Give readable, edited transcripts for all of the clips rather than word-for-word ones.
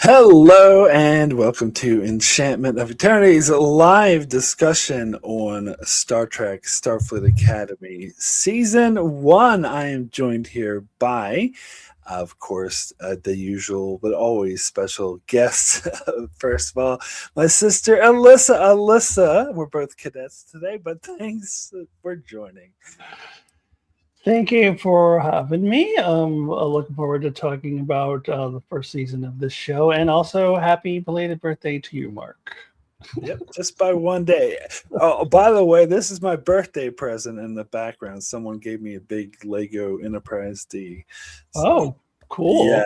Hello and welcome to Enchantment of Eternity's live discussion on Star Trek Starfleet Academy Season 1. I am joined here by, of course, the usual but always special guest. First of all, my sister Alyssa. Alyssa, we're both cadets today, but thanks for joining. Thank you for having me. Looking forward to talking about the first season of this show, and also happy belated birthday to you, Mark. Yep, just by one day. Oh, by the way, this is my birthday present in the background. Someone gave me a big Lego Enterprise D. So, Oh, cool. yeah.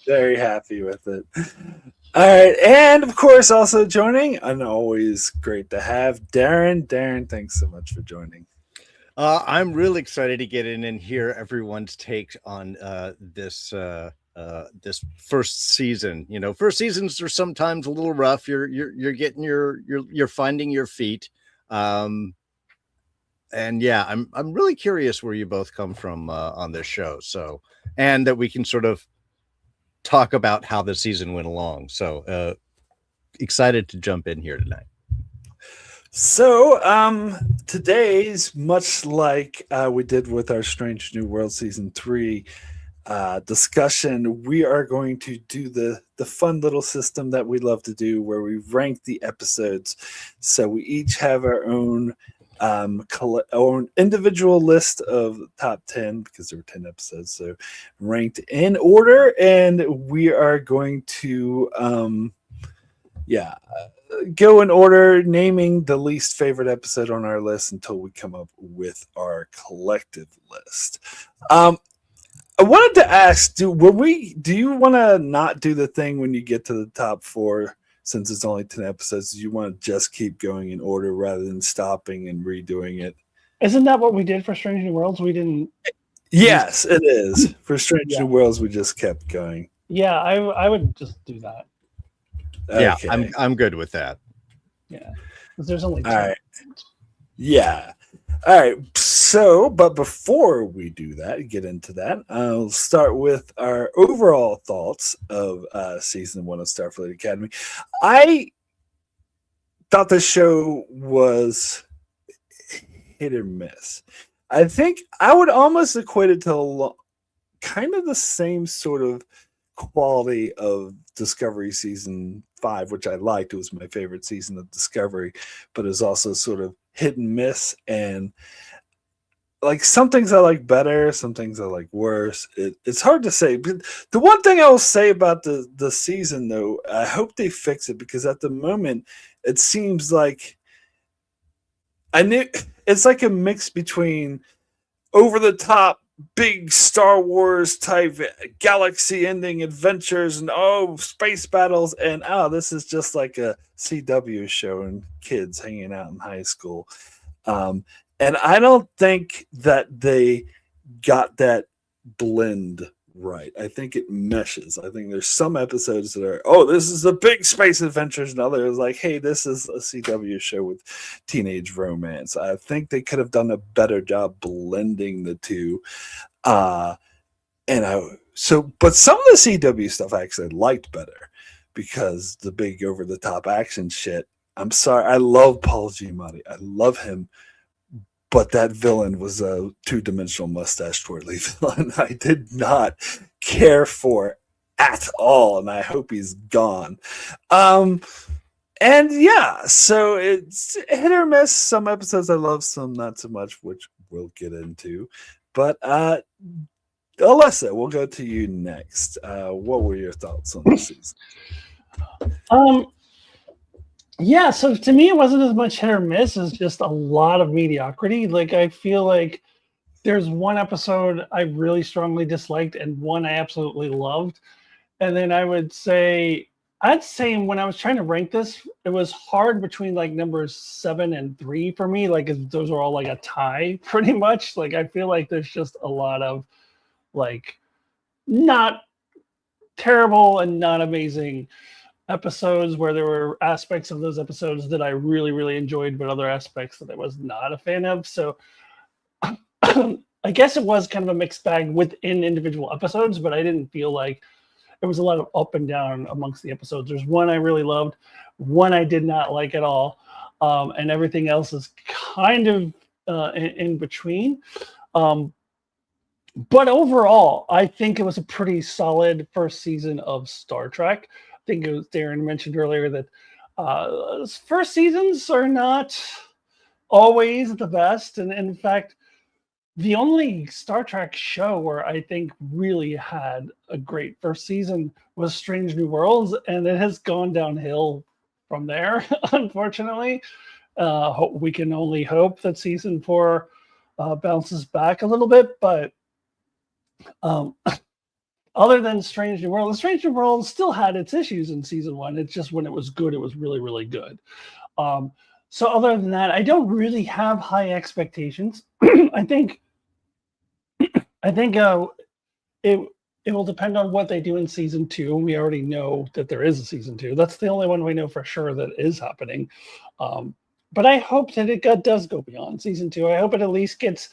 Very happy with it. All right, and of course, also joining, and always great to have Darrin. Darrin, thanks so much for joining. I'm really excited to get in and hear everyone's take on this first season. You know, first seasons are sometimes a little rough. You're getting you're finding your feet. And yeah, I'm really curious where you both come from on this show. So, and that we can sort of talk about how the season went along. So, excited to jump in here tonight. So, today's much like we did with our Strange New World Season 3 discussion, we are going to do the fun little system that we love to do where we rank the episodes. So we each have our own individual list of top 10 because there were 10 episodes, so ranked in order, and we are going to go in order, naming the least favorite episode on our list until we come up with our collective list. I wanted to ask, do you want to not do the thing when you get to the top 4, since it's only 10 episodes? Do you want to just keep going in order rather than stopping and redoing it? Isn't that what we did for Strange New Worlds? We didn't. Yes, it is. For Strange New Worlds, we just kept going. Yeah, I would just do that. Yeah, Okay. I'm good with that. Yeah, because there's only 10. All right. Yeah. All right. So, but before we do that, get into that, I'll start with our overall thoughts of season 1 of Starfleet Academy. I thought the show was hit or miss. I think I would almost equate it to kind of the same sort of quality of Discovery season 5, which I liked. It was my favorite season of Discovery, but it's also sort of hit and miss, and like some things I like better, some things I like worse. It's hard to say. But the one thing I will say about the season, though, I hope they fix it, because at the moment it seems like it's like a mix between over the top big Star Wars type galaxy ending adventures and space battles, and this is just like a CW show and kids hanging out in high school. And I don't think that they got that blend right. I think it meshes. I think there's some episodes that are, this is the big space adventures, and others like, hey, this is a CW show with teenage romance. I think they could have done a better job blending the two. But some of the CW stuff I actually liked better, because the big over the top action shit, I'm sorry, I love Paul Giamatti. I love him. But that villain was a 2-dimensional mustache twirly villain I did not care for at all, and I hope he's gone. So it's hit or miss. Some episodes I love, some not so much, which we'll get into. But Alyssa, we'll go to you next. What were your thoughts on this season? Yeah, so to me, it wasn't as much hit or miss as just a lot of mediocrity. Like, I feel like there's one episode I really strongly disliked and one I absolutely loved. And then I'd say when I was trying to rank this, it was hard between like numbers 7 and 3 for me. Like, those were all like a tie pretty much. Like, I feel like there's just a lot of like not terrible and not amazing episodes where there were aspects of those episodes that I really, really enjoyed, but other aspects that I was not a fan of. So I guess it was kind of a mixed bag within individual episodes, but I didn't feel like there was a lot of up and down amongst the episodes. There's one I really loved, one I did not like at all, and everything else is kind of in between. But overall, I think it was a pretty solid first season of Star Trek. I think it was Darrin mentioned earlier that first seasons are not always the best. And in fact, the only Star Trek show where I think really had a great first season was Strange New Worlds, and it has gone downhill from there, unfortunately. We can only hope that season 4 bounces back a little bit, but other than Strange New World, the Strange New World still had its issues in season 1. It's just when it was good, it was really, really good. So other than that, I don't really have high expectations. I think it will depend on what they do in season 2. We already know that there is a season 2. That's the only one we know for sure that is happening. But I hope that it does go beyond season 2. I hope it at least gets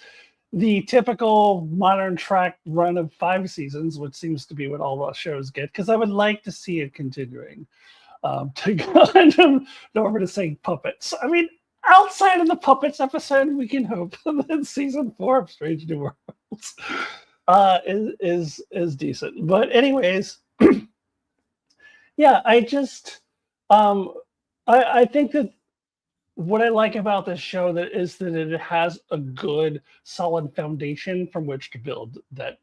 the typical modern Trek run of 5 seasons, which seems to be what all the shows get, because I would like to see it continuing. To kind of over to say puppets. I mean, outside of the puppets episode, we can hope that season 4 of Strange New Worlds is decent. But anyways, yeah, I just I think that what I like about this show is that it has a good, solid foundation from which to build. That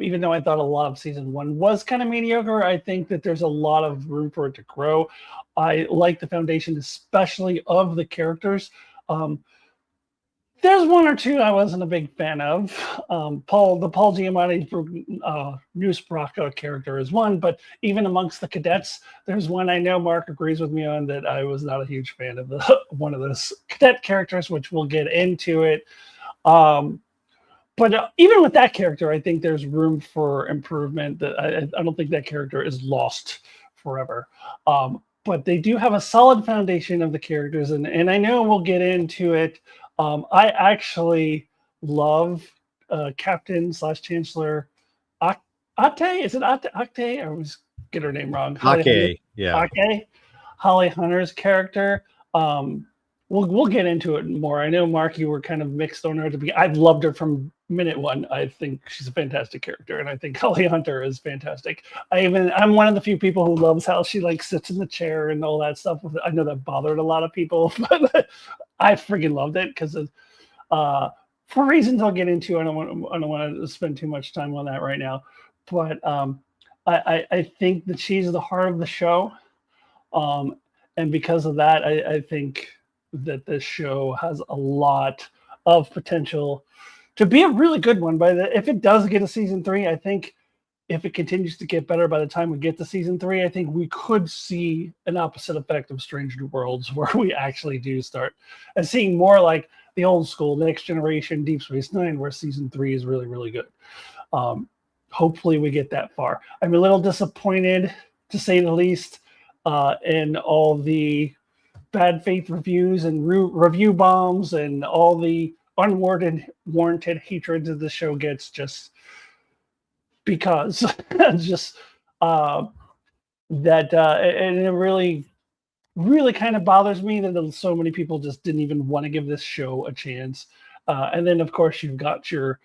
even though I thought a lot of season 1 was kind of mediocre, I think that there's a lot of room for it to grow. I like the foundation, especially of the characters. There's one or two I wasn't a big fan of. The Paul Giamatti News Bracca character is one, but even amongst the cadets, there's one I know Mark agrees with me on that I was not a huge fan of one of those cadet characters, which we'll get into it. But even with that character, I think there's room for improvement. That I don't think that character is lost forever. But they do have a solid foundation of the characters, and I know we'll get into it. I actually love Captain / Chancellor Ate. Is it Ate? I always get her name wrong. Ake, yeah. Ake, Holly Hunter's character. We'll get into it more. I know, Mark, you were kind of mixed on her to be. I've loved her from minute one. I think she's a fantastic character, and I think Holly Hunter is fantastic. I'm one of the few people who loves how she like sits in the chair and all that stuff. I know that bothered a lot of people, but I freaking loved it because for reasons I'll get into. I don't want to spend too much time on that right now, but I think that she's the heart of the show, and because of that, I think that this show has a lot of potential to be a really good one. If it does get a season 3, I think if it continues to get better by the time we get to season 3, I think we could see an opposite effect of Strange New Worlds, where we actually do start and seeing more like the old school Next Generation Deep Space Nine, where season 3 is really, really good. Hopefully we get that far. I'm a little disappointed, to say the least, in all the bad faith reviews and review bombs and all the unwarranted hatred that the show gets just because just that and it really kind of bothers me that so many people just didn't even want to give this show a chance. And then of course you've got your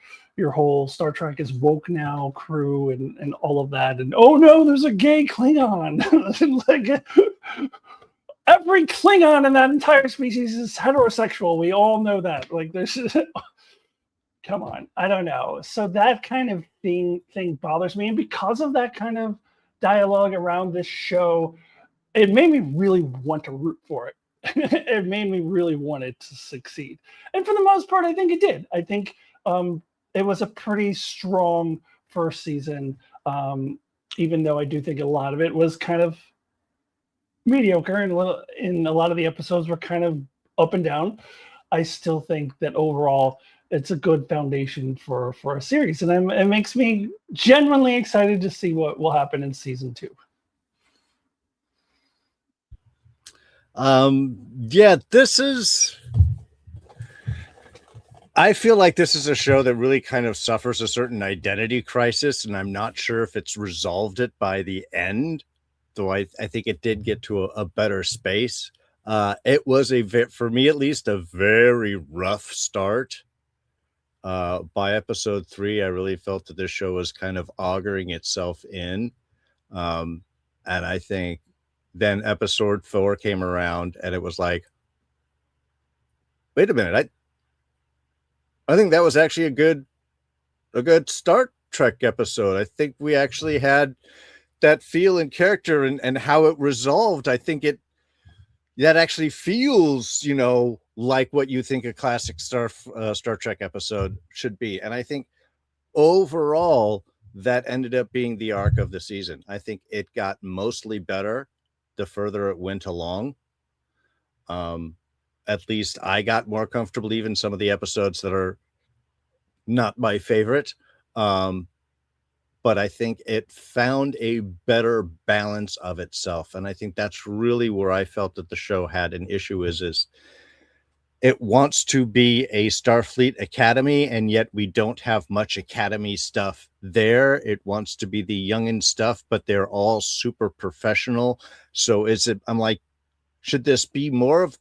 whole Star Trek is woke now crew and all of that, and oh no, there's a gay Klingon. Like every Klingon in that entire species is heterosexual. We all know that. Like, there's, come on, I don't know. So that kind of thing bothers me, and because of that kind of dialogue around this show, it made me really want to root for it. It made me really want it to succeed, and for the most part, I think it did. I think it was a pretty strong first season, even though I do think a lot of it was kind of mediocre, and in a lot of the episodes were kind of up and down. I still think that overall it's a good foundation for a series, and it makes me genuinely excited to see what will happen in season 2. Yeah, this is, I feel like this is a show that really kind of suffers a certain identity crisis, and I'm not sure if it's resolved it by the end, though I think it did get to a better space. It was for me at least, a very rough start. By episode 3, I really felt that this show was kind of augering itself in. And I think then episode 4 came around and it was like, wait a minute, I think that was actually a good Star Trek episode. I think we actually had that feel and character and how it resolved. I think that actually feels, like what you think a classic Star Trek episode should be. And I think overall that ended up being the arc of the season. I think it got mostly better the further it went along. At least I got more comfortable, even some of the episodes that are not my favorite. But I think it found a better balance of itself. And I think that's really where I felt that the show had an issue is it wants to be a Starfleet Academy, and yet we don't have much Academy stuff there. It wants to be the youngin' stuff, but they're all super professional. So I'm like, should this be more of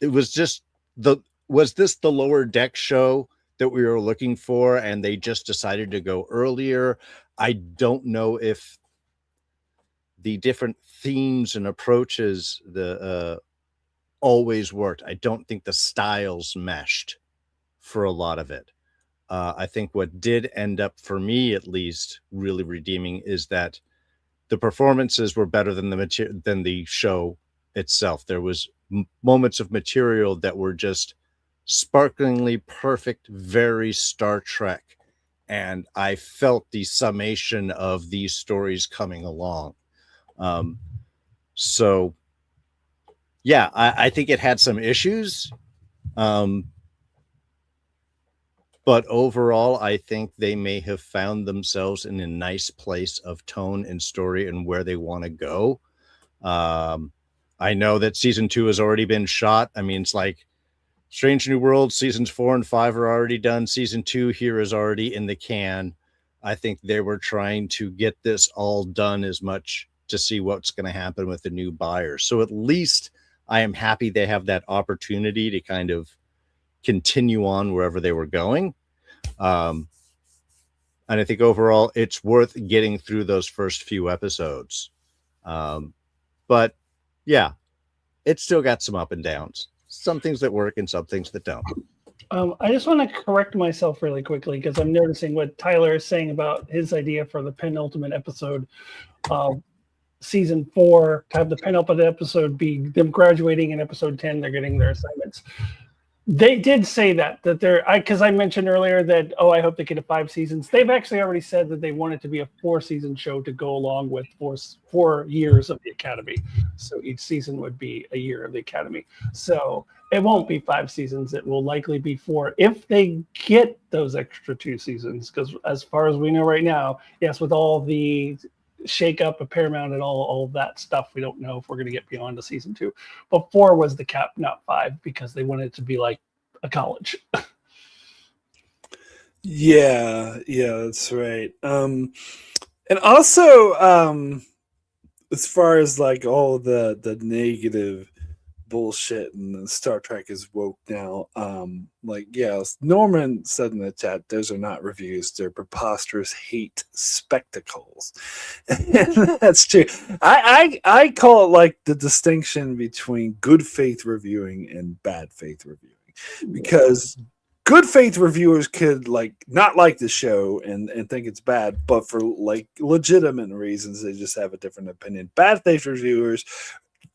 was this the Lower Deck show that we were looking for and they just decided to go earlier? I don't know if the different themes and approaches always worked. I don't think the styles meshed for a lot of it. I think what did end up, for me at least, really redeeming is that the performances were better than the show itself. There was moments of material that were just sparklingly perfect, very Star Trek. And I felt the summation of these stories coming along. So yeah, I think it had some issues. But overall, I think they may have found themselves in a nice place of tone and story and where they want to go. I know that season 2 has already been shot. I mean, it's like Strange New Worlds seasons 4 and 5 are already done. Season 2 here is already in the can. I think they were trying to get this all done as much to see what's going to happen with the new buyers. So at least I am happy they have that opportunity to kind of continue on wherever they were going. And I think overall it's worth getting through those first few episodes. But yeah, it's still got some up and downs. Some things that work and some things that don't. I just want to correct myself really quickly because I'm noticing what Tyler is saying about his idea for the penultimate episode of season 4 to have the penultimate episode be them graduating in episode 10. They're getting their assignments. They did say that they're, because I mentioned earlier that, I hope they get 5 seasons. They've actually already said that they want it to be a 4-season show to go along with 4 years of the Academy. So each season would be a year of the Academy. So it won't be 5 seasons. It will likely be 4 if they get those extra 2 seasons. Because as far as we know right now, yes, with all the shake up of Paramount and all of that stuff, we don't know if we're going to get beyond a season 2. But 4 was the cap, not 5, because they wanted it to be like a college. Yeah, that's right. And also, as far as like all the negative bullshit and Star Trek is woke now, Norman said in the chat, those are not reviews, they're preposterous hate spectacles. And that's true. I call it like the distinction between good faith reviewing and bad faith reviewing, because good faith reviewers could like not like the show and think it's bad, but for like legitimate reasons they just have a different opinion. Bad faith reviewers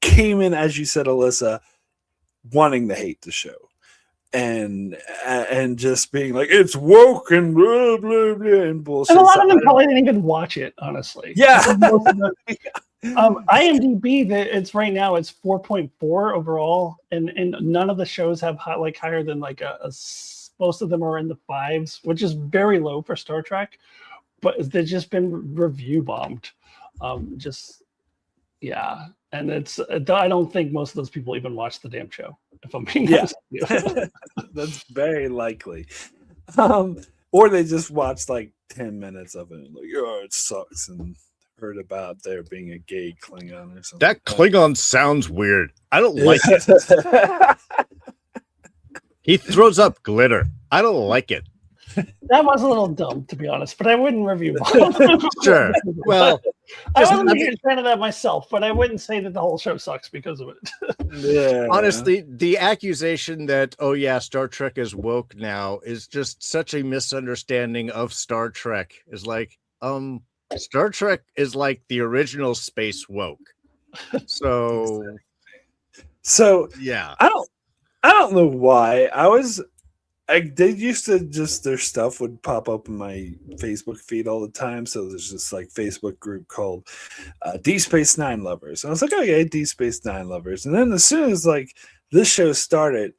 came in, as you said, Alyssa, wanting to hate the show and just being like, it's woke and blah blah blah and bullshit. And a lot of them probably didn't even watch it, honestly. Yeah. IMDb, it's right now it's 4.4 overall, and none of the shows have higher than like most of them are in the 5s, which is very low for Star Trek, but they've just been review bombed. Yeah. And I don't think most of those people even watch the damn show. If I'm being Yeah. honest with you. That's very likely. Or they just watched like 10 minutes of it and like, oh, it sucks, and heard about there being a gay Klingon or something. That Klingon sounds weird. I don't like it. it. He throws up glitter. I don't like it. That was a little dumb, to be honest, but I wouldn't review it. Sure. Well, I wasn't a huge fan of that myself, but I wouldn't say that the whole show sucks because of it. Yeah. honestly, the accusation that, oh yeah, Star Trek is woke now is just such a misunderstanding of Star Trek. Is like, Star Trek is like the original space woke. So yeah. I don't know why. They used to just, their stuff would pop up in my Facebook feed all the time. So there's this like Facebook group called D Space Nine Lovers. And I was like, okay, D Space Nine Lovers. And then as soon as like this show started,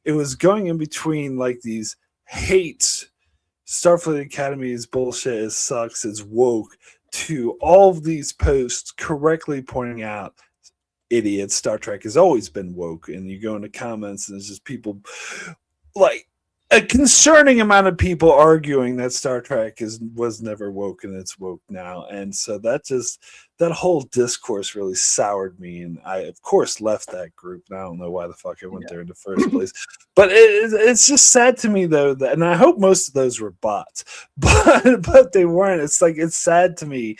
it was going in between like these hates Starfleet Academy is bullshit, it sucks, it's woke, to all of these posts correctly pointing out, idiots, Star Trek has always been woke. And you go into comments and there's just people like a concerning amount of people arguing that Star Trek was never woke and it's woke now. And so that whole discourse really soured me, and I of course left that group, and I don't know why the fuck I went there in the first place. But it's just sad to me though that, and I hope most of those were bots, but they weren't. It's like, it's sad to me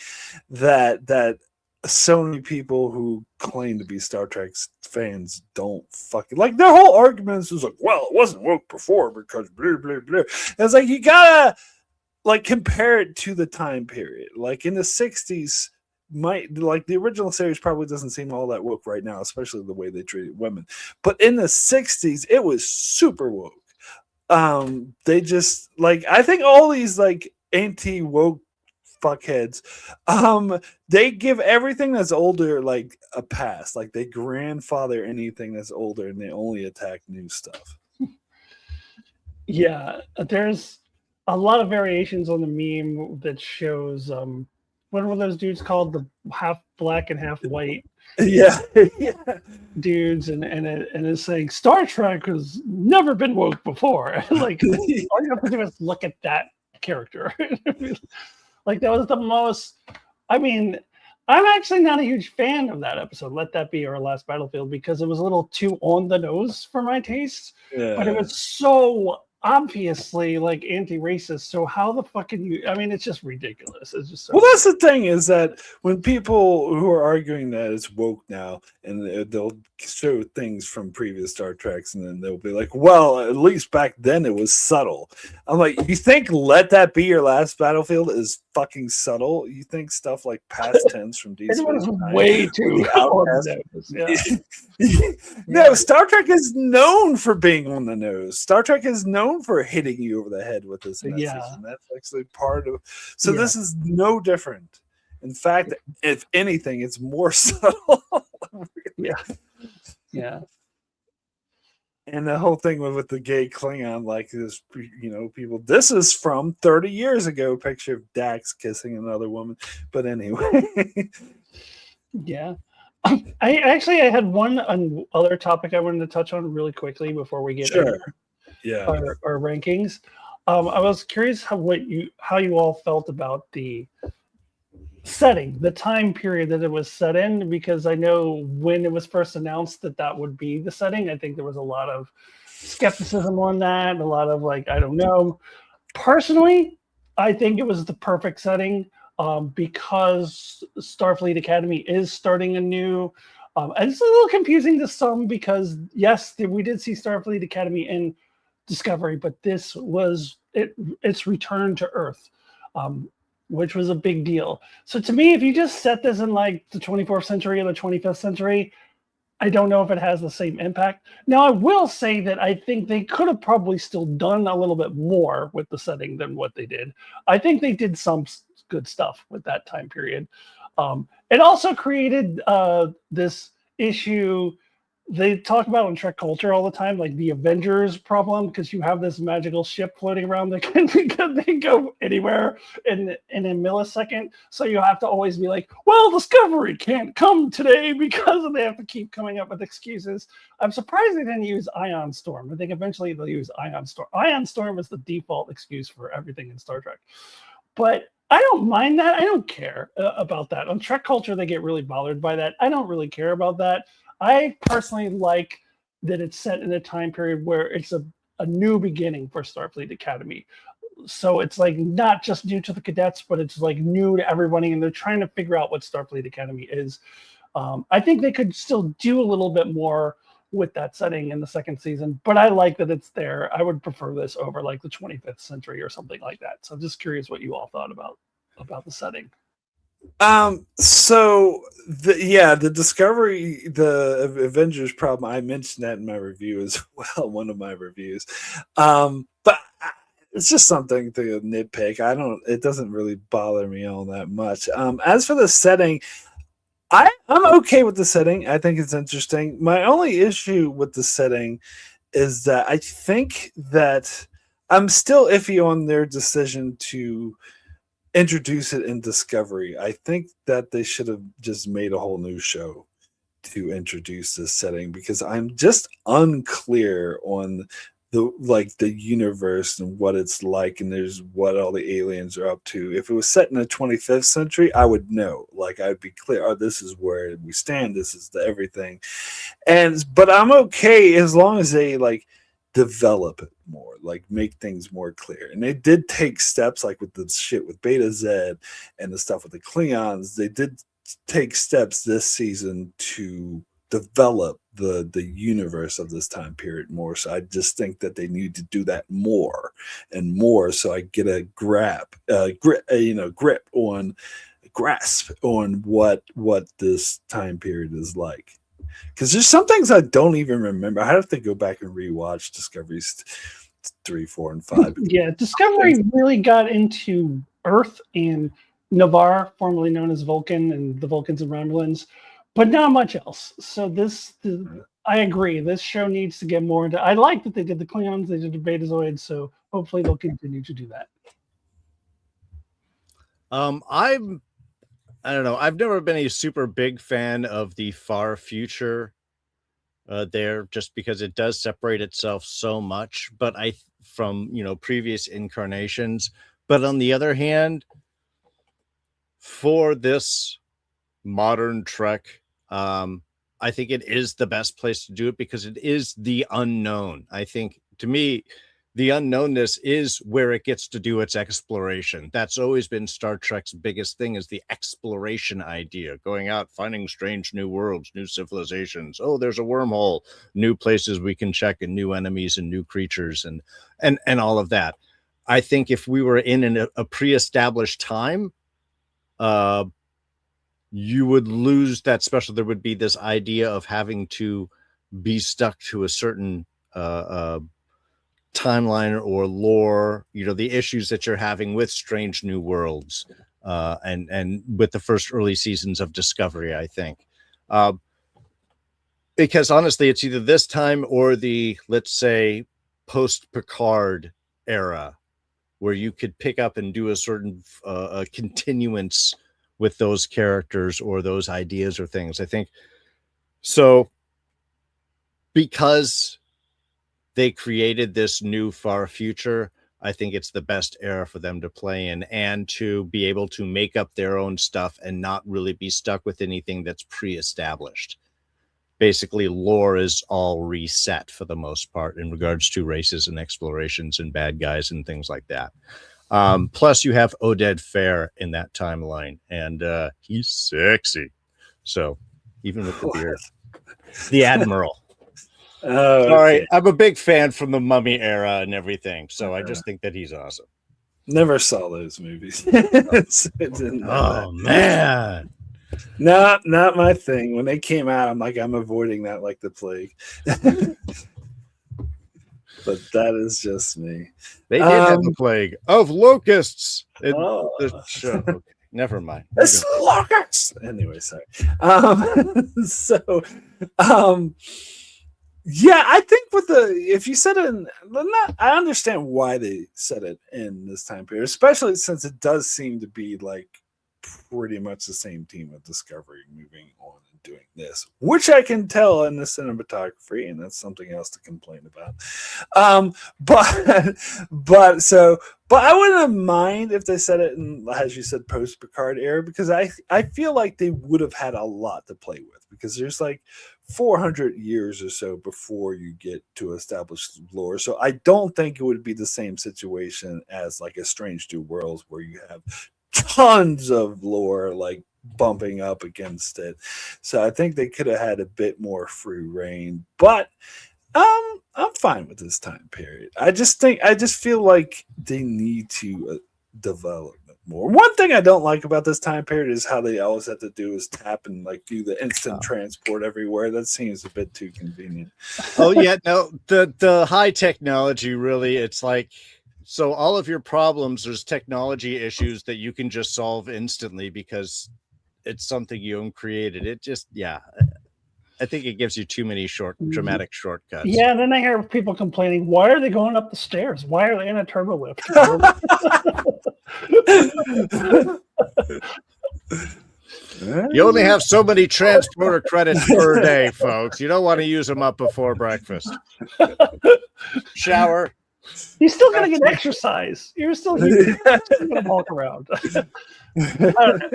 that so many people who claim to be Star Trek fans don't fucking, like, their whole arguments is like, well, it wasn't woke before because blah blah blah. And it's like, you gotta like compare it to the time period. Like in the 60s, like the original series probably doesn't seem all that woke right now, especially the way they treated women. But in the 60s, it was super woke. They just like, I think all these like anti-woke fuckheads, they give everything that's older like a pass. Like they grandfather anything that's older, and they only attack new stuff. Yeah, there's a lot of variations on the meme that shows what were those dudes called, the half black and half white Yeah. Yeah. dudes, and it's saying Star Trek has never been woke before. Like all you have to do is look at that character. Like that was the most, I mean, I'm actually not a huge fan of that episode, Let That Be Our Last Battlefield, because it was a little too on the nose for my taste. Yeah. But it was so obviously like anti-racist. So how the fuck can you, I mean, it's just ridiculous. It's just so well, that's the thing, is that when people who are arguing that it's woke now, and they'll show things from previous Star Treks, and then they'll be like, well, at least back then it was subtle. I'm like, you think Let That Be Your Last Battlefield is fucking subtle? You think stuff like past tense from D it Space was Nine way too on the nose. Yeah. No, Star Trek is known for being on the nose. Star Trek is known for hitting you over the head with this message, Yeah. and that's actually part of. So Yeah. this is no different. In fact, if anything, it's more subtle. Yeah. And the whole thing with the gay Klingon, like this, people. This is from 30 years ago. Picture of Dax kissing another woman. But anyway, Yeah. I had one other topic I wanted to touch on really quickly before we get sure, into yeah, our rankings. I was curious how you all felt about the setting, the time period that it was set in, because I know when it was first announced that would be the setting, I think there was a lot of skepticism on that, a lot of like, I don't know. Personally, I think it was the perfect setting. Because Starfleet Academy is starting anew. And it's a little confusing to some because, yes, we did see Starfleet Academy in Discovery, but this was its return to Earth, which was a big deal. So to me, if you just set this in like the 24th century or the 25th century, I don't know if it has the same impact. Now, I will say that I think they could have probably still done a little bit more with the setting than what they did. I think they did some good stuff with that time period. It also created this issue they talk about in Trek culture all the time, like the Avengers problem, because you have this magical ship floating around that can go anywhere in a millisecond. So you have to always be like, well, Discovery can't come today because they have to keep coming up with excuses. I'm surprised they didn't use Ion Storm. I think eventually they'll use Ion Storm. Ion Storm is the default excuse for everything in Star Trek. But I don't mind that. I don't care about that. On Trek culture, they get really bothered by that. I don't really care about that. I personally like that it's set in a time period where it's a new beginning for Starfleet Academy. So it's like not just new to the cadets, but it's like new to everybody, and they're trying to figure out what Starfleet Academy is. I think they could still do a little bit more with that setting in the second season, but I like that it's there. I would prefer this over like the 25th century or something like that. So I'm just curious what you all thought about the setting. So the Discovery, the Avengers problem, I mentioned that in my review as well, one of my reviews. But it's just something to nitpick. It doesn't really bother me all that much. As for the setting, I'm okay with the setting. I think it's interesting. My only issue with the setting is that I think that I'm still iffy on their decision to introduce it in Discovery. I think that they should have just made a whole new show to introduce this setting, because I'm just unclear on the universe and what it's like, and there's what all the aliens are up to. If it was set in the 25th century, I would know. Like, I'd be clear, oh, this is where we stand, this is the everything. But I'm okay as long as they develop it more, make things more clear. And they did take steps, like with the shit with Beta Z and the stuff with the Klingons. They did take steps this season to develop the universe of this time period more. So I just think that they need to do that more and more, so I get a grasp on what this time period is like. Because there's some things I don't even remember. I have to go back and rewatch Discoveries 3, 4, and 5. Yeah, Discovery really got into Earth and Navarre, formerly known as Vulcan, and the Vulcans and Romulans, but not much else. So I agree. This show needs to get more into. I like that they did the Klingons, they did the Betazoids, so hopefully they'll continue to do that. I don't know. I've never been a super big fan of the far future there, just because it does separate itself so much. But from previous incarnations. But on the other hand, for this modern Trek, I think it is the best place to do it, because it is the unknown. I think, to me, the unknownness is where it gets to do its exploration. That's always been Star Trek's biggest thing, is the exploration idea, going out, finding strange new worlds, new civilizations. Oh, there's a wormhole, new places we can check, and new enemies and new creatures and all of that. I think if we were in a pre-established time, you would lose that special. There would be this idea of having to be stuck to a certain timeline or lore, the issues that you're having with Strange New Worlds and with the first early seasons of Discovery, I think. Because honestly, it's either this time or the, let's say, post-Picard era, where you could pick up and do a certain continuance with those characters or those ideas or things. I think so, because they created this new far future, I think it's the best era for them to play in, and to be able to make up their own stuff and not really be stuck with anything that's pre-established. Basically, lore is all reset for the most part in regards to races and explorations and bad guys and things like that. Plus, you have Oded Fair in that timeline, and he's sexy. So, even with the beard, the Admiral. Oh, sorry, okay. I'm a big fan from the Mummy era and everything, so I just think that he's awesome. Never saw those movies. Oh man, not my thing. When they came out, I'm avoiding that like the plague. But that is just me. They did have the plague of locusts in the show. Never mind. It's Locust. Anyway, sorry. So, yeah, I think with if you said it I understand why they said it in this time period, especially since it does seem to be like pretty much the same team of Discovery moving on and doing this, which I can tell in the cinematography, and that's something else to complain about. But I wouldn't mind if they said it in, as you said, post Picard era, because I feel like they would have had a lot to play with, because there's like 400 years or so before you get to established lore. So I don't think it would be the same situation as like a Strange New Worlds, where you have tons of lore like bumping up against it. So I think they could have had a bit more free reign, but I'm fine with this time period. I just feel like they need to develop it more. One thing I don't like about this time period is how they always have to do is tap and like do the instant transport everywhere. That seems a bit too convenient. Oh yeah, no, the high technology really, it's like, so all of your problems, there's technology issues that you can just solve instantly because it's something you created. It just, yeah, I think it gives you too many dramatic shortcuts. Yeah, and then I hear people complaining, why are they going up the stairs? Why are they in a turbo lift? You only have so many transporter credits per day, folks. You don't want to use them up before breakfast. Shower. You're still going to get exercise. You're still going to walk around.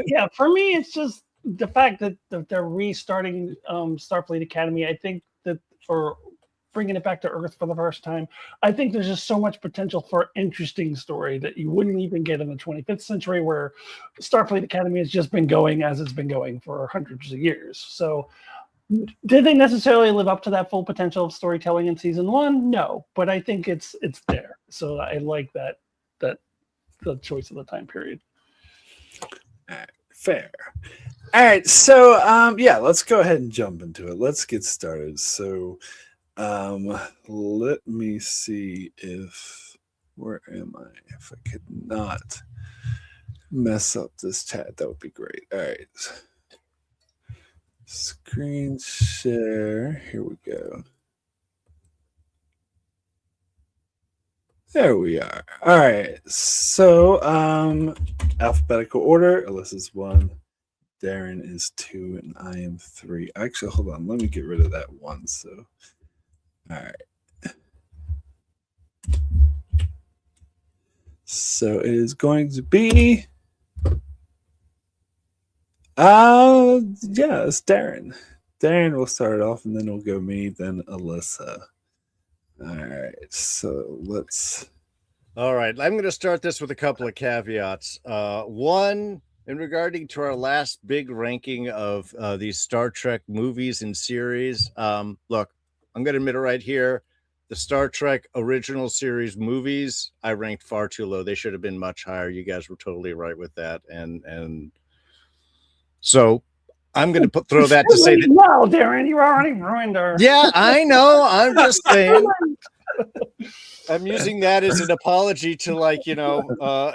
Yeah, for me, it's just the fact that they're restarting Starfleet Academy. I think that for bringing it back to Earth for the first time, I think there's just so much potential for interesting story that you wouldn't even get in the 25th century, where Starfleet Academy has just been going as it's been going for hundreds of years. So did they necessarily live up to that full potential of storytelling in season 1? No, but I think it's there. So I like that the choice of the time period. Fair. All right, so yeah, let's go ahead and jump into it. Let's get started. So let me see where am I? If I could not mess up this chat, that would be great. All right. Screen share. Here we go. There we are. All right. So alphabetical order. Alyssa's 1. Darrin is 2, and I am 3. Actually, hold on. Let me get rid of that 1. So, all right. So it is going to be, yeah, it's Darrin. Darrin will start it off, and then it'll go me, then Alyssa. All right. So let's. All right. I'm going to start this with a couple of caveats. One, in regarding to our last big ranking of these Star Trek movies and series, look, I'm going to admit it right here. The Star Trek original series movies, I ranked far too low. They should have been much higher. You guys were totally right with that. And so I'm going to throw that to say that. No, Darrin, you already ruined her. Yeah, I know. I'm just saying. I'm using that as an apology to, like, you know,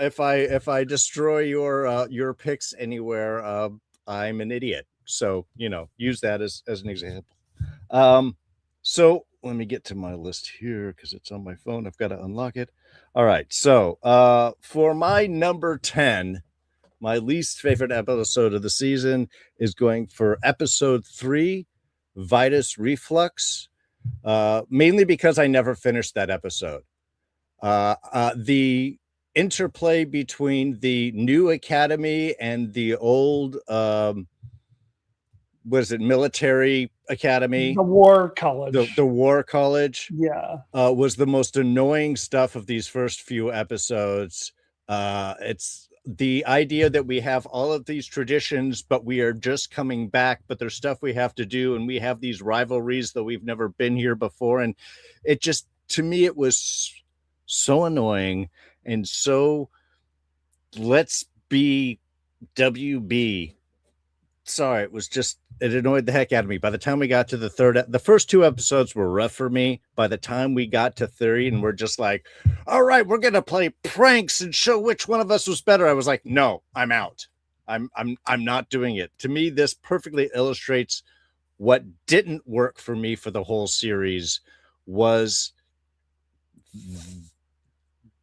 if I destroy your picks anywhere, I'm an idiot. So, you know, use that as an example. So let me get to my list here because it's on my phone. I've got to unlock it. All right. So for my number 10, my least favorite episode of the season is going for episode 3, Vitus Reflux. Mainly because I never finished that episode. The interplay between the new academy and the old, military academy? The war college. The war college. Yeah. Was the most annoying stuff of these first few episodes. It's the idea that we have all of these traditions, but we are just coming back, but there's stuff we have to do. And we have these rivalries that we've never been here before. And it just, to me, it was so annoying. And so let's be WB. Sorry. It annoyed the heck out of me. By the time we got to the first 2 episodes were rough for me. By the time we got to 3 and we're just like, all right, we're going to play pranks and show which one of us was better. I was like, no, I'm out. I'm not doing it. To me, this perfectly illustrates what didn't work for me for the whole series was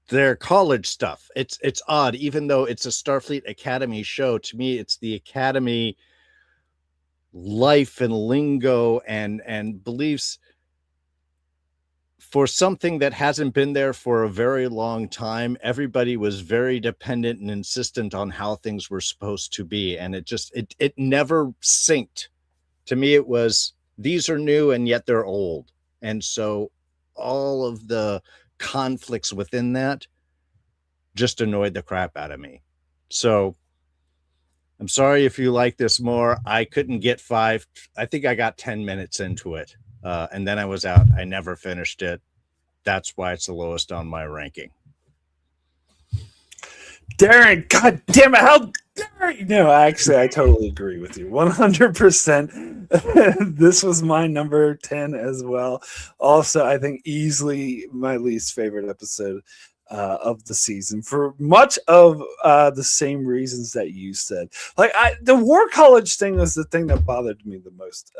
their college stuff. It's odd, even though it's a Starfleet Academy show. To me, it's the Academy life and lingo and beliefs for something that hasn't been there for a very long time. Everybody was very dependent and insistent on how things were supposed to be, and it never synced. To me, it was, these are new and yet they're old, and so all of the conflicts within that just annoyed the crap out of me. So I'm sorry if you like this more. I couldn't get 5. I think I got 10 minutes into it. And then I was out. I never finished it. That's why it's the lowest on my ranking. Darrin, god damn it, how dare you? No, actually, I totally agree with you. 100%. This was my number 10 as well. Also, I think easily my least favorite episode of the season for much of the same reasons that you said. Like, the War College thing was the thing that bothered me the most.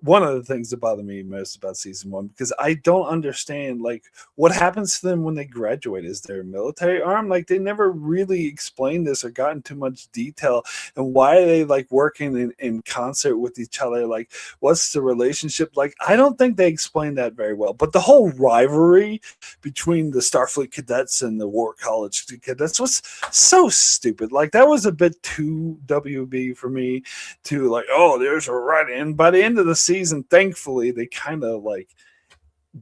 One of the things that bothered me most about season 1, because I don't understand, like, what happens to them when they graduate. Is there a military arm? Like, they never really explained this or got into much detail. And why are they, like, working in concert with each other? Like, what's the relationship like? I don't think they explained that very well. But the whole rivalry between the Starfleet cadets and the War College cadets was so stupid. Like, that was a bit too WB for me to, like, oh, there's a right in. By the end of the season, thankfully, they kind of like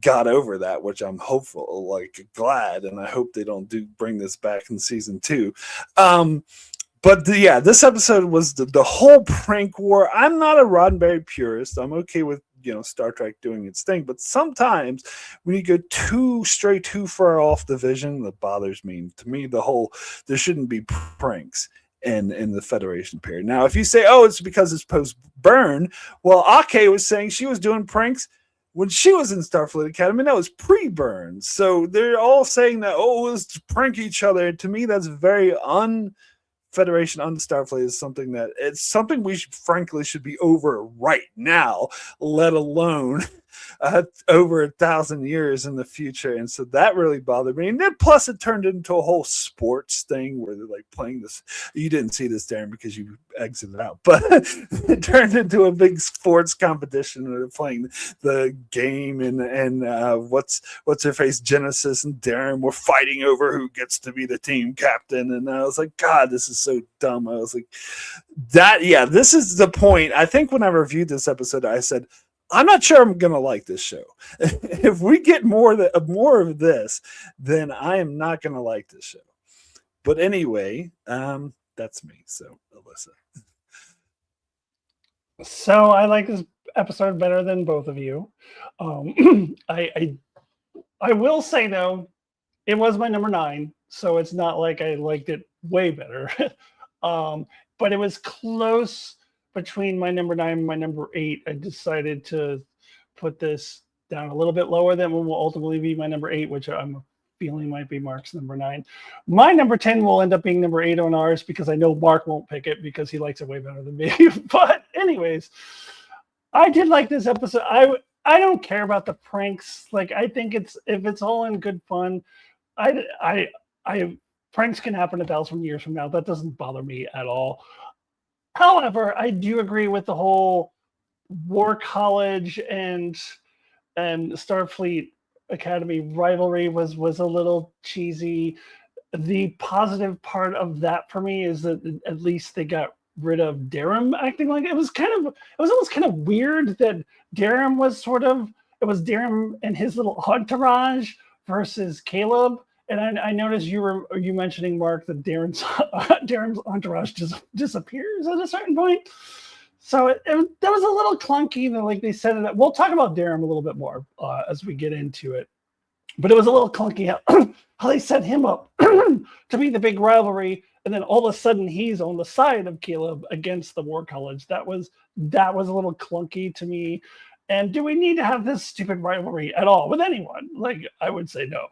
got over that, which I'm hopeful, like, glad, and I hope they don't bring this back in season 2. But yeah, this episode was the whole prank war. I'm not a Roddenberry purist. I'm okay with, Star Trek doing its thing, but sometimes when you go too far off the vision, that bothers me. To me, there shouldn't be pranks in the Federation period. Now, if you say, oh, it's because it's post-burn, well, Ake was saying she was doing pranks when she was in Starfleet Academy. That was pre-burn. So they're all saying that, oh, let's prank each other. To me, that's very Federation on Starfleet is something that it's something we frankly should be over right now, let alone over 1,000 years in the future. And so that really bothered me. And then plus it turned into a whole sports thing where they're like playing this. You didn't see this, Darrin, because you exited out, but it turned into a big sports competition where they're playing the game and what's her face, Genesis and Darrin were fighting over who gets to be the team captain. And I was like, God, this is so dumb. I was like, this is the point. I think when I reviewed this episode, I said, I'm not sure I'm going to like this show. If we get more of this, then I am not going to like this show. But anyway, that's me. So, Alyssa. So I like this episode better than both of you. I will say, though, it was my number 9, so it's not like I liked it way better. But it was close between my number 9 and my number 8. I decided to put this down a little bit lower than what will ultimately be my number 8, which I'm feeling might be Mark's number 9. My number 10 will end up being number 8 on ours because I know Mark won't pick it because he likes it way better than me. But anyways, I did like this episode. I don't care about the pranks. Like, I think if it's all in good fun, I pranks can happen 1,000 years from now. That doesn't bother me at all. However, I do agree with the whole War College and Starfleet Academy rivalry was a little cheesy. The positive part of that for me is that at least they got rid of Darrin acting like it was almost kind of weird that Darrin was it was Darrin and his little entourage versus Caleb. And I noticed you mentioning, Mark, that Darrin's entourage just disappears at a certain point. So that was a little clunky. Like they said it. We'll talk about Darrin a little bit more as we get into it. But it was a little clunky how they set him up to be the big rivalry, and then all of a sudden he's on the side of Caleb against the War College. That was a little clunky to me. And do we need to have this stupid rivalry at all with anyone? Like, I would say no.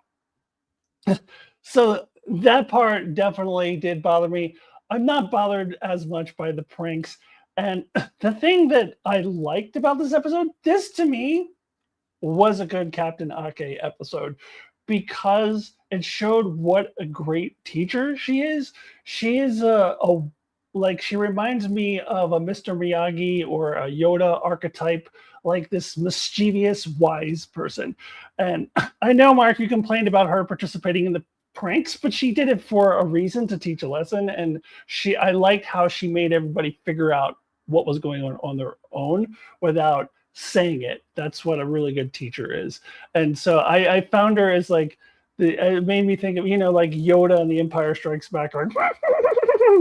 So that part definitely did bother me. I'm not bothered as much by the pranks. And the thing that I liked about this episode, this to me was a good Captain Ake episode because it showed what a great teacher she is. She is a like she reminds me of a Mr. Miyagi or a Yoda archetype, like this mischievous, wise person. And I know, Mark, you complained about her participating in the pranks, but she did it for a reason, to teach a lesson. And I liked how she made everybody figure out what was going on their own without saying it. That's what a really good teacher is. And so I found her as like it made me think of, like Yoda in The Empire Strikes Back,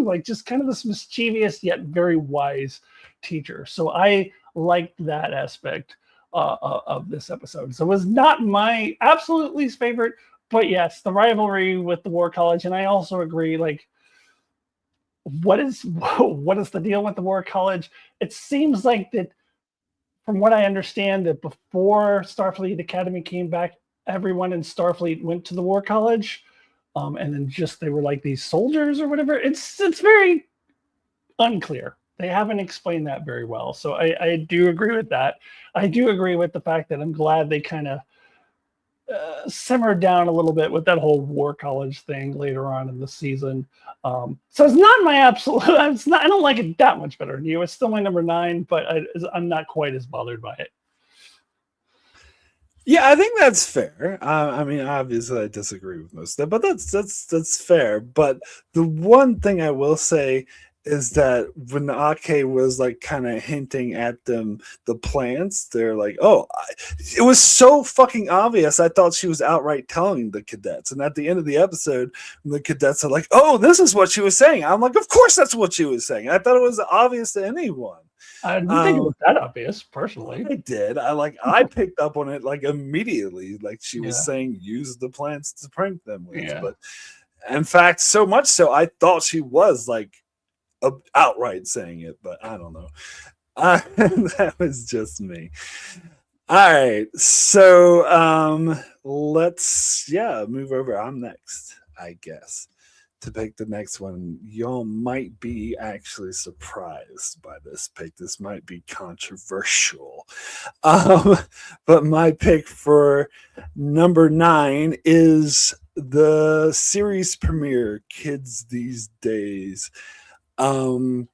like just kind of this mischievous yet very wise teacher. So I liked that aspect of this episode. So it was not my absolute least favorite, but yes, the rivalry with the War College. And I also agree, like, what is the deal with the War College? It seems like that, from what I understand, that before Starfleet Academy came back, everyone in Starfleet went to the War College, and then just they were like these soldiers or whatever. It's very unclear. They haven't explained that very well. So I do agree with that. I do agree with the fact that I'm glad they kind of simmered down a little bit with that whole War College thing later on in the season. So it's not my absolute. It's not. I don't like it that much better than you. It's still my number 9, but I'm not quite as bothered by it. Yeah, I think that's fair. I mean, obviously, I disagree with most of that, but that's fair. But the one thing I will say is that when Ake was like kind of hinting at them the plants, they're like, "Oh, it was so fucking obvious." I thought she was outright telling the cadets, and at the end of the episode, the cadets are like, "Oh, this is what she was saying." I'm like, "Of course, that's what she was saying." I thought it was obvious to anyone. I didn't think it was that obvious, personally. I did. I picked up on it like immediately. Like she was saying, use the plants to prank them with. Yeah. But in fact, so much so, I thought she was like outright saying it. But I don't know. That was just me. All right. So let's move over. I'm next, I guess, to pick the next one. Y'all might be actually surprised by this pick. This might be controversial. But my pick for number 9 is the series premiere, Kids These Days. I don't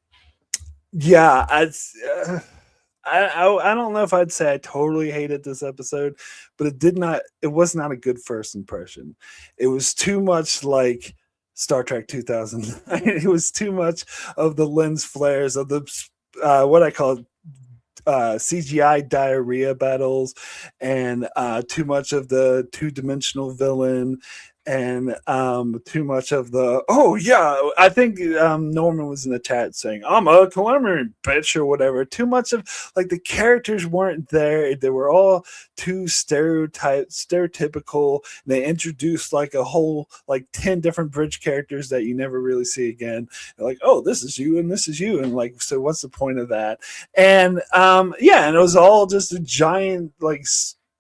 know if I'd say I totally hated this episode, but it was not a good first impression. It was too much like Star Trek 2009. It was too much of the lens flares of the what I call CGI diarrhea battles, and too much of the two-dimensional villain, and too much of the I think Norman was in the chat saying I'm a calamity bitch or whatever. Too much of like the characters weren't there. They were all too stereotypical. They introduced like a whole like 10 different bridge characters that you never really see again. They're like, oh, this is you and this is you, and like, so what's the point of that? And and it was all just a giant like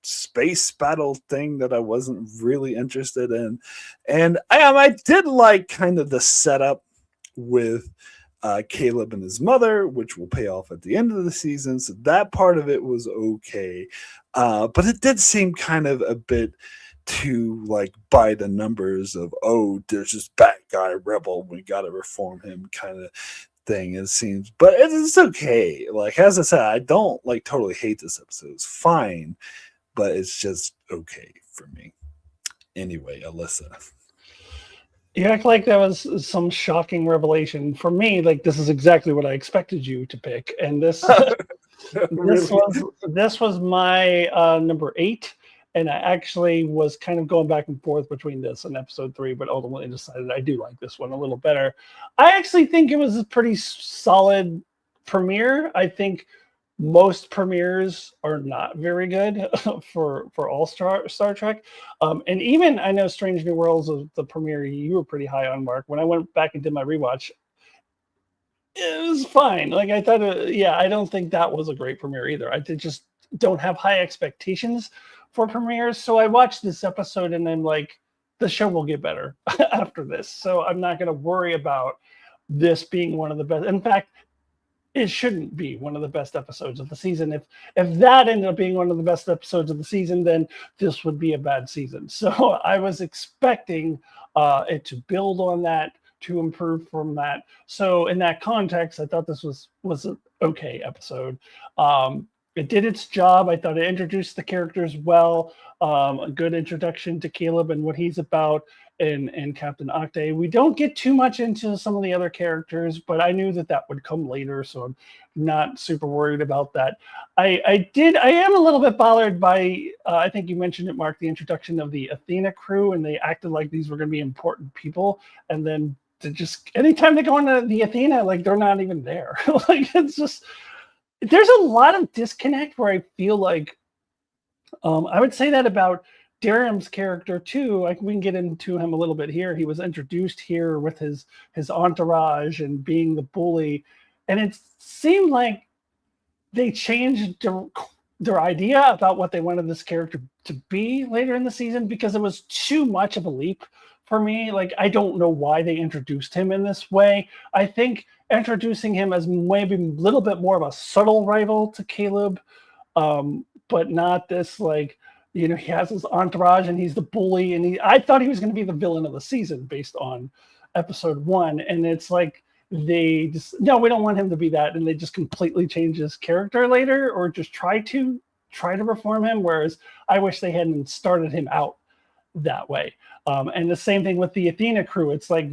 space battle thing that I wasn't really interested in. And I did like kind of the setup with Caleb and his mother, which will pay off at the end of the season. So that part of it was okay. But it did seem kind of a bit too like by the numbers of, oh, there's this bad guy rebel, we got to reform him kind of thing, it seems. But it's okay. Like, as I said, I don't like totally hate this episode. It's fine, but it's just okay for me. Anyway, Alyssa. You act like that was some shocking revelation. For me, like, this is exactly what I expected you to pick. And this this was my number 8. And I actually was kind of going back and forth between this and episode 3, but ultimately decided I do like this one a little better. I actually think it was a pretty solid premiere. I think most premieres are not very good for all Star Trek. And even I know Strange New Worlds of the premiere you were pretty high on, Mark. When I went back and did my rewatch, it was fine. Like, I thought, I don't think that was a great premiere either. I just don't have high expectations for premieres. So I watched this episode and I'm like, the show will get better after this. So I'm not going to worry about this being one of the best. In fact, it shouldn't be one of the best episodes of the season. If that ended up being one of the best episodes of the season, then this would be a bad season. So I was expecting it to build on that, to improve from that. So in that context, I thought this was an okay episode. It did its job. I thought it introduced the characters well. A good introduction to Caleb and what he's about and Captain Octay. We don't get too much into some of the other characters, but I knew that would come later, so I'm not super worried about that. I am a little bit bothered by, I think you mentioned it, Mark, the introduction of the Athena crew, and they acted like these were going to be important people, and then to just, anytime they go into the Athena, like they're not even there. Like, it's just, there's a lot of disconnect where I feel like, I would say that about Darrin's character too. Like, we can get into him a little bit here. He was introduced here with his entourage and being the bully, and it seemed like they changed their idea about what they wanted this character to be later in the season, because it was too much of a leap for me. Like, I don't know why they introduced him in this way. I think introducing him as maybe a little bit more of a subtle rival to Caleb, but not this, like, you know, he has his entourage and he's the bully, and I thought he was going to be the villain of the season based on episode 1, and it's like they just, no, we don't want him to be that, and they just completely change his character later, or just try to reform him, whereas I wish they hadn't started him out that way. And the same thing with the Athena crew. It's like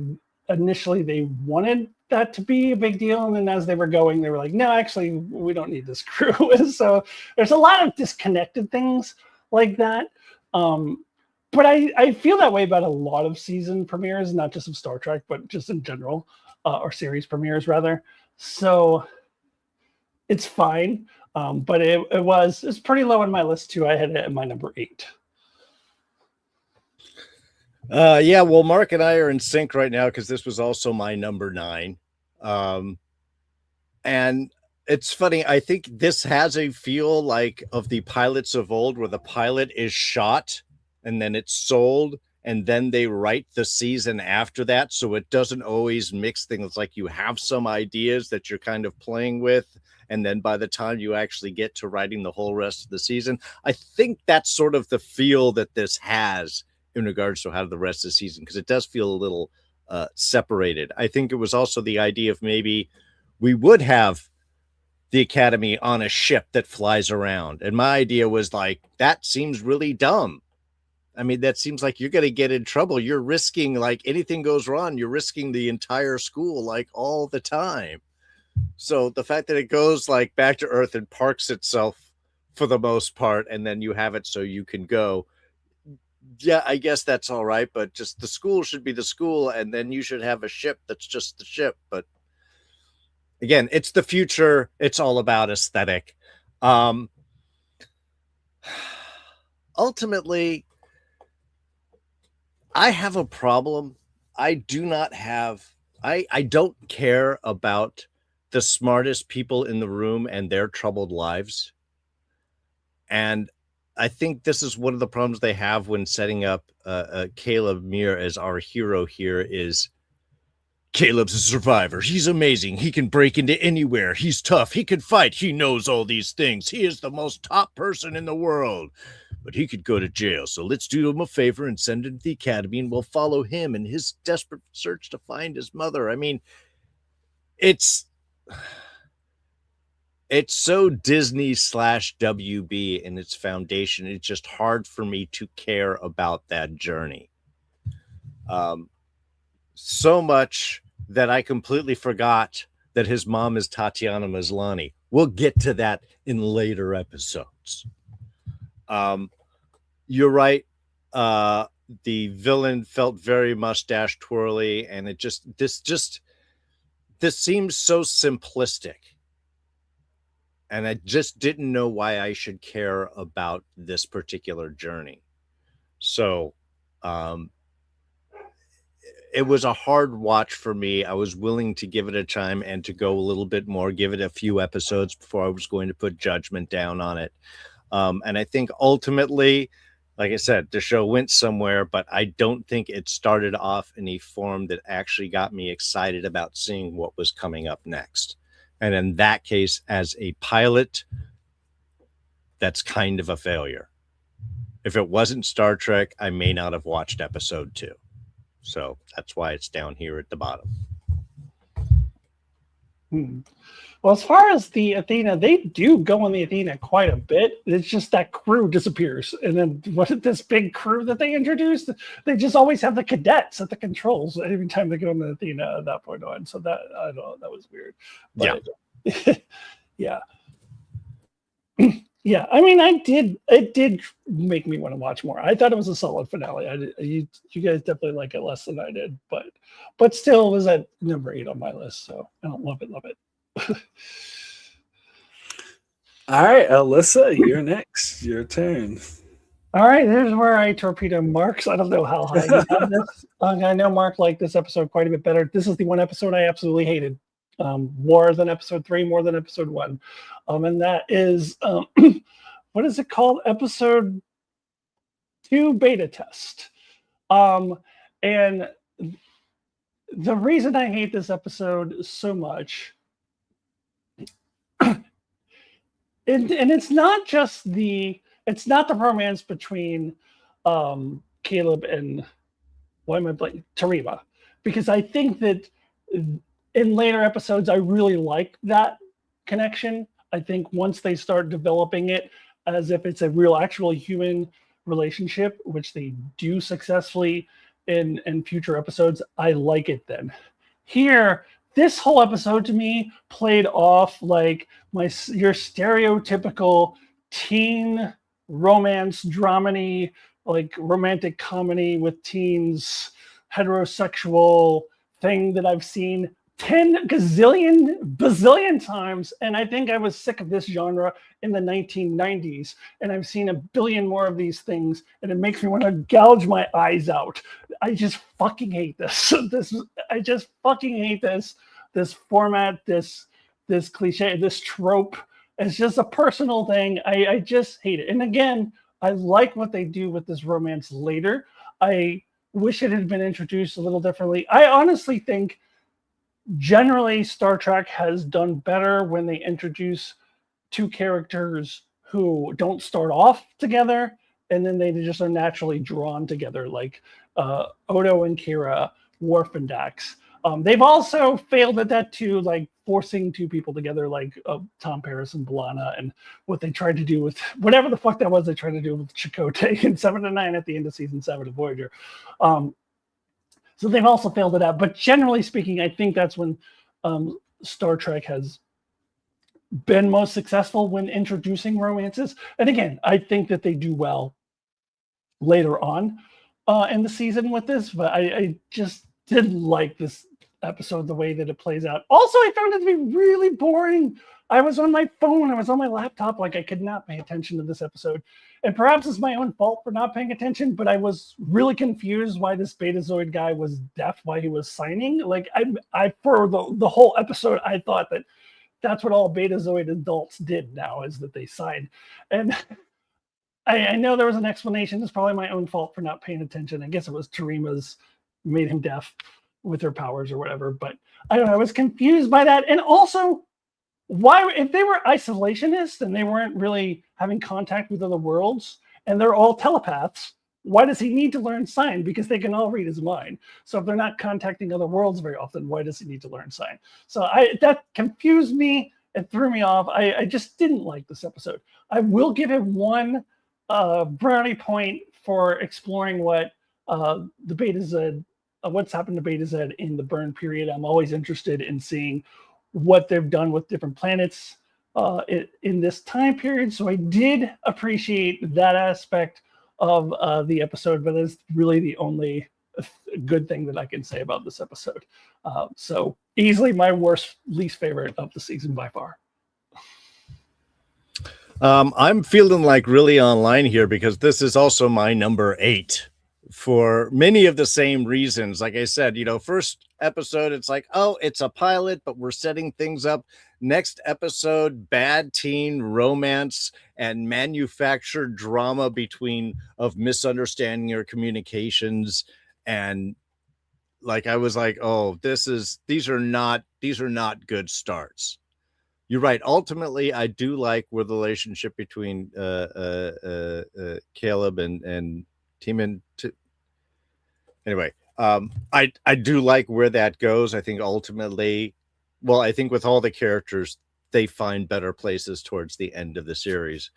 initially they wanted that to be a big deal, and then as they were going, they were like, no, actually, we don't need this crew. So there's a lot of disconnected things like that. But I feel that way about a lot of season premieres, not just of Star Trek, but just in general, or series premieres rather. So it's fine. But it's pretty low on my list too. I had it at my number 8. Yeah, well, Mark and I are in sync right now, because this was also my number 9. And it's funny, I think this has a feel like of the pilots of old, where the pilot is shot and then it's sold, and then they write the season after that. So it doesn't always mix things. Like, you have some ideas that you're kind of playing with, and then by the time you actually get to writing the whole rest of the season, I think that's sort of the feel that this has in regards to how the rest of the season, because it does feel a little separated. I think it was also the idea of maybe we would have the Academy on a ship that flies around. And my idea was like, that seems really dumb. I mean, that seems like you're going to get in trouble. You're risking, like, anything goes wrong, you're risking the entire school, like, all the time. So the fact that it goes, like, back to Earth and parks itself for the most part, and then you have it so you can go, yeah, I guess that's all right. But just the school should be the school, and then you should have a ship that's just the ship. But again, it's the future. It's all about aesthetic. Ultimately, I have a problem. I don't care about the smartest people in the room and their troubled lives. And I think this is one of the problems they have when setting up Caleb Muir as our hero here. Is Caleb's a survivor. He's amazing. He can break into anywhere. He's tough. He can fight. He knows all these things. He is the most top person in the world. But he could go to jail. So let's do him a favor and send him to the Academy, and we'll follow him in his desperate search to find his mother. I mean, it's so Disney / WB in its foundation. It's just hard for me to care about that journey. So much that I completely forgot that his mom is Tatiana Maslany. We'll get to that in later episodes. You're right. The villain felt very mustache twirly, and this seems so simplistic. And I just didn't know why I should care about this particular journey. So it was a hard watch for me. I was willing to give it a time and to go a little bit more, give it a few episodes before I was going to put judgment down on it. And I think ultimately like I said, the show went somewhere, but I don't think it started off in a form that actually got me excited about seeing what was coming up next. And in that case, as a pilot, that's kind of a failure. If it wasn't Star Trek, I may not have watched episode 2. So that's why it's down here at the bottom. Well, as far as the Athena, they do go on the Athena quite a bit. It's just that crew disappears. And then this big crew that they introduced, they just always have the cadets at the controls every time they go on the Athena at that point on. So that, I don't know, that was weird. But, yeah. Yeah, I mean, it did make me want to watch more. I thought it was a solid finale. You guys definitely like it less than I did, but still it was at number 8 on my list. So I don't love it. All right, Alyssa, you're next. Your turn. All right, here's where I torpedo Mark's. I don't know how high you have this. I know Mark liked this episode quite a bit better. This is the one episode I absolutely hated. More than episode 3, more than episode 1. And that is what is it called? Episode 2 beta test. And the reason I hate this episode so much, and it's not the romance between Caleb and Tarima, because I think that in later episodes I really like that connection. I think once they start developing it as if it's a real actual human relationship, which they do successfully in future episodes, I like it then. Here, this whole episode to me played off like your stereotypical teen romance dramedy, like romantic comedy with teens, heterosexual thing that I've seen 10 bazillion times, and I think I was sick of this genre in the 1990s, and I've seen a billion more of these things, and it makes me want to gouge my eyes out. I just fucking hate this. I just fucking hate this format, this cliche, this trope. It's just a personal thing. I just hate it. And again, I like what they do with this romance later. I wish it had been introduced a little differently. I honestly think generally Star Trek has done better when they introduce two characters who don't start off together and then they just are naturally drawn together, like Odo and Kira, Worf and Dax. They've also failed at that too, like forcing two people together, like Tom Paris and B'Elanna, and what they tried to do with whatever the fuck that was they tried to do with Chakotay in 7 and 9 at the end of season 7 of Voyager. So they've also failed at that. But generally speaking, I think that's when Star Trek has been most successful when introducing romances. And again, I think that they do well later on in the season with this, but I just didn't like this episode the way that it plays out. Also, I found it to be really boring. I was on my phone, I was on my laptop, like I could not pay attention to this episode. And perhaps it's my own fault for not paying attention, but I was really confused why this Betazoid guy was deaf, why he was signing. Like I for the whole episode, I thought that that's what all Betazoid adults did now, is that they signed. And I know there was an explanation. It's probably my own fault for not paying attention. I guess it was Tarima's made him deaf with her powers or whatever, but I don't know. I was confused by that. And also, why, if they were isolationists and they weren't really having contact with other worlds and they're all telepaths, why does he need to learn sign? Because they can all read his mind. So if they're not contacting other worlds very often, why does he need to learn sign? So that confused me. It threw me off. I just didn't like this episode. I will give it one brownie point for exploring what the Beta Z, what's happened to Beta Z in the burn period. I'm always interested in seeing what they've done with different planets in this time period. So I did appreciate that aspect of the episode, but it's really the only good thing that I can say about this episode. So easily my least favorite of the season by far. I'm feeling like really online here because this is also my number 8 for many of the same reasons. Like I said, first episode, it's like, oh, it's a pilot, but we're setting things up. Next episode, bad teen romance and manufactured drama of misunderstanding or communications. And like, I was like, oh, these are not good starts. You're right. Ultimately, I do like where the relationship between Caleb and Timon. Anyway, I do like where that goes. I think ultimately, well, I think with all the characters, they find better places towards the end of the series.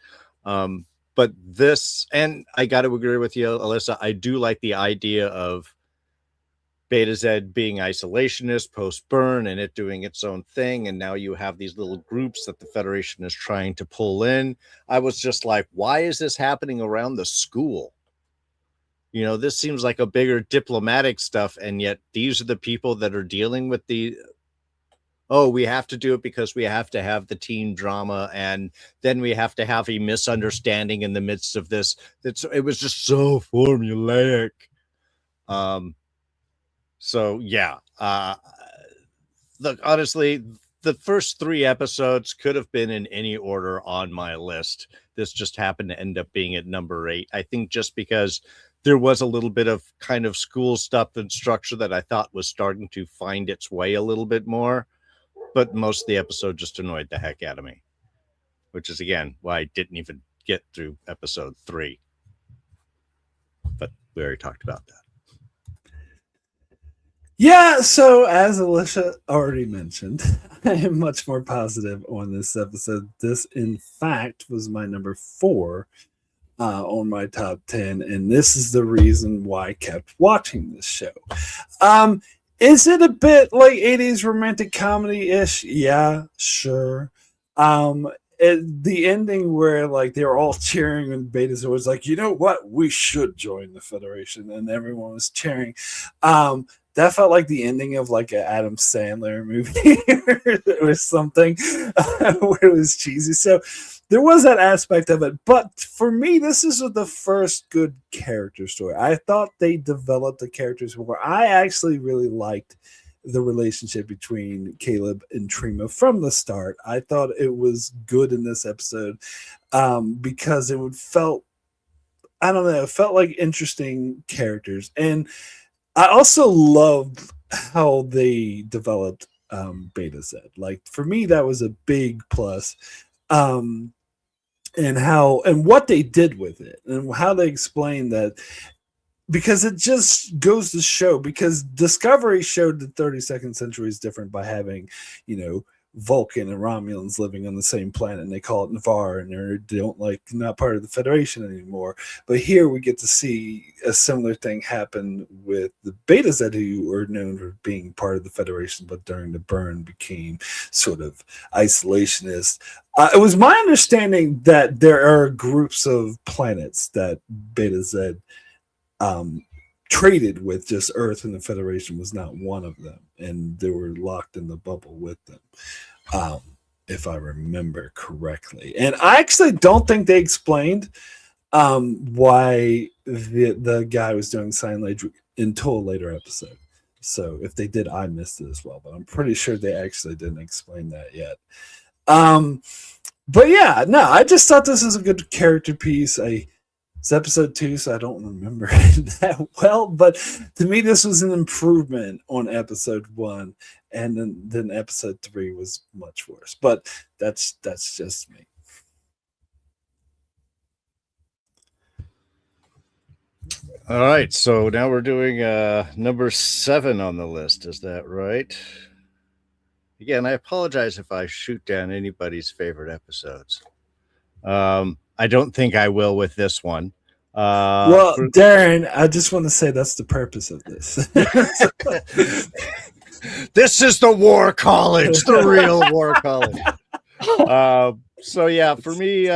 But this, and I got to agree with you, Alyssa, I do like the idea of Beta Z being isolationist post-burn and it doing its own thing, and now you have these little groups that the Federation is trying to pull in. I was just like, why is this happening around the school? You know, this seems like a bigger diplomatic stuff, and yet these are the people that are dealing with we have to do it because we have to have the teen drama, and then we have to have a misunderstanding in the midst of this. It was just so formulaic. So yeah, look, honestly, the first 3 episodes could have been in any order on my list. This just happened to end up being at number 8. I think just because there was a little bit of kind of school stuff and structure that I thought was starting to find its way a little bit more, but most of the episode just annoyed the heck out of me, which is again why I didn't even get through episode 3. But we already talked about that. Yeah, so as Alicia already mentioned, I am much more positive on this episode. This, in fact, was my number 4 on my top 10, and this is the reason why I kept watching this show. Is it a bit like 80s romantic comedy-ish? Yeah, sure. The ending where like they were all cheering and Beta was like, you know what, we should join the Federation, and everyone was cheering. That felt like the ending of like an Adam Sandler movie or something where it was cheesy. So there was that aspect of it. But for me, this is the first good character story. I thought they developed the characters where I actually really liked the relationship between Caleb and Trima from the start. I thought it was good in this episode because it felt like interesting characters. And I also loved how they developed Beta Z. Like for me, that was a big plus. And what they did with it and how they explained that, because it just goes to show, because Discovery showed the 32nd century is different by having, Vulcan and Romulans living on the same planet, and they call it Navarre, and they're not part of the Federation anymore. But here we get to see a similar thing happen with the Beta Z, who were known for being part of the Federation, but during the burn became sort of isolationist. It was my understanding that there are groups of planets that Beta Z traded with. Just Earth, and the Federation was not one of them, and they were locked in the bubble with them, if I remember correctly. And I actually don't think they explained why the guy was doing sign language until a later episode. So if they did, I missed it as well, but I'm pretty sure they actually didn't explain that yet. But yeah, no, I just thought this was a good character piece. It's episode 2, so I don't remember it that well. But to me, this was an improvement on episode 1, and then episode 3 was much worse. But that's just me. All right, so now we're doing number 7 on the list. Is that right? Again, I apologize if I shoot down anybody's favorite episodes. I don't think I will with this one. Darrin, I just want to say that's the purpose of this. This is the War College, the real War College. So yeah, for me,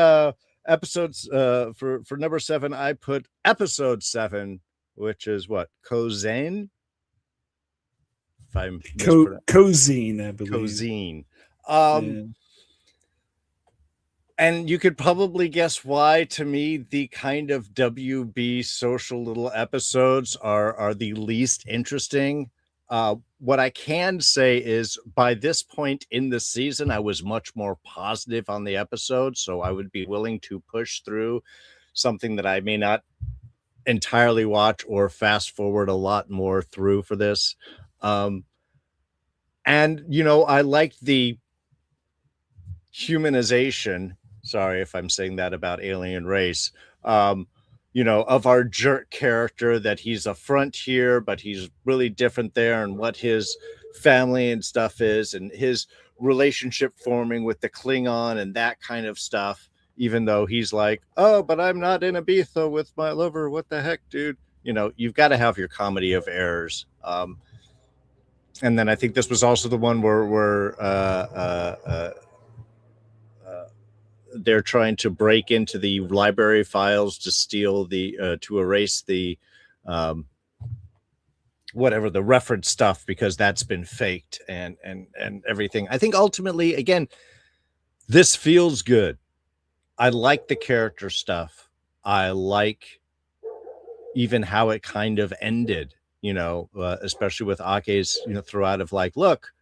episodes for number 7, I put episode 7, which is what, Kozane? If I'm Kozine, I believe. Kozine. And you could probably guess why. To me, the kind of WB social little episodes are the least interesting. What I can say is by this point in the season, I was much more positive on the episode. So I would be willing to push through something that I may not entirely watch or fast forward a lot more through for this. And, you know, I liked the humanization. Sorry if I'm saying that about alien race. You know, of our jerk character, that he's a front here, but he's really different there, and what his family and stuff is, and his relationship forming with the Klingon and that kind of stuff. Even though he's like, oh, but I'm not in Ibiza with my lover. What the heck, dude? You know, you've got to have your comedy of errors. And then I think this was also the one where they're trying to break into the library files to steal the to erase the whatever the reference stuff, because that's been faked and everything. I think ultimately, again, this feels good. I like the character stuff. I like even how it kind of ended, you know, especially with Ake's, you know, throughout of like, look,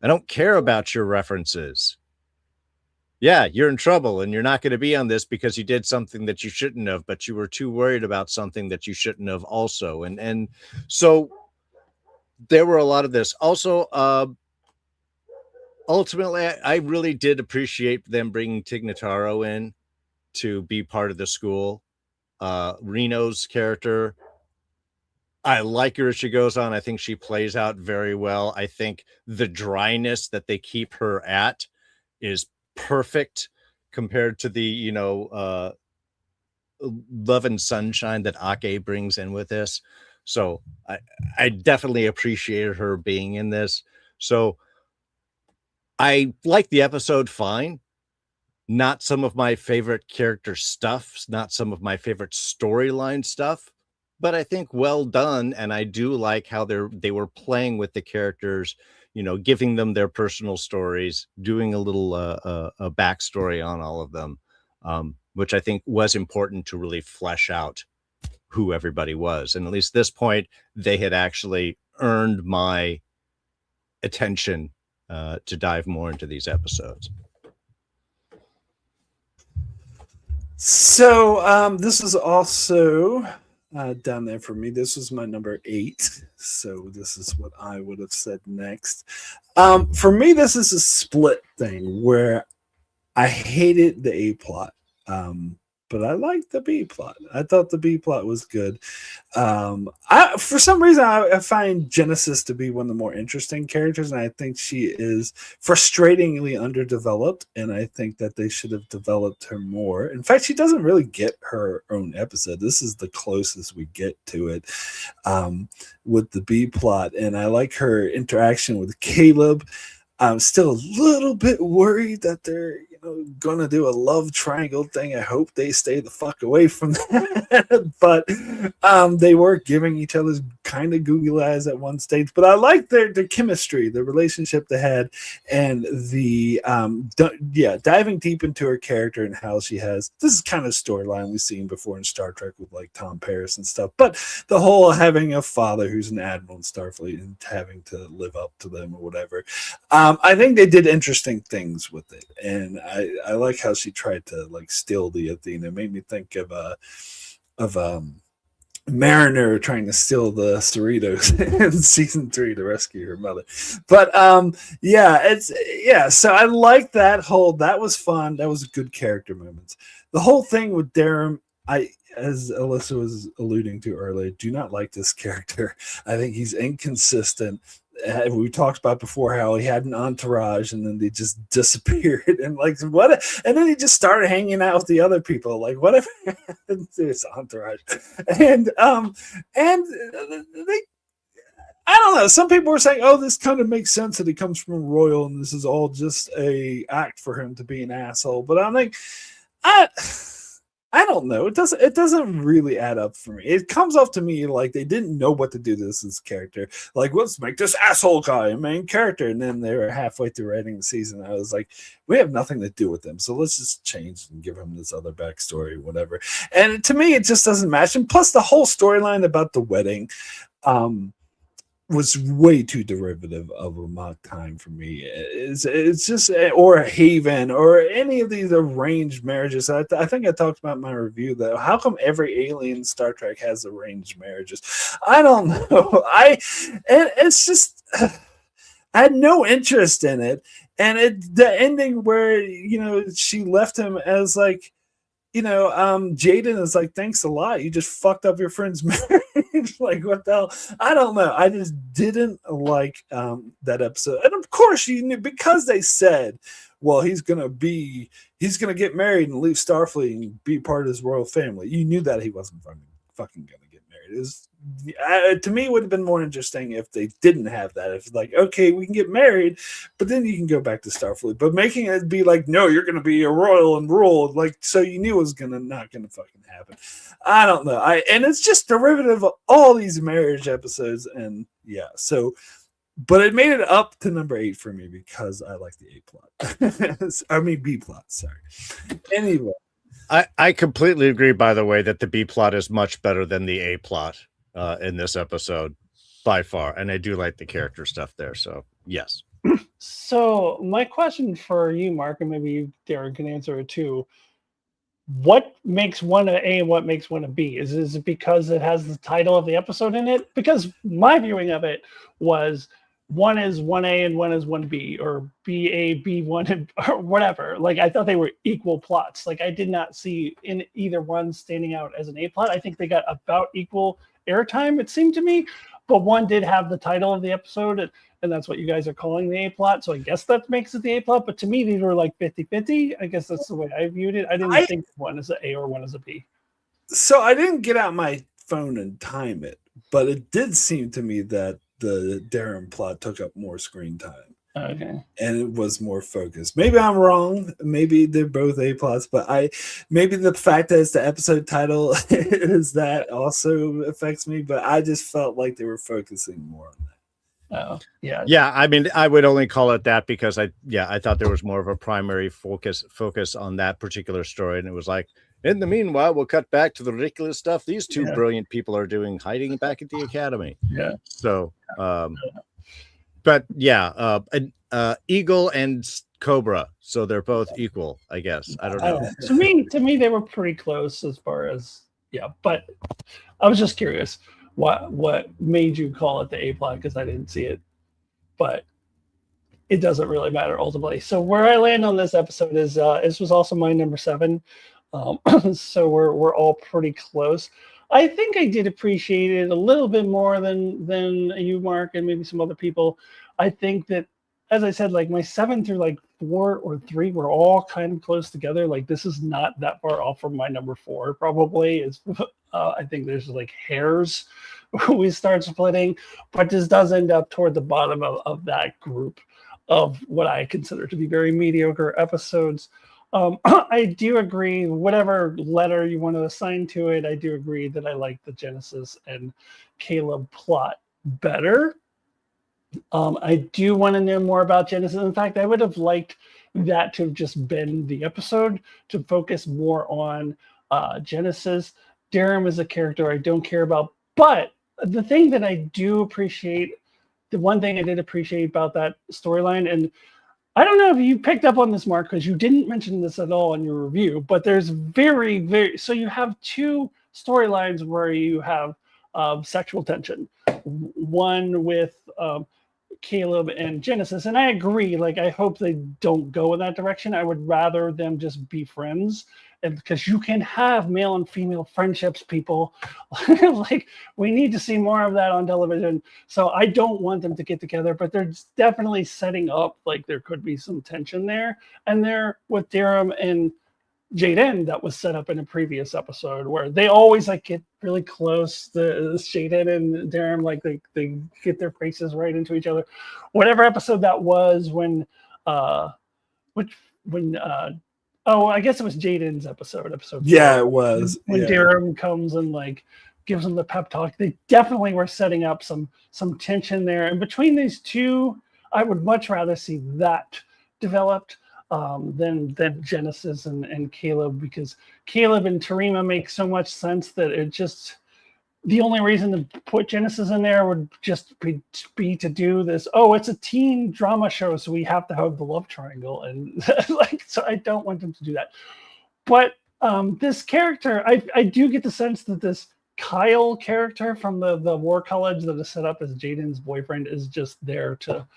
I don't care about your references. Yeah, you're in trouble and you're not going to be on this because you did something that you shouldn't have, but you were too worried about something that you shouldn't have also. And so there were a lot of this. Also, ultimately, I really did appreciate them bringing Tig Notaro in to be part of the school. Reno's character, I like her as she goes on. I think she plays out very well. I think the dryness that they keep her at is perfect compared to the, you know, love and sunshine that Ake brings in with this. So I definitely appreciated her being in this. So I like the episode fine. Not some of my favorite character stuff, not some of my favorite storyline stuff, but I think well done. And I do like how they were playing with the characters, you know, giving them their personal stories, doing a little a backstory on all of them, which I think was important to really flesh out who everybody was. And at least this point, they had actually earned my attention to dive more into these episodes. So this is also down there for me. This was my number 8. So this is what I would have said next. For me, this is a split thing where I hated the A plot. But I liked the B plot. I thought the B plot was good. For some reason, I find Genesis to be one of the more interesting characters, and I think she is frustratingly underdeveloped, and I think that they should have developed her more. In fact, she doesn't really get her own episode. This is the closest we get to it with the B plot, and I like her interaction with Caleb. I'm still a little bit worried that they're gonna do a love triangle thing. I hope they stay the fuck away from that. But they were giving each other kind of googly eyes at one stage. But I like their chemistry, the relationship they had, and the diving deep into her character and how she has this is kind of storyline we've seen before in Star Trek with like Tom Paris and stuff. But the whole having a father who's an admiral in Starfleet and having to live up to them or whatever. I think they did interesting things with it, and I like how she tried to like steal the Athena. It made me think of Mariner trying to steal the Cerritos in season 3 to rescue her mother. But so I like that was fun. That was a good character moments. The whole thing with Darrin, as Alyssa was alluding to earlier, do not like this character. I think he's inconsistent. We talked about before how he had an entourage and then they just disappeared and like what, and then he just started hanging out with the other people. Like whatever happened to his entourage? And they, I don't know. Some people were saying, "Oh, this kind of makes sense that he comes from Royal and this is all just a act for him to be an asshole." But I'm like, I don't know. It doesn't really add up for me. It comes off to me like they didn't know what to do to this character. Like, let's make this asshole guy a main character. And then they were halfway through writing the season. I was like, we have nothing to do with him. So let's just change and give him this other backstory, whatever. And to me, it just doesn't match. And plus the whole storyline about the wedding, was way too derivative of a mock time for me. It's just, or a Haven or any of these arranged marriages. I think I talked about in my review that how come every alien Star Trek has arranged marriages? I don't know. It's just I had no interest in it, and the ending where she left him as like. Jaden is like, thanks a lot. You just fucked up your friend's marriage. Like, what the hell? I don't know. I just didn't like that episode. And of course, you knew because they said, well, he's gonna get married and leave Starfleet and be part of his royal family. You knew that he wasn't fucking gonna get married. It was, to me, it would have been more interesting if they didn't have that. If like, okay, we can get married, but then you can go back to Starfleet. But making it be like, no, you're going to be a royal and rule, like, so you knew it was not going to fucking happen. I don't know. And it's just derivative of all these marriage episodes, and yeah. So, but it made it up to number 8 for me because I like the A plot. I mean B plot. Sorry. Anyway. I completely agree, by the way, that the B plot is much better than the A plot in this episode by far. And I do like the character stuff there. So, yes. So, my question for you, Mark, and maybe Darrin can answer it too. What makes one an A and what makes one a B? Is it because it has the title of the episode in it? Because my viewing of it was one is 1A and one is 1B, or BA, B1, or whatever. Like, I thought they were equal plots. Like, I did not see in either one standing out as an A plot. I think they got about equal airtime, it seemed to me. But one did have the title of the episode, and that's what you guys are calling the A plot. So I guess that makes it the A plot. But to me, these were like 50-50. I guess that's the way I viewed it. I didn't think one is an A or one is a B. So I didn't get out my phone and time it, but it did seem to me that the Darrin plot took up more screen time. Okay. And it was more focused. Maybe I'm wrong. Maybe they're both A plots, but maybe the fact that it's the episode title is that also affects me, but I just felt like they were focusing more on that. Oh, yeah. Yeah, I mean, I would only call it that because I thought there was more of a primary focus on that particular story. And it was like, in the meanwhile, we'll cut back to the ridiculous stuff these two brilliant people are doing, hiding back at the academy. Yeah. So, but yeah, Eagle and Cobra. So they're both equal, I guess. I don't know. To me, they were pretty close as far as, but I was just curious what made you call it the A plot, because I didn't see it, but it doesn't really matter ultimately. So where I land on this episode is this was also my number 7. So we're all pretty close. I think I did appreciate it a little bit more than you, Mark, and maybe some other people. I think that, as I said, like my 7 through like 4 or 3 were all kind of close together. Like, this is not that far off from my number 4. Probably is. I think there's like hairs we start splitting, but this does end up toward the bottom of that group of what I consider to be very mediocre episodes. I do agree, whatever letter you want to assign to it, I do agree that I like the Genesis and Caleb plot better. I do want to know more about Genesis. In fact, I would have liked that to have just been the episode, to focus more on Genesis. Darrin is a character I don't care about, but the thing that I do appreciate, the one thing I did appreciate about that storyline, and I don't know if you picked up on this, Mark, because you didn't mention this at all in your review, but there's so you have 2 storylines where you have sexual tension. One with Caleb and Genesis, and I agree, like, I hope they don't go in that direction. I would rather them just be friends, and because you can have male and female friendships, people. Like, we need to see more of that on television. So I don't want them to get together, but they're definitely setting up like there could be some tension there, and there with Darrin and Jaden, that was set up in a previous episode where they always like get really close. The Jaden and Darrin, like they get their faces right into each other. Whatever episode that was, when I guess it was Jaden's episode 4. Yeah, it was. When Darrin comes and like gives them the pep talk. They definitely were setting up some tension there. And between these 2, I would much rather see that developed than Genesis and Caleb, because Caleb and Tarima make so much sense that it just, the only reason to put Genesis in there would just be to do this. Oh, it's a teen drama show, so we have to have the love triangle, and like, so I don't want them to do that. But this character, I do get the sense that this Kyle character from the war college that is set up as Jaden's boyfriend is just there to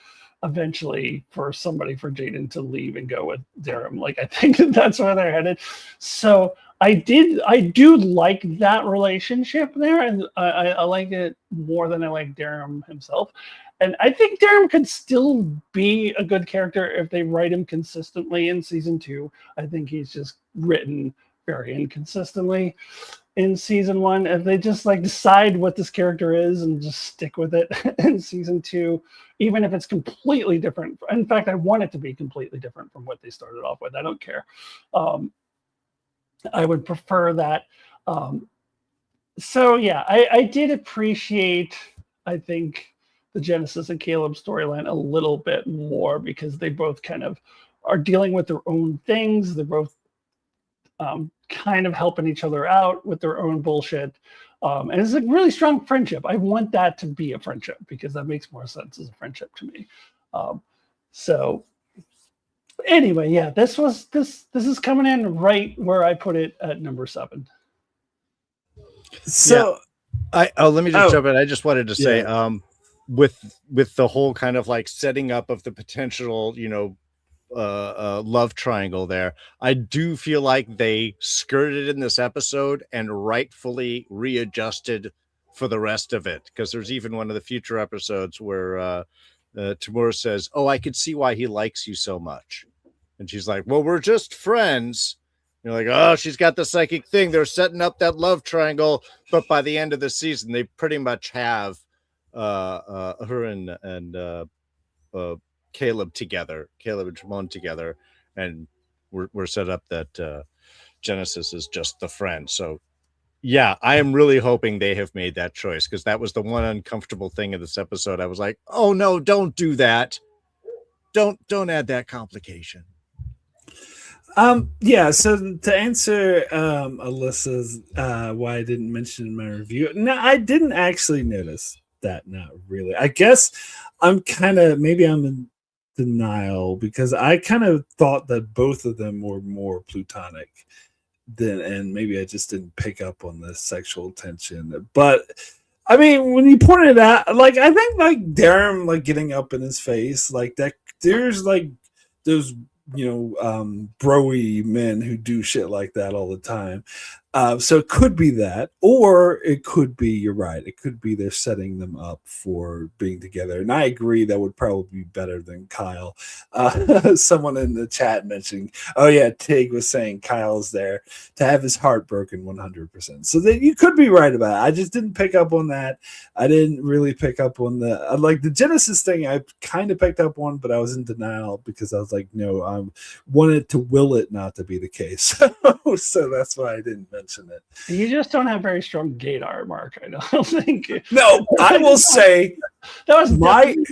eventually for Jaden to leave and go with Darrin. Like, I think that's where they're headed. So I do like that relationship there, and I like it more than I like Darrin himself. And I think Darrin could still be a good character if they write him consistently in season 2. I think he's just written very inconsistently in season 1. If they just like decide what this character is and just stick with it in season 2, even if it's completely different. In fact, I want it to be completely different from what they started off with. I don't care. I would prefer that. So yeah, I did appreciate, I think, the Genesis and Caleb storyline a little bit more, because they both kind of are dealing with their own things. They're both kind of helping each other out with their own bullshit. And it's a really strong friendship. I want that to be a friendship, because that makes more sense as a friendship to me. So anyway, yeah, this is coming in right where I put it at number 7. So let me just jump in. I just wanted to say, with the whole kind of like setting up of the potential, love triangle there, I do feel like they skirted in this episode and rightfully readjusted for the rest of it, because there's even one of the future episodes where Tamura says, "Oh, I could see why he likes you so much," and she's like, "Well, we're just friends." You're like, "Oh, she's got the psychic thing. They're setting up that love triangle." But by the end of the season, they pretty much have her and Caleb together, Caleb and Tremont together, and we're set up that Genesis is just the friend. So yeah, I am really hoping they have made that choice, because that was the one uncomfortable thing in this episode. I was like, oh no, don't do that. Don't add that complication. Yeah, so to answer Alyssa's why I didn't mention in my review, no, I didn't actually notice that. Not really. I guess I'm in denial, because I kind of thought that both of them were more plutonic than, and maybe I just didn't pick up on the sexual tension. But I mean, when you pointed it out, like, I think like Darrin like getting up in his face like that, there's like those bro-y men who do shit like that all the time. So it could be that, or it could be, you're right, it could be they're setting them up for being together. And I agree that would probably be better than Kyle. Someone in the chat mentioning, oh yeah, Tig was saying Kyle's there to have his heart broken 100%. So that you could be right about it. I just didn't pick up on that. I didn't really pick up on the Genesis thing. I kind of picked up on, but I was in denial, because I was like, no, I wanted to will it not to be the case. So that's why I didn't mention it. You just don't have very strong gaydar, Mark. I don't think. No, I will say that was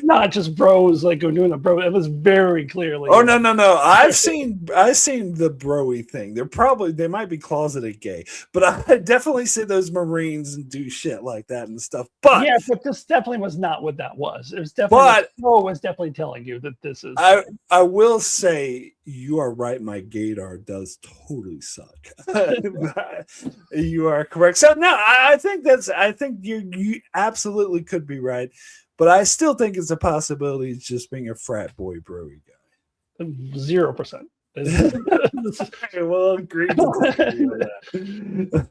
not just bros like doing the bro. It was very clearly. Oh no! I've seen the broy thing. They might be closeted gay, but I definitely see those Marines and do shit like that and stuff. But yeah, but this definitely was not what that was. It was definitely. But the show was definitely telling you that this is. I will say you are right. My gaydar does totally suck. You are correct. So no, I think you absolutely could be right. But I still think it's a possibility. It's just being a frat boy broy guy. 0%. We'll agree to that.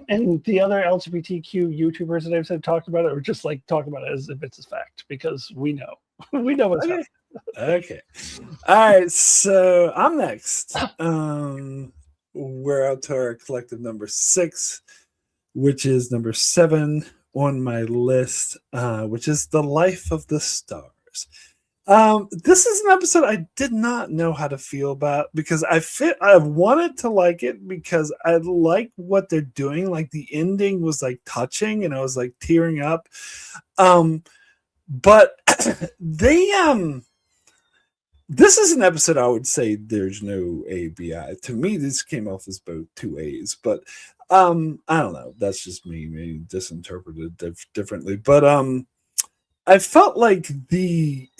And the other LGBTQ YouTubers that I've said talked about it, or just like talk about it as if it's a fact, because we know what's happening. Okay. All right. So I'm next. We're out to our collective number 6, which is number 7 on my list, which is The Life of the Stars. This is an episode I did not know how to feel about, because I wanted to like it because I like what they're doing. Like, the ending was like touching and I was like tearing up. But they this is an episode I would say there's no ABI. To me, this came off as both two A's, but I don't know. That's just me, maybe misinterpreted differently. But I felt like the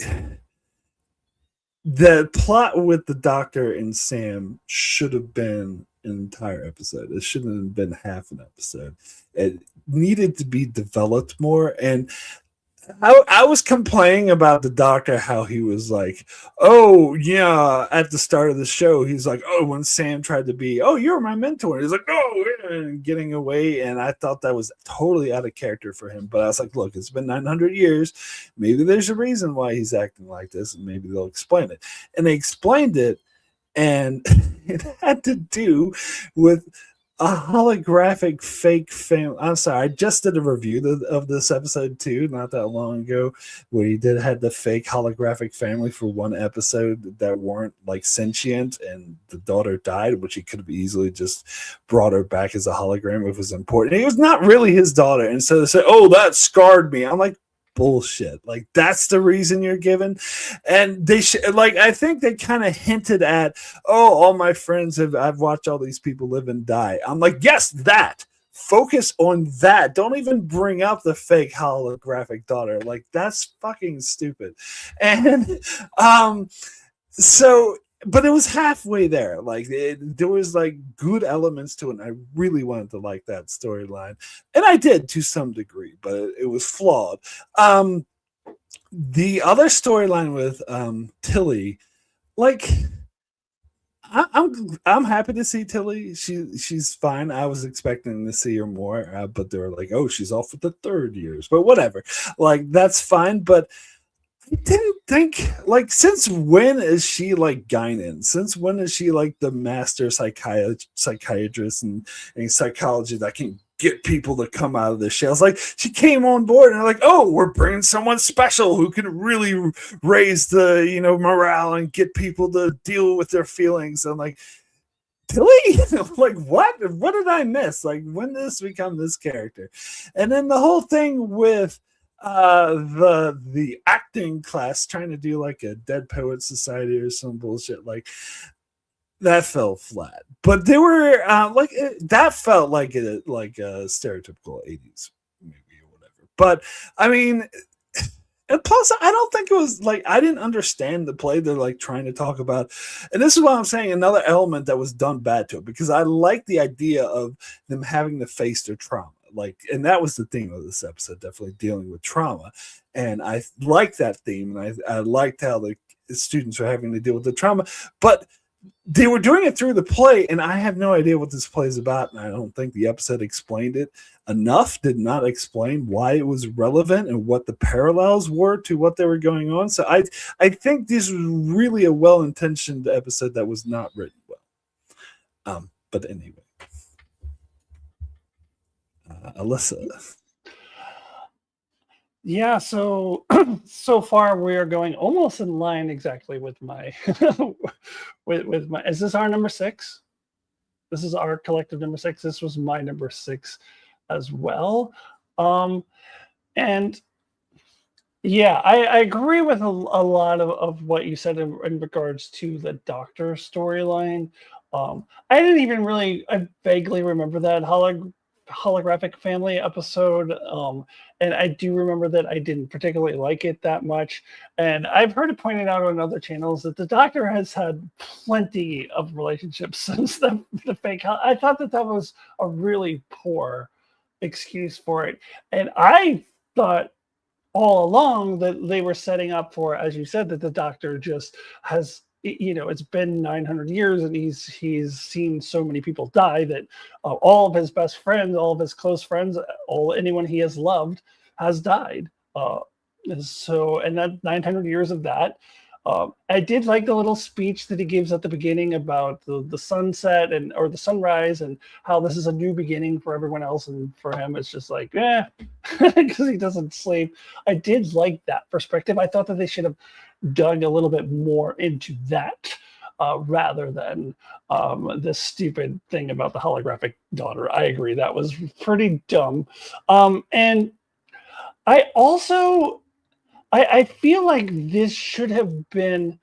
plot with the Doctor and Sam should have been an entire episode. It shouldn't have been half an episode. It needed to be developed more. And I was complaining about the Doctor, how he was like, oh, yeah, at the start of the show, he's like, oh, when Sam tried to be, oh, you're my mentor. He's like, oh, and getting away. And I thought that was totally out of character for him. But I was like, look, it's been 900 years. Maybe there's a reason why he's acting like this, and maybe they'll explain it. And they explained it, and it had to do with a holographic fake family. I'm sorry, I just did a review of this episode too, not that long ago, where he had the fake holographic family for one episode that weren't like sentient, and the daughter died, which he could have easily just brought her back as a hologram if it was important. It was not really his daughter, and so they said, "Oh, that scarred me." I'm like, bullshit. Like, that's the reason you're given. And they like, I think they kind of hinted at, oh, all my friends I've watched all these people live and die. I'm like, yes, that. Focus on that. Don't even bring up the fake holographic daughter. Like, that's fucking stupid. And so, but it was halfway there. Like, there was like good elements to it, and I really wanted to like that storyline, and I did to some degree, but it was flawed. The other storyline with Tilly, like, I'm happy to see Tilly. She's fine. I was expecting to see her more, but they were like, oh, she's off with the third years, but whatever. Like, that's fine, but I didn't think, like, since when is she like Guinan? Since when is she like the master psychiatrist and psychology that can get people to come out of their shells? Like, she came on board and like, oh, we're bringing someone special who can really raise the, morale and get people to deal with their feelings. I'm like, Tilly? Like, what did I miss? Like, when did this become this character? And then the whole thing with the acting class trying to do like a Dead Poet Society or some bullshit, like, that fell flat. But they were that felt like a stereotypical 80s movie or whatever. But I mean, and plus, I don't think it was like, I didn't understand the play they're like trying to talk about. And this is what I'm saying, another element that was done bad to it, because I like the idea of them having to face their trauma. Like, and that was the theme of this episode, definitely dealing with trauma. And I liked that theme, and I liked how the students were having to deal with the trauma. But they were doing it through the play, and I have no idea what this play is about, and I don't think the episode explained it enough. Did not explain why it was relevant and what the parallels were to what they were going on. So I think this was really a well-intentioned episode that was not written well. But anyway, Alyssa. Yeah, so so far we are going almost in line exactly with my with my, is this our number 6? This is our collective number 6. This was my number 6 as well. And yeah, I agree with a lot of what you said in regards to the Doctor storyline. I didn't even I vaguely remember that holographic family episode, and I do remember that I didn't particularly like it that much. And I've heard it pointed out on other channels that the Doctor has had plenty of relationships since the fake. I thought that was a really poor excuse for it, and I thought all along that they were setting up for, as you said, that the Doctor just has, it's been 900 years and he's seen so many people die that all of his best friends, all of his close friends, anyone he has loved has died. So, and that 900 years of that, I did like the little speech that he gives at the beginning about the sunset or the sunrise, and how this is a new beginning for everyone else, and for him it's just like, because he doesn't sleep. I did like that perspective. I thought that they should have dug a little bit more into that, rather than this stupid thing about the holographic daughter. I agree, that was pretty dumb. And I also I feel like this should have been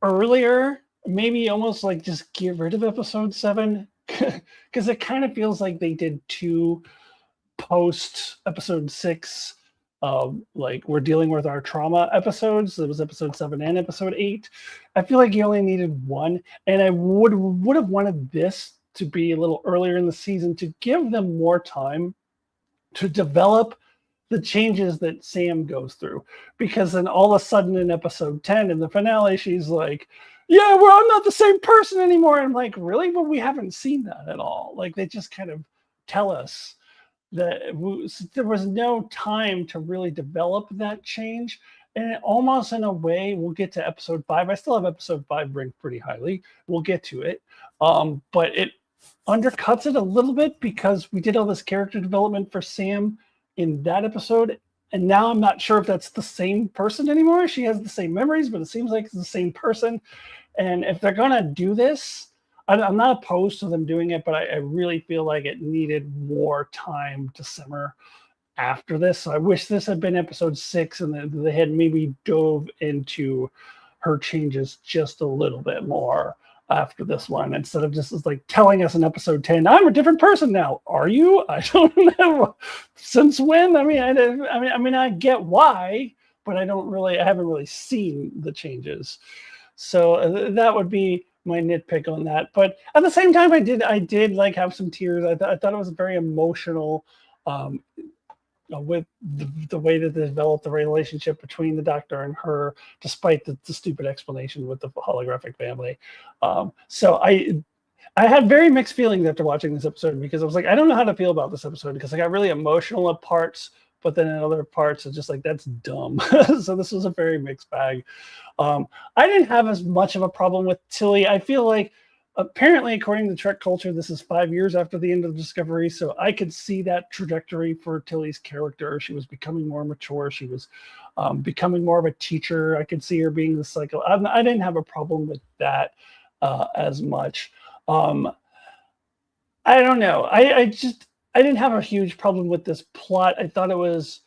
earlier, maybe almost like just get rid of episode 7 because it kind of feels like they did 2 post episode 6 like we're dealing with our trauma episodes. It was episode 7 and episode 8. I feel like you only needed 1, and I would have wanted this to be a little earlier in the season to give them more time to develop the changes that Sam goes through, because then all of a sudden in episode 10 in the finale she's like, yeah, well, I'm not the same person anymore. I'm like, really? But we haven't seen that at all. Like, they just kind of tell us that there was no time to really develop that change. And almost in a way, we'll get to episode 5. I still have episode 5 ranked pretty highly. We'll get to it. But it undercuts it a little bit because we did all this character development for Sam in that episode. And now I'm not sure if that's the same person anymore. She has the same memories, but it seems like it's the same person. And if they're going to do this, I'm not opposed to them doing it, but I really feel like it needed more time to simmer after this. So I wish this had been episode 6 and they had maybe dove into her changes just a little bit more after this one, instead of just like telling us in episode 10, I'm a different person now. Are you? I don't know. Since when? I mean, I get why, but I haven't really seen the changes. So that would be my nitpick on that. But at the same time, I did like have some tears. I thought it was very emotional with the way that they developed the relationship between the Doctor and her, despite the stupid explanation with the holographic family. So I had very mixed feelings after watching this episode, because I was like, I don't know how to feel about this episode, because I got really emotional at parts, but then in other parts it's just like, that's dumb. So this was a very mixed bag. I didn't have as much of a problem with Tilly. I feel like apparently, according to Trek culture, this is 5 years after the end of Discovery, so I could see that trajectory for Tilly's character. She was becoming more mature. She was becoming more of a teacher. I could see her being the cycle. I didn't have a problem with that as much. I don't know. I didn't have a huge problem with this plot. I thought it was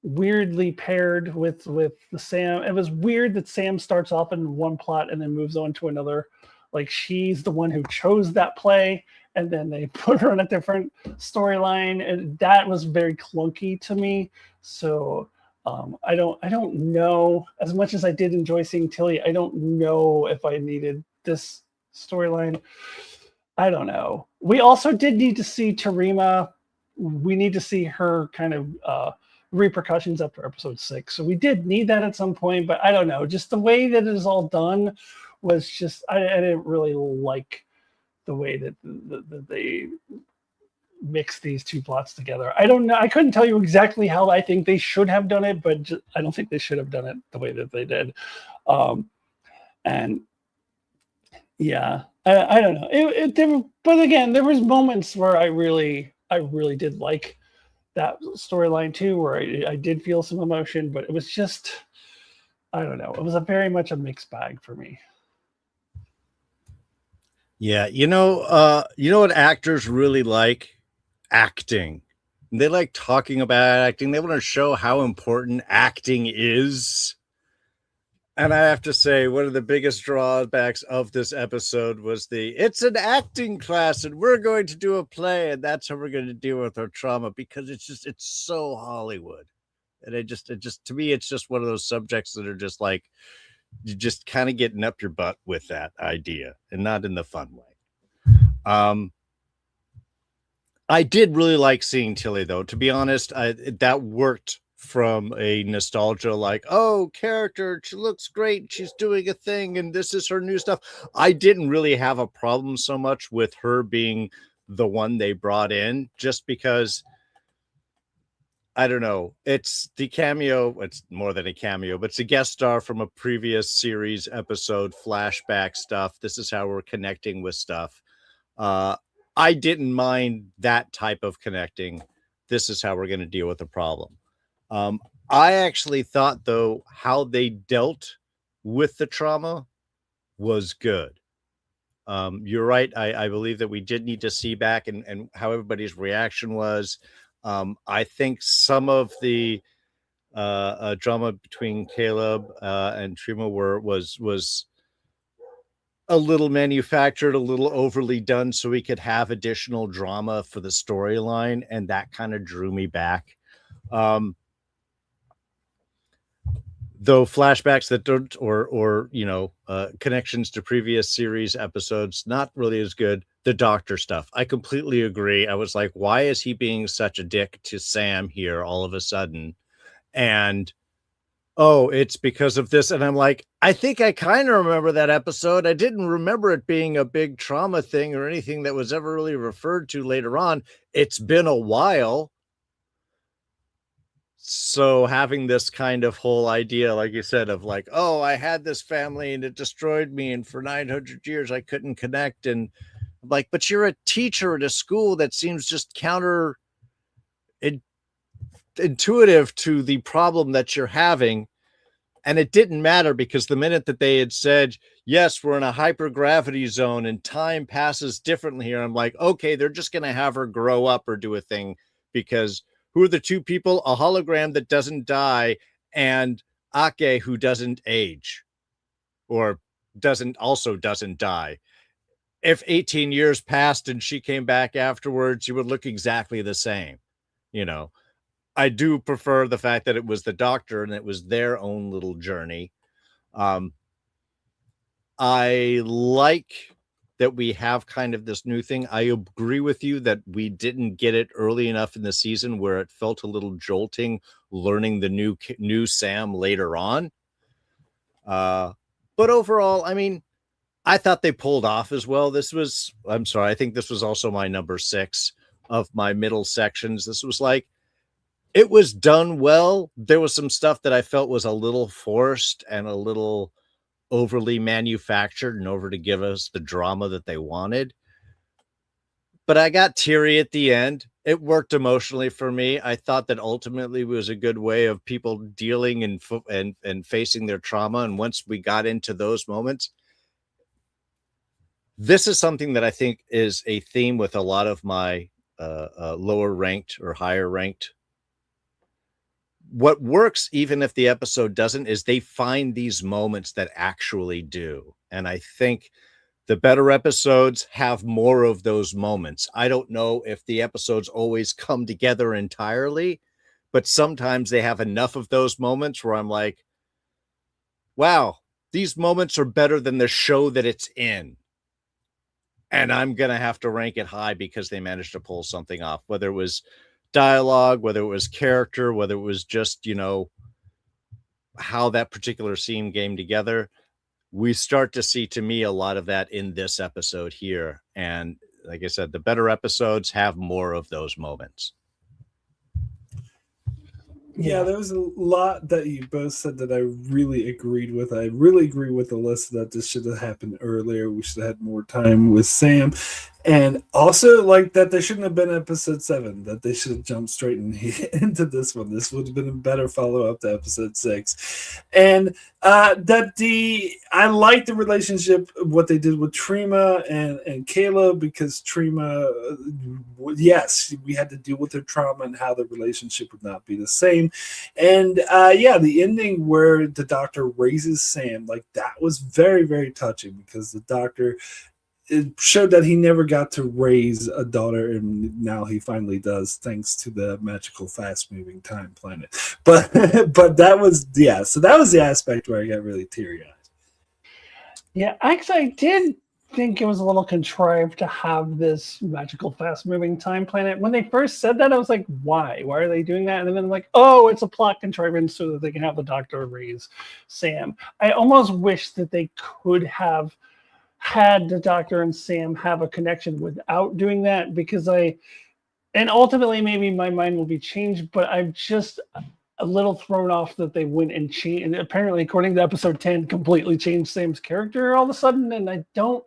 weirdly paired with the Sam. It was weird that Sam starts off in one plot and then moves on to another. Like, she's the one who chose that play, and then they put her in a different storyline, and that was very clunky to me. So I don't know. As much as I did enjoy seeing Tilly, I don't know if I needed this storyline. I don't know. We also did need to see Terima. We need to see her kind of repercussions after episode 6. So we did need that at some point, but I don't know. Just the way that it is all done was just, I didn't really like the way that they mix these 2 plots together. I don't know. I couldn't tell you exactly how I think they should have done it, but I don't think they should have done it the way that they did. And yeah, I don't know. But again, there was moments where I really did like that storyline too, where I did feel some emotion, but it was just, I don't know. It was very much a mixed bag for me. Yeah, you know what actors really like? Acting. They like talking about acting. They want to show how important acting is. And I have to say, one of the biggest drawbacks of this episode was it's an acting class and we're going to do a play and that's how we're going to deal with our trauma, because it's so Hollywood. And it just, to me, it's just one of those subjects that are just like, you just kind of getting up your butt with that idea, and not in the fun way. I did really like seeing Tilly, though. To be honest, that worked from a nostalgia, like, oh, character, she looks great, she's doing a thing, and this is her new stuff. I didn't really have a problem so much with her being the one they brought in, just because, I don't know, it's the cameo, it's more than a cameo, but it's a guest star from a previous series episode, flashback stuff. This is how we're connecting with stuff. I didn't mind that type of connecting. This is how we're going to deal with the problem. I actually thought, though, how they dealt with the trauma was good. You're right. I believe that we did need to see back and how everybody's reaction was. I think some of the drama between Caleb and Trima was a little manufactured, a little overly done, so we could have additional drama for the storyline, and that kind of drew me back. Though flashbacks that don't, or connections to previous series episodes, not really as good. The doctor stuff, I completely agree. I was like, why is he being such a dick to Sam here all of a sudden? And oh, it's because of this. And I'm like, I think I kind of remember that episode. I didn't remember it being a big trauma thing or anything that was ever really referred to later on. It's been a while. So having this kind of whole idea, like you said, of like, oh, I had this family and it destroyed me, and for 900 years I couldn't connect. And I'm like, but you're a teacher at a school that seems just counter intuitive to the problem that you're having. And it didn't matter, because the minute that they had said, yes, we're in a hypergravity zone and time passes differently here, I'm like, okay, they're just going to have her grow up or do a thing, because who are the two people? A hologram that doesn't die, and Ake, who doesn't age or doesn't die. If 18 years passed and she came back afterwards, you would look exactly the same. I do prefer the fact that it was the doctor and it was their own little journey. I like that we have kind of this new thing. I agree with you that we didn't get it early enough in the season where it felt a little jolting learning the new Sam later on. But overall, I mean, I thought they pulled off as well. I think this was also my number 6 of my middle sections. This was like, it was done well. There was some stuff that I felt was a little forced and a little overly manufactured in order to give us the drama that they wanted. But I got teary at the end. It worked emotionally for me. I thought that ultimately it was a good way of people dealing and facing their trauma. And once we got into those moments, this is something that I think is a theme with a lot of my lower ranked or higher ranked. What works, even if the episode doesn't, is they find these moments that actually do. And I think the better episodes have more of those moments. I don't know if the episodes always come together entirely, but sometimes they have enough of those moments where I'm like, wow, these moments are better than the show that it's in. And I'm going to have to rank it high because they managed to pull something off, whether it was dialogue, whether it was character, whether it was just, how that particular scene came together. We start to see, to me, a lot of that in this episode here. And like I said, the better episodes have more of those moments. Yeah, there was a lot that you both said that I really agreed with. I really agree with Alyssa that this should have happened earlier. We should have had more time with Sam. And also, like, that there shouldn't have been episode 7, that they should have jumped straight into this one. This would have been a better follow-up to episode 6. And I like the relationship, what they did with Trima and Kayla, because Trima, yes, we had to deal with her trauma and how the relationship would not be the same. And the ending where the doctor raises Sam, like, that was very, very touching, because the doctor, it showed that he never got to raise a daughter, and now he finally does, thanks to the magical fast-moving time planet. But that was, so that was the aspect where I got really teary-eyed. Yeah, actually, I did think it was a little contrived to have this magical fast-moving time planet. When they first said that, I was like, why? Why are they doing that? And then I'm like, oh, it's a plot contrivance so that they can have the doctor raise Sam. I almost wish that they could have had the doctor and Sam have a connection without doing that, because and ultimately maybe my mind will be changed, but I'm just a little thrown off that they went and changed, and apparently according to episode 10 completely changed Sam's character all of a sudden, and I don't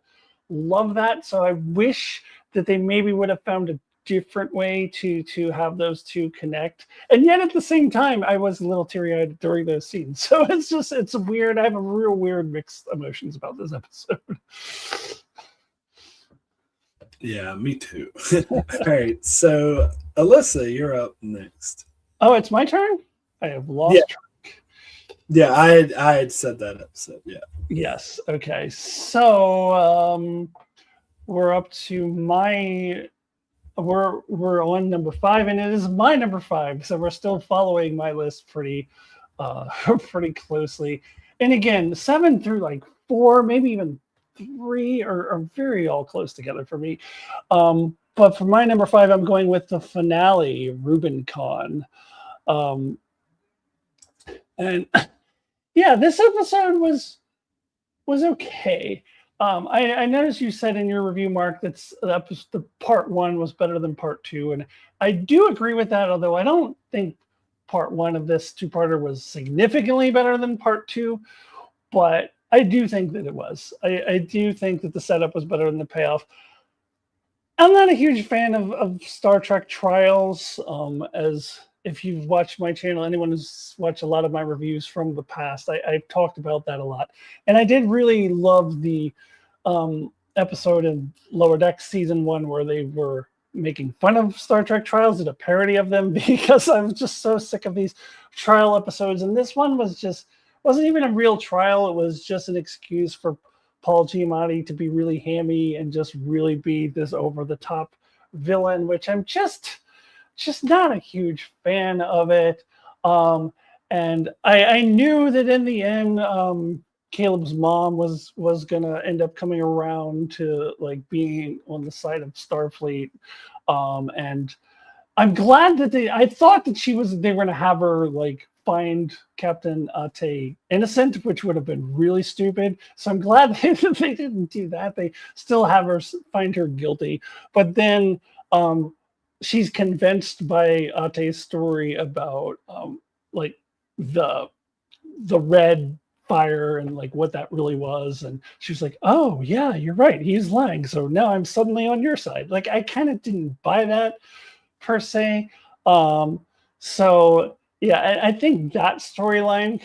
love that. So I wish that they maybe would have found a different way to have those two connect. And yet at the same time, I was a little teary-eyed during those scenes. So it's weird. I have a real weird mixed emotions about this episode. Yeah, me too. All right, so Alyssa, you're up next. Oh, it's my turn? I have lost track. Yeah, I had said that episode, yeah. Yes. Okay. So we're up to we're on number 5, and it is my number 5. So we're still following my list pretty pretty closely. And again, 7 through like 4, maybe even 3 are very all close together for me. But for my number 5, I'm going with the finale, Reuben Con. Um, and yeah, this episode was okay. I noticed you said in your review, Mark, that the part 1 was better than part 2, and I do agree with that. Although I don't think part 1 of this two-parter was significantly better than part 2, but I do think that it was. I do think that the setup was better than the payoff. I'm not a huge fan of Star Trek Trials. As if you've watched my channel, anyone who's watched a lot of my reviews from the past, I've talked about that a lot. And I did really love the episode in Lower Decks season 1 where they were making fun of Star Trek Trials, did a parody of them, because I'm just so sick of these trial episodes. And this one wasn't even a real trial. It was just an excuse for Paul Giamatti to be really hammy and just really be this over-the-top villain, which I'm just not a huge fan of it. And I knew that in the end, Caleb's mom was gonna end up coming around to like being on the side of Starfleet. And I'm glad that I thought that they were gonna have her like find Captain Ate innocent, which would have been really stupid. So I'm glad they didn't do that. They still have her find her guilty. But then she's convinced by Ate's story about like the red fire and like what that really was. And she's like, oh yeah, you're right. He's lying. So now I'm suddenly on your side. Like I kind of didn't buy that per se. So yeah, I think that storyline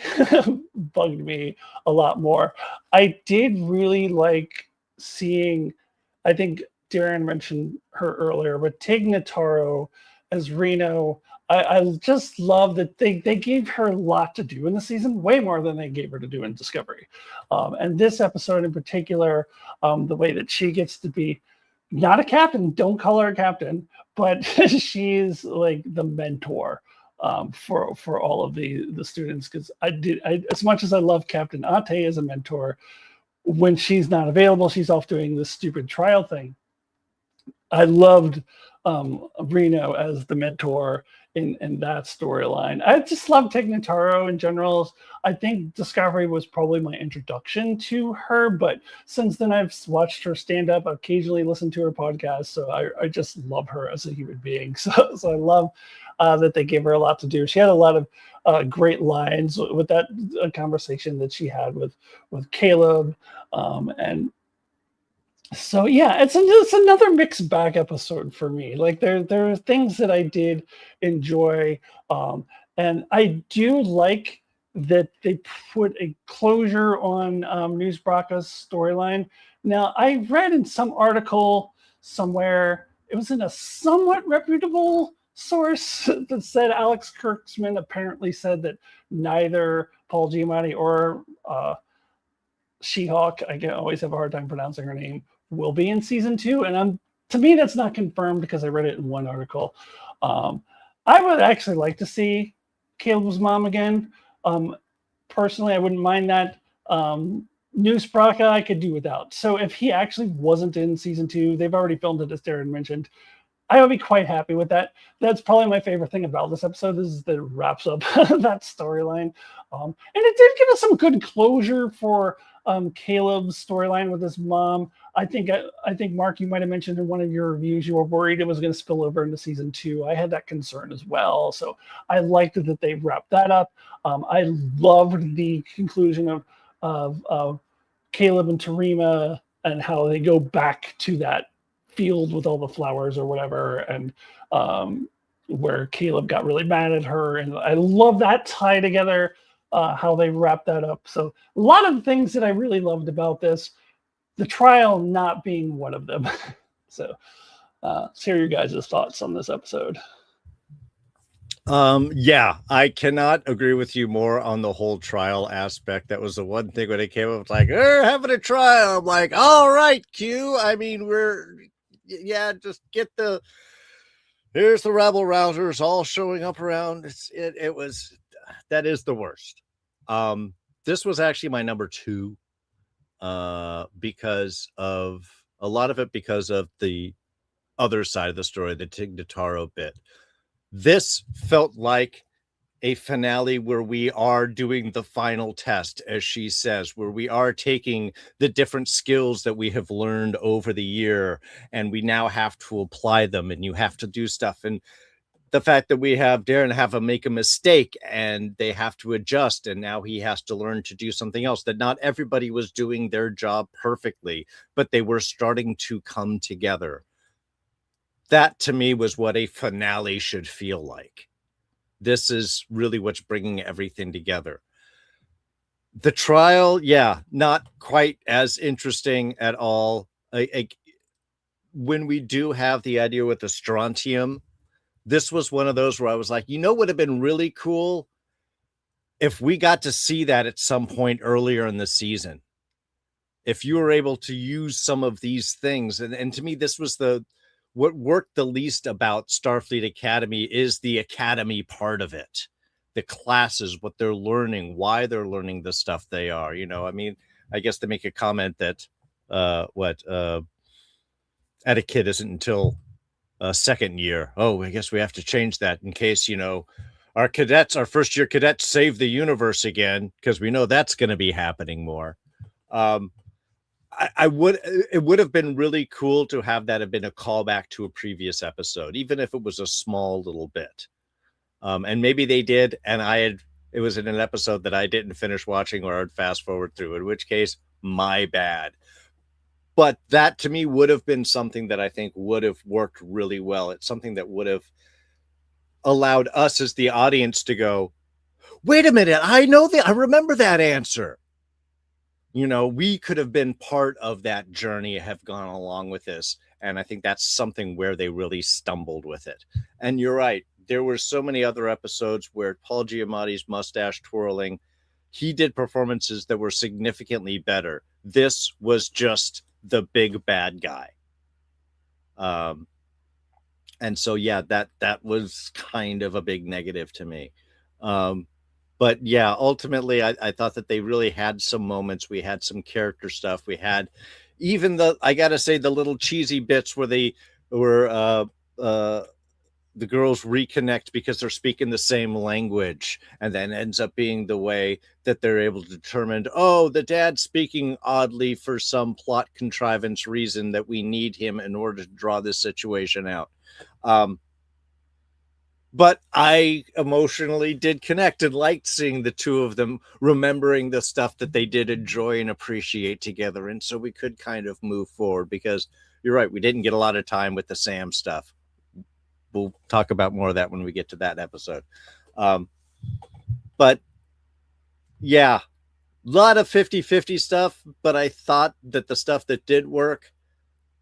bugged me a lot more. I did really like seeing, I think Darren mentioned her earlier, but Tig Notaro as Reno. I just love that they gave her a lot to do in the season, way more than they gave her to do in Discovery. And this episode in particular, the way that she gets to be not a captain, don't call her a captain, but she's like the mentor for all of the students. Because as much as I love Captain Ate as a mentor, when she's not available, she's off doing this stupid trial thing. I loved Reno as the mentor in that storyline. I just love Tig Notaro in general. I think Discovery was probably my introduction to her, but since then I've watched her stand up, occasionally listened to her podcast, so I just love her as a human being. So I love that they gave her a lot to do. She had a lot of great lines with that conversation that she had with Caleb, and so yeah, it's another mixed bag episode for me. Like there are things that I did enjoy, and I do like that they put a closure on News Bracca's storyline. Now I read in some article somewhere, it was in a somewhat reputable source that said Alex Kurtzman apparently said that neither Paul Giamatti or She-Hulk, I always have a hard time pronouncing her name, will be in season 2, and to me that's not confirmed because I read it in one article. I would actually like to see Caleb's mom again. Personally, I wouldn't mind that. News Bracca I could do without. So if he actually wasn't in season 2, they've already filmed it, as Darren mentioned, I would be quite happy with that. That's probably my favorite thing about this episode, is that it wraps up that storyline. And it did give us some good closure for Caleb's storyline with his mom. I think Mark, you might have mentioned in one of your reviews you were worried it was going to spill over into season 2. I had that concern as well, so I liked that they wrapped that up. I loved the conclusion of Caleb and Tarima and how they go back to that field with all the flowers or whatever, and where Caleb got really mad at her, and I love that tie together. How they wrap that up. So a lot of things that I really loved about this, the trial not being one of them. So share your guys' thoughts on this episode. Yeah, I cannot agree with you more on the whole trial aspect. That was the one thing when it came up, like, we're having a trial. I'm like, all right, Q. I mean, just get here's the rabble rousers all showing up around. That is the worst. This was actually my number 2, because of a lot of it, because of the other side of the story, the Tig Notaro bit. This felt like a finale where we are doing the final test, as she says, where we are taking the different skills that we have learned over the year, and we now have to apply them, and you have to do stuff. And the fact that we have Darrin make a mistake and they have to adjust, and now he has to learn to do something else, that not everybody was doing their job perfectly, but they were starting to come together. That to me was what a finale should feel like. This is really what's bringing everything together. The trial, yeah, not quite as interesting at all. When we do have the idea with the strontium, this was one of those where I was like, would have been really cool if we got to see that at some point earlier in the season. If you were able to use some of these things. And to me, this was what worked the least about Starfleet Academy is the academy part of it. The classes, what they're learning, why they're learning the stuff they are. I mean, I guess they make a comment that etiquette isn't until second year. Oh, I guess we have to change that in case, our first year cadets save the universe again, because we know that's going to be happening more. It would have been really cool to have that have been a callback to a previous episode, even if it was a small little bit. And maybe they did, and it was in an episode that I didn't finish watching, or I'd fast forward through, in which case, my bad. But that to me would have been something that I think would have worked really well. It's something that would have allowed us as the audience to go, wait a minute, I remember that answer. We could have been part of that journey, have gone along with this. And I think that's something where they really stumbled with it. And you're right. There were so many other episodes where Paul Giamatti's mustache twirling, he did performances that were significantly better. This was just the big bad guy. And so, yeah, that was kind of a big negative to me. But yeah, ultimately, I thought that they really had some moments. We had some character stuff. We had even I got to say, the little cheesy bits where they were, the girls reconnect because they're speaking the same language, and then ends up being the way that they're able to determine, oh, the dad's speaking oddly for some plot contrivance reason that we need him in order to draw this situation out. But I emotionally did connect and liked seeing the two of them remembering the stuff that they did enjoy and appreciate together. And so we could kind of move forward, because you're right, we didn't get a lot of time with the Sam stuff. We'll talk about more of that when we get to that episode. But yeah, a lot of 50-50 stuff, but I thought that the stuff that did work,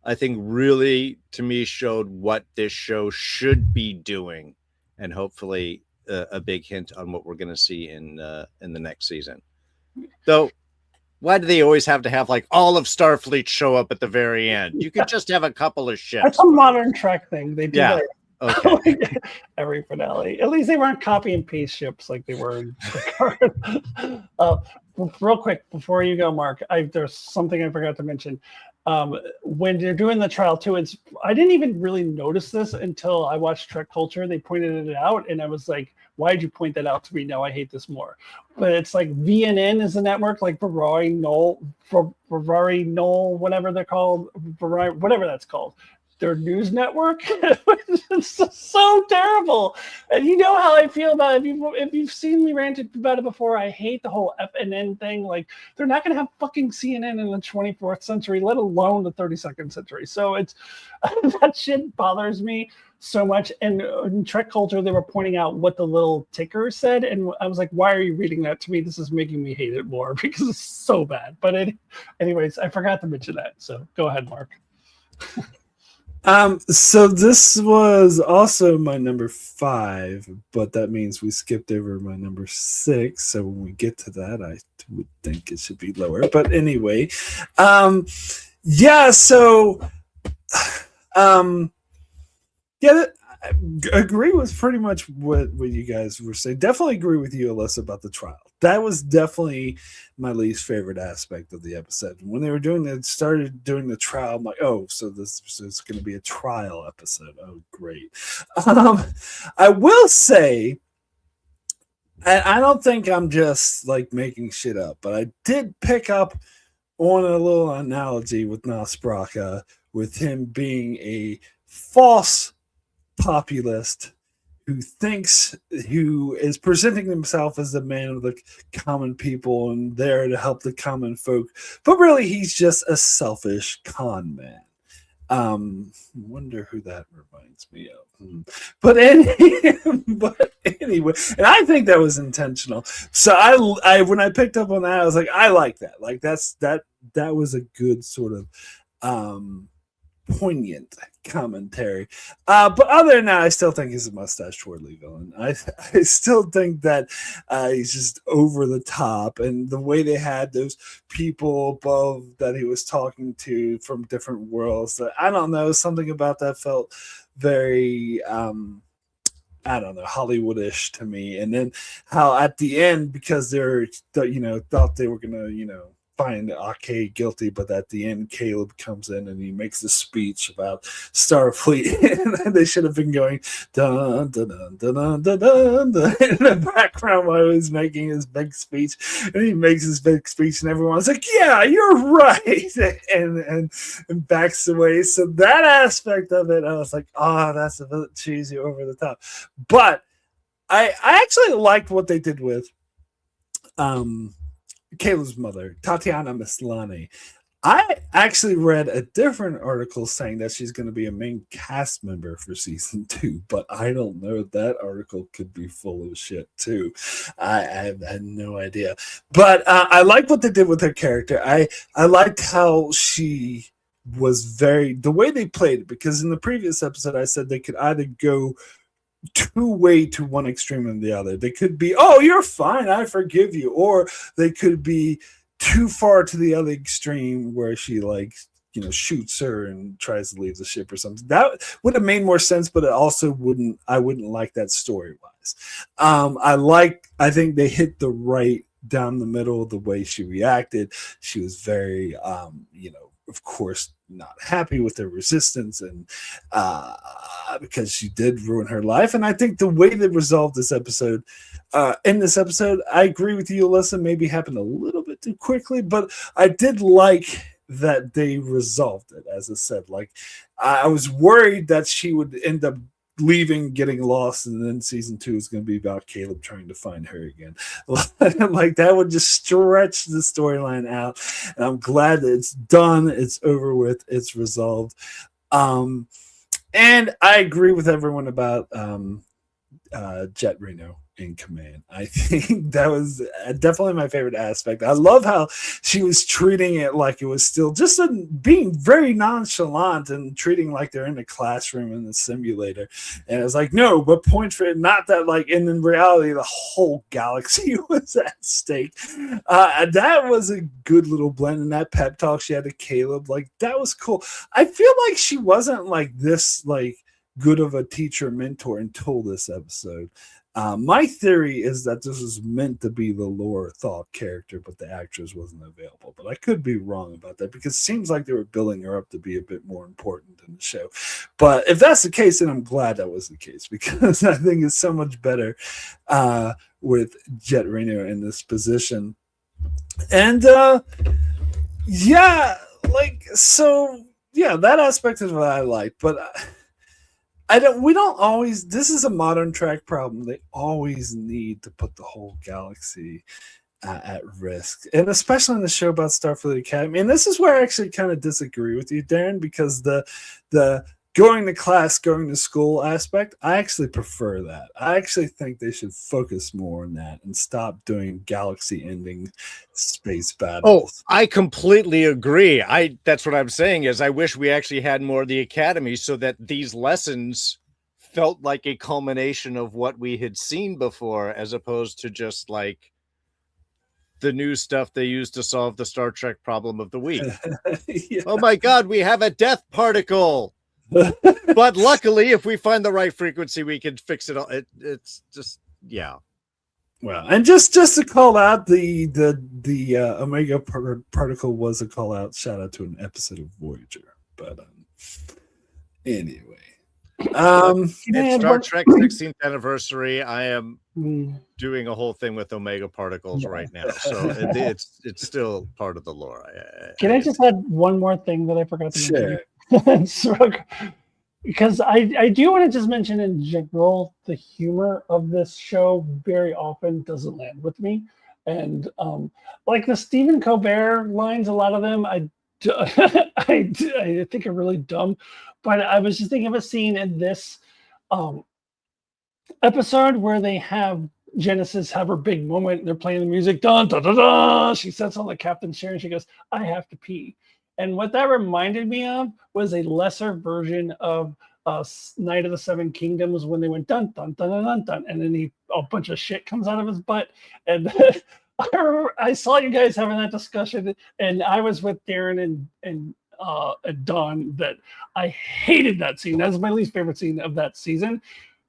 I think really, to me, showed what this show should be doing. And hopefully a big hint on what we're going to see in the next season. Though, why do they always have to have like all of Starfleet show up at the very end? You could just have a couple of ships. That's a modern Trek thing. They do that. Okay. Every finale. At least they weren't copy and paste ships like they were in Picard. Real quick before you go, Mark, there's something I forgot to mention. When you're doing the trial too, I didn't even really notice this until I watched Trek Culture. They pointed it out, and I was like, why did you point that out to me? Now I hate this more. But it's like VNN is the network, like Ferrari Knoll, whatever they're called, whatever that's called. Their news network. It's so terrible. And you know how I feel about it. If you've seen me rant about it before, I hate the whole FNN thing. Like, they're not going to have fucking CNN in the 24th century, let alone the 32nd century. So it's that shit bothers me so much. And in Trek Culture, they were pointing out what the little ticker said, and I was like, why are you reading that to me? This is making me hate it more because it's so bad. But anyways, I forgot to mention that. So go ahead, Mark. So this was also my number 5, but that means we skipped over my number 6. So when we get to that, I would think it should be lower. But anyway, yeah. So, um, yeah, I agree with pretty much what you guys were saying. Definitely agree with you, Alyssa, about the trial. That was definitely my least favorite aspect of the episode. When they were started doing the trial, I'm like, oh, so this is going to be a trial episode. Oh, great. I will say, and I don't think I'm just like making shit up, but I did pick up on a little analogy with Naspraka, with him being a false populist who is presenting himself as the man of the common people and there to help the common folk, but really he's just a selfish con man. Wonder who that reminds me of. But anyway, and I think that was intentional. So I when I picked up on that, I was like, I like that. Like that was a good sort of poignant commentary. But other than that, I still think he's a mustache twirly villain. I still think that he's just over the top, and the way they had those people above that he was talking to from different worlds. That I don't know, something about that felt very I don't know, Hollywoodish to me. And then how at the end, because they're thought they were gonna find Ake guilty, but at the end Caleb comes in and he makes a speech about Starfleet, and they should have been going dun dun dun dun dun dun dun, dun in the background while he was making his big speech. And he makes his big speech, and everyone's like, "Yeah, you're right," and backs away. So that aspect of it, I was like, "Oh, that's a bit cheesy, over the top." But I actually liked what they did with Caleb's mother, Tatiana Maslany. I actually read a different article saying that she's going to be a main cast member for season 2, but I don't know. That article could be full of shit too. I had no idea. But I like what they did with her character. I liked how she was the way they played it, because in the previous episode I said they could either go two-way to one extreme and the other. They could be, oh, you're fine, I forgive you, or they could be too far to the other extreme where she shoots her and tries to leave the ship or something. That would have made more sense, but it also I wouldn't like that story wise. I think they hit the right down the middle of the way she reacted. She was very of course not happy with the resistance, and because she did ruin her life. And I think the way they resolved this episode, I agree with you, Alyssa, maybe happened a little bit too quickly, but I did like that they resolved it. As I said, like I was worried that she would end up leaving, getting lost, and then season 2 is going to be about Caleb trying to find her again. Like that would just stretch the storyline out, and I'm glad that it's done, it's over with, it's resolved. And I agree with everyone about Jet Reno in command. I think that was definitely my favorite aspect. I love how she was treating it like it was still just being very nonchalant and treating like they're in a classroom in the simulator. And it's like, no, but point for it, not that and in reality, the whole galaxy was at stake. That was a good little blend. And that pep talk she had to Caleb, that was cool. I feel like she wasn't this good of a teacher mentor until this episode. My theory is that this was meant to be the Laura Thought character, but the actress wasn't available. But I could be wrong about that, because it seems like they were building her up to be a bit more important in the show. But if that's the case, then I'm glad that was the case, because I think it's so much better with Jet Reno in this position. And that aspect of it I like, but this is a modern track problem. They always need to put the whole galaxy at risk, and especially in the show about Starfleet Academy. And this is where I actually kind of disagree with you, Darren, because the going to class, going to school aspect, I actually prefer that. I actually think they should focus more on that and stop doing galaxy ending space Oh, battles. I completely agree. That's what I'm saying is I wish we actually had more of the Academy so that these lessons felt like a culmination of what we had seen before, as opposed to just like the new stuff they used to solve the Star Trek problem of the week. Yeah. Oh my God, we have a death particle. But luckily, if we find the right frequency, we can fix it all. It's just, yeah. Well, and just to call out the Omega particle was a call out. Shout out to an episode of Voyager. But anyway, it's Star Trek 16th anniversary. I am doing a whole thing with Omega particles right now, so it's still part of the lore. Can I just add one more thing that I forgot to mention? Because I do want to just mention in general, the humor of this show very often doesn't land with me. And like the Stephen Colbert lines, a lot of them I think are really dumb. But I was just thinking of a scene in this episode where they have Genesis have her big moment. They're playing the music. Dun, dun, dun, dun. She sits on the captain's chair and she goes, "I have to pee." And what that reminded me of was a lesser version of Night of the Seven Kingdoms when they went dun dun dun dun dun, dun and then a bunch of shit comes out of his butt. And I saw you guys having that discussion, and I was with Darrin and Dawn that I hated that scene. That's my least favorite scene of that season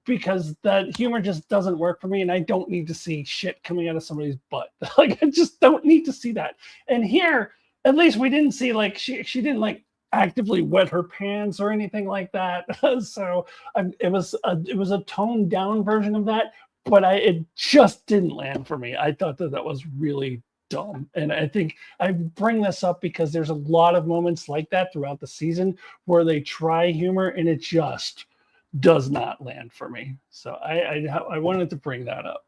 because that humor just doesn't work for me, and I don't need to see shit coming out of somebody's butt. Like I just don't need to see that. And here, at least we didn't see like she didn't like actively wet her pants or anything like that. So it was a toned down version of that, but it just didn't land for me. I thought that was really dumb, and I think I bring this up because there's a lot of moments like that throughout the season where they try humor and it just does not land for me. So I wanted to bring that up.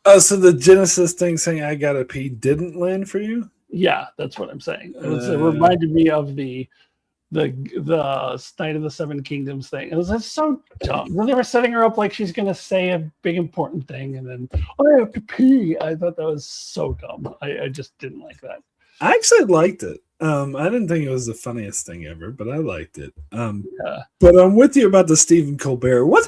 Oh, so the Genesis thing saying "I gotta pee" didn't land for you? Yeah, that's what I'm saying. It reminded me of the Night of the Seven Kingdoms thing. It was just so dumb. They were setting her up like she's gonna say a big important thing, and then I have to pee. I thought that was so dumb. I just didn't like that. I actually liked it. I didn't think it was the funniest thing ever, but I liked it. But I'm with you about the Stephen Colbert. What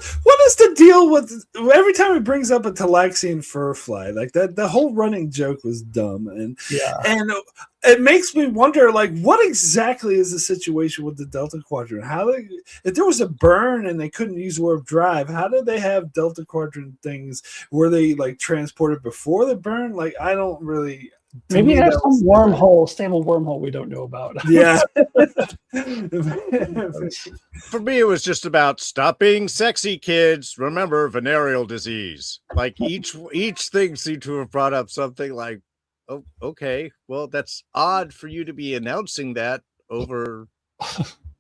is the deal with every time he brings up a Talaxian fur fly like that? The whole running joke was dumb, and it makes me wonder, like, what exactly is the situation with the Delta Quadrant? If there was a burn and they couldn't use warp drive, how did they have Delta Quadrant things? Were they like transported before the burn? Like, I don't really. Maybe there's some stable wormhole we don't know about. Yeah. For me, it was just about stop being sexy, kids. Remember venereal disease. Like each thing seemed to have brought up something like, oh, okay, well, that's odd for you to be announcing that over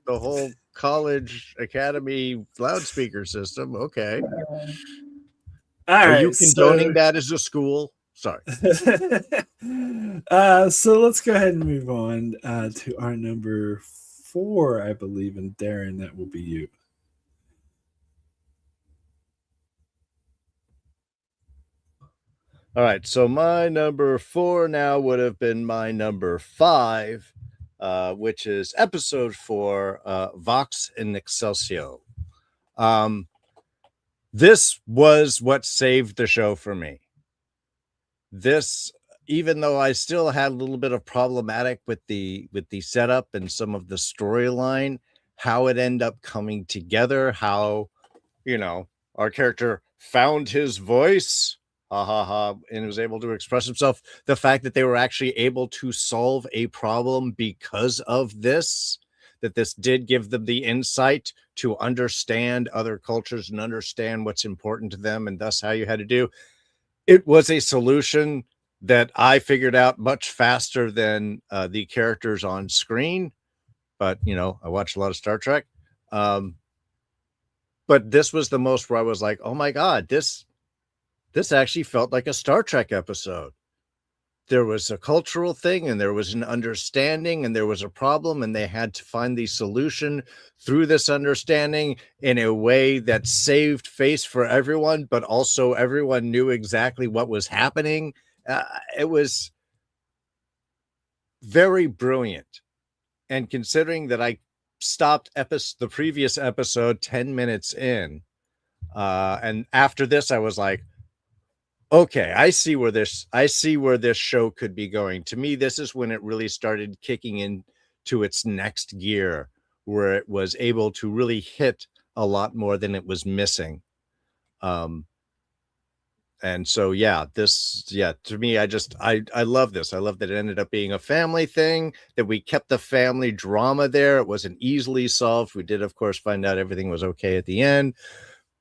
the whole college academy loudspeaker system. Okay. Are you condoning that as a school? Sorry. So let's go ahead and move on to our number 4, I believe, and Darrin, that will be you. All right, so my number 4 now would have been my number 5, which is episode 4, Vox in Excelsior. This was what saved the show for me. This, even though I still had a little bit of problematic with the setup and some of the storyline, how it ended up coming together, how, our character found his voice, and was able to express himself. The fact that they were actually able to solve a problem because of this, that this did give them the insight to understand other cultures and understand what's important to them, and thus how you had to do. It was a solution that I figured out much faster than the characters on screen. But, I watched a lot of Star Trek. But this was the most where I was like, oh my God, this actually felt like a Star Trek episode. there was a cultural thing, and there was an understanding, and there was a problem, and they had to find the solution through this understanding in a way that saved face for everyone, but also everyone knew exactly what was happening. It was very brilliant. And considering that I stopped the previous episode 10 minutes in, and after this, I was like, okay, I see where this show could be going. To me, this is when it really started kicking into its next gear, where it was able to really hit a lot more than it was missing. And so, to me, I love this. I love that it ended up being a family thing, that we kept the family drama there. It wasn't easily solved. We did, of course, find out everything was okay at the end,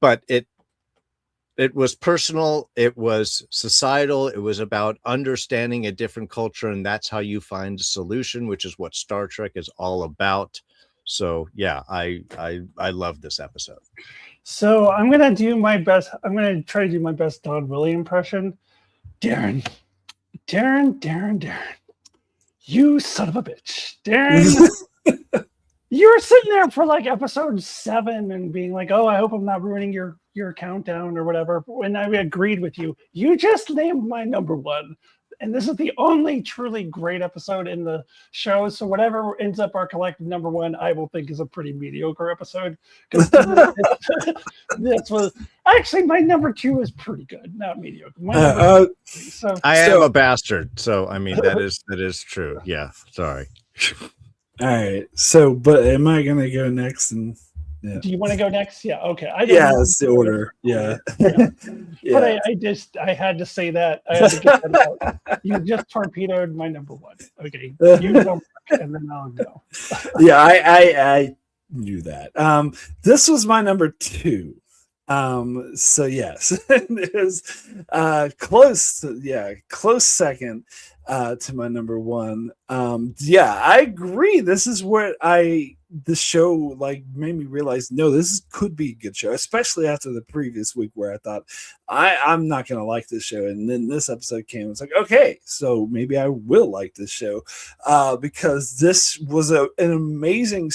but it was personal, it was societal, it was about understanding a different culture, and that's how you find a solution, which is what Star Trek is all about. So yeah, I love this episode. So I'm gonna do my best. I'm gonna try to do my best Don Willie impression. Darrin, you son of a bitch, Darrin. You were sitting there for like episode 7 and being like, "Oh, I hope I'm not ruining your countdown or whatever." When I agreed with you, you just named my number 1, and this is the only truly great episode in the show. So whatever ends up our collective number 1, I will think is a pretty mediocre episode. This was actually my number 2 is pretty good, not mediocre. I am a bastard, so I mean that is true. Yeah, sorry. All right. So, but am I gonna go next? And yeah. Do you want to go next? Yeah. Okay. It's the order. Yeah. Yeah. But I had to say that. I had to get that out. You just torpedoed my number 1. Okay. You go, and then I'll go. Yeah, I knew that. This was my number 2. So yes, it was close second to my number 1. I agree. This is what the show like made me realize, no, this could be a good show, especially after the previous week where I thought I'm not gonna like this show, and then this episode came. It's like, okay, so maybe I will like this show because this was an amazing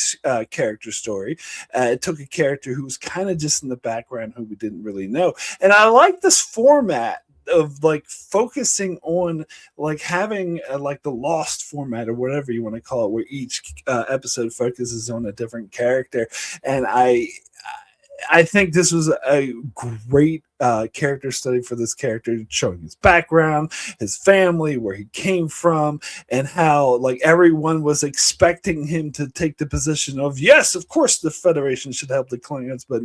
character story. It took a character who was kind of just in the background, who we didn't really know, and I like this format of like focusing on like having like the Lost format or whatever you want to call it, where each episode focuses on a different character. And I think this was a great character study for this character, showing his background, his family, where he came from, and how like everyone was expecting him to take the position of, yes, of course the Federation should help the Klingons, but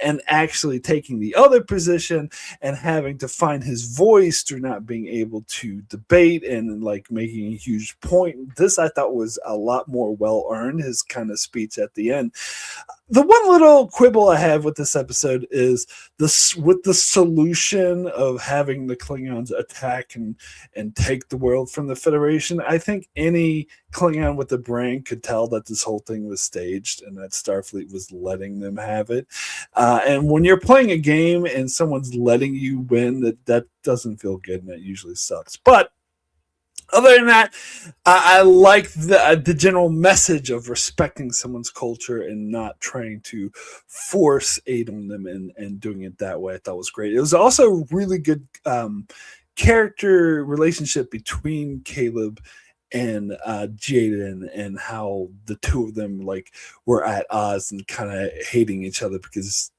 and actually taking the other position and having to find his voice through not being able to debate and like making a huge point. This I thought was a lot more well earned, his kind of speech at the end. The one little quibble I have with this episode is this with the solution of having the Klingons attack and take the world from the Federation. I think any Klingon with a brain could tell that this whole thing was staged and that Starfleet was letting them have it. And when you're playing a game and someone's letting you win, that doesn't feel good, and that usually sucks. But other than that, I like the general message of respecting someone's culture and not trying to force aid on them and doing it that way. I thought was great. It was also a really good character relationship between Caleb and Jaden, and how the two of them like were at odds and kind of hating each other because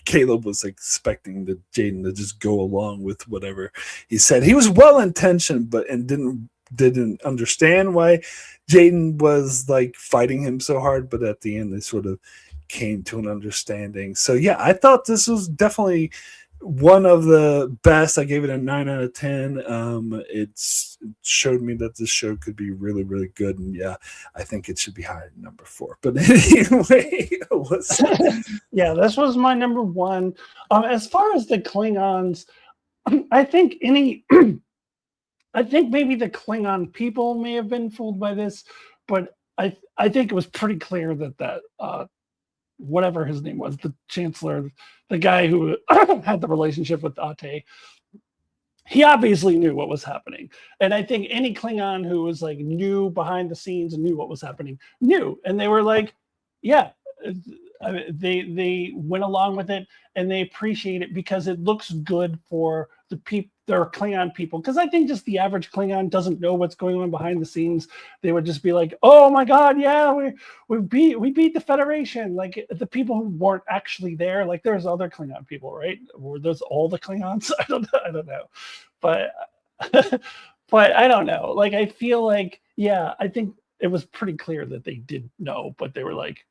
Caleb was expecting Jaden to just go along with whatever he said. He was well intentioned, but didn't understand why Jaden was like fighting him so hard. But at the end, they sort of came to an understanding. So yeah, I thought this was definitely one of the best. I gave it a 9 out of 10. It showed me that this show could be really, really good. And yeah, I think it should be higher than number 4. But anyway, yeah, this was my number 1. As far as the Klingons, I think maybe the Klingon people may have been fooled by this, but I think it was pretty clear that whatever his name was, the Chancellor, the guy who had the relationship with Ate, he obviously knew what was happening. And I think any Klingon who was like knew behind the scenes and knew what was happening knew. And they were like, yeah, they went along with it and they appreciate it because it looks good for the people, their Klingon people. Because I think just the average Klingon doesn't know what's going on behind the scenes. They would just be like, "Oh my God, yeah, we beat the Federation." Like the people who weren't actually there. Like there's other Klingon people, right? Or there's all the Klingons. I don't know, but but I don't know. Like I feel like I think it was pretty clear that they did know, but they were like,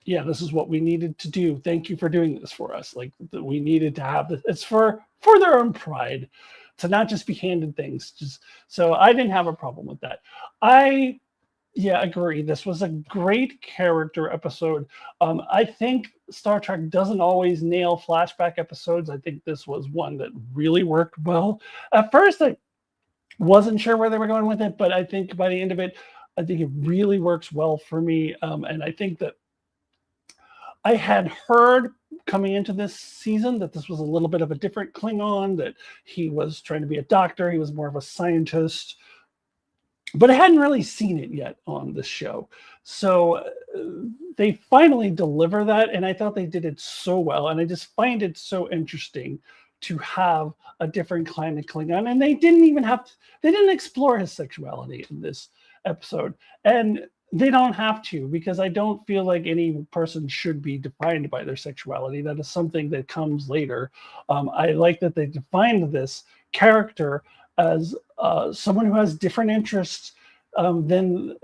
yeah, this is what we needed to do. Thank you for doing this for us. Like we needed to have this. It's for their own pride to not just be handed things. Just so I didn't have a problem with that. I agree. This was a great character episode. I think Star Trek doesn't always nail flashback episodes. I think this was one that really worked well. At first, I wasn't sure where they were going with it, but I think by the end of it, I think it really works well for me. And I think that I had heard coming into this season that this was a little bit of a different Klingon, that he was trying to be a doctor. He was more of a scientist, but I hadn't really seen it yet on the show. So they finally deliver that. And I thought they did it so well. And I just find it so interesting to have a different kind of Klingon. And they didn't explore his sexuality in this episode. And they don't have to, because I don't feel like any person should be defined by their sexuality. That is something that comes later. I like that they defined this character as someone who has different interests than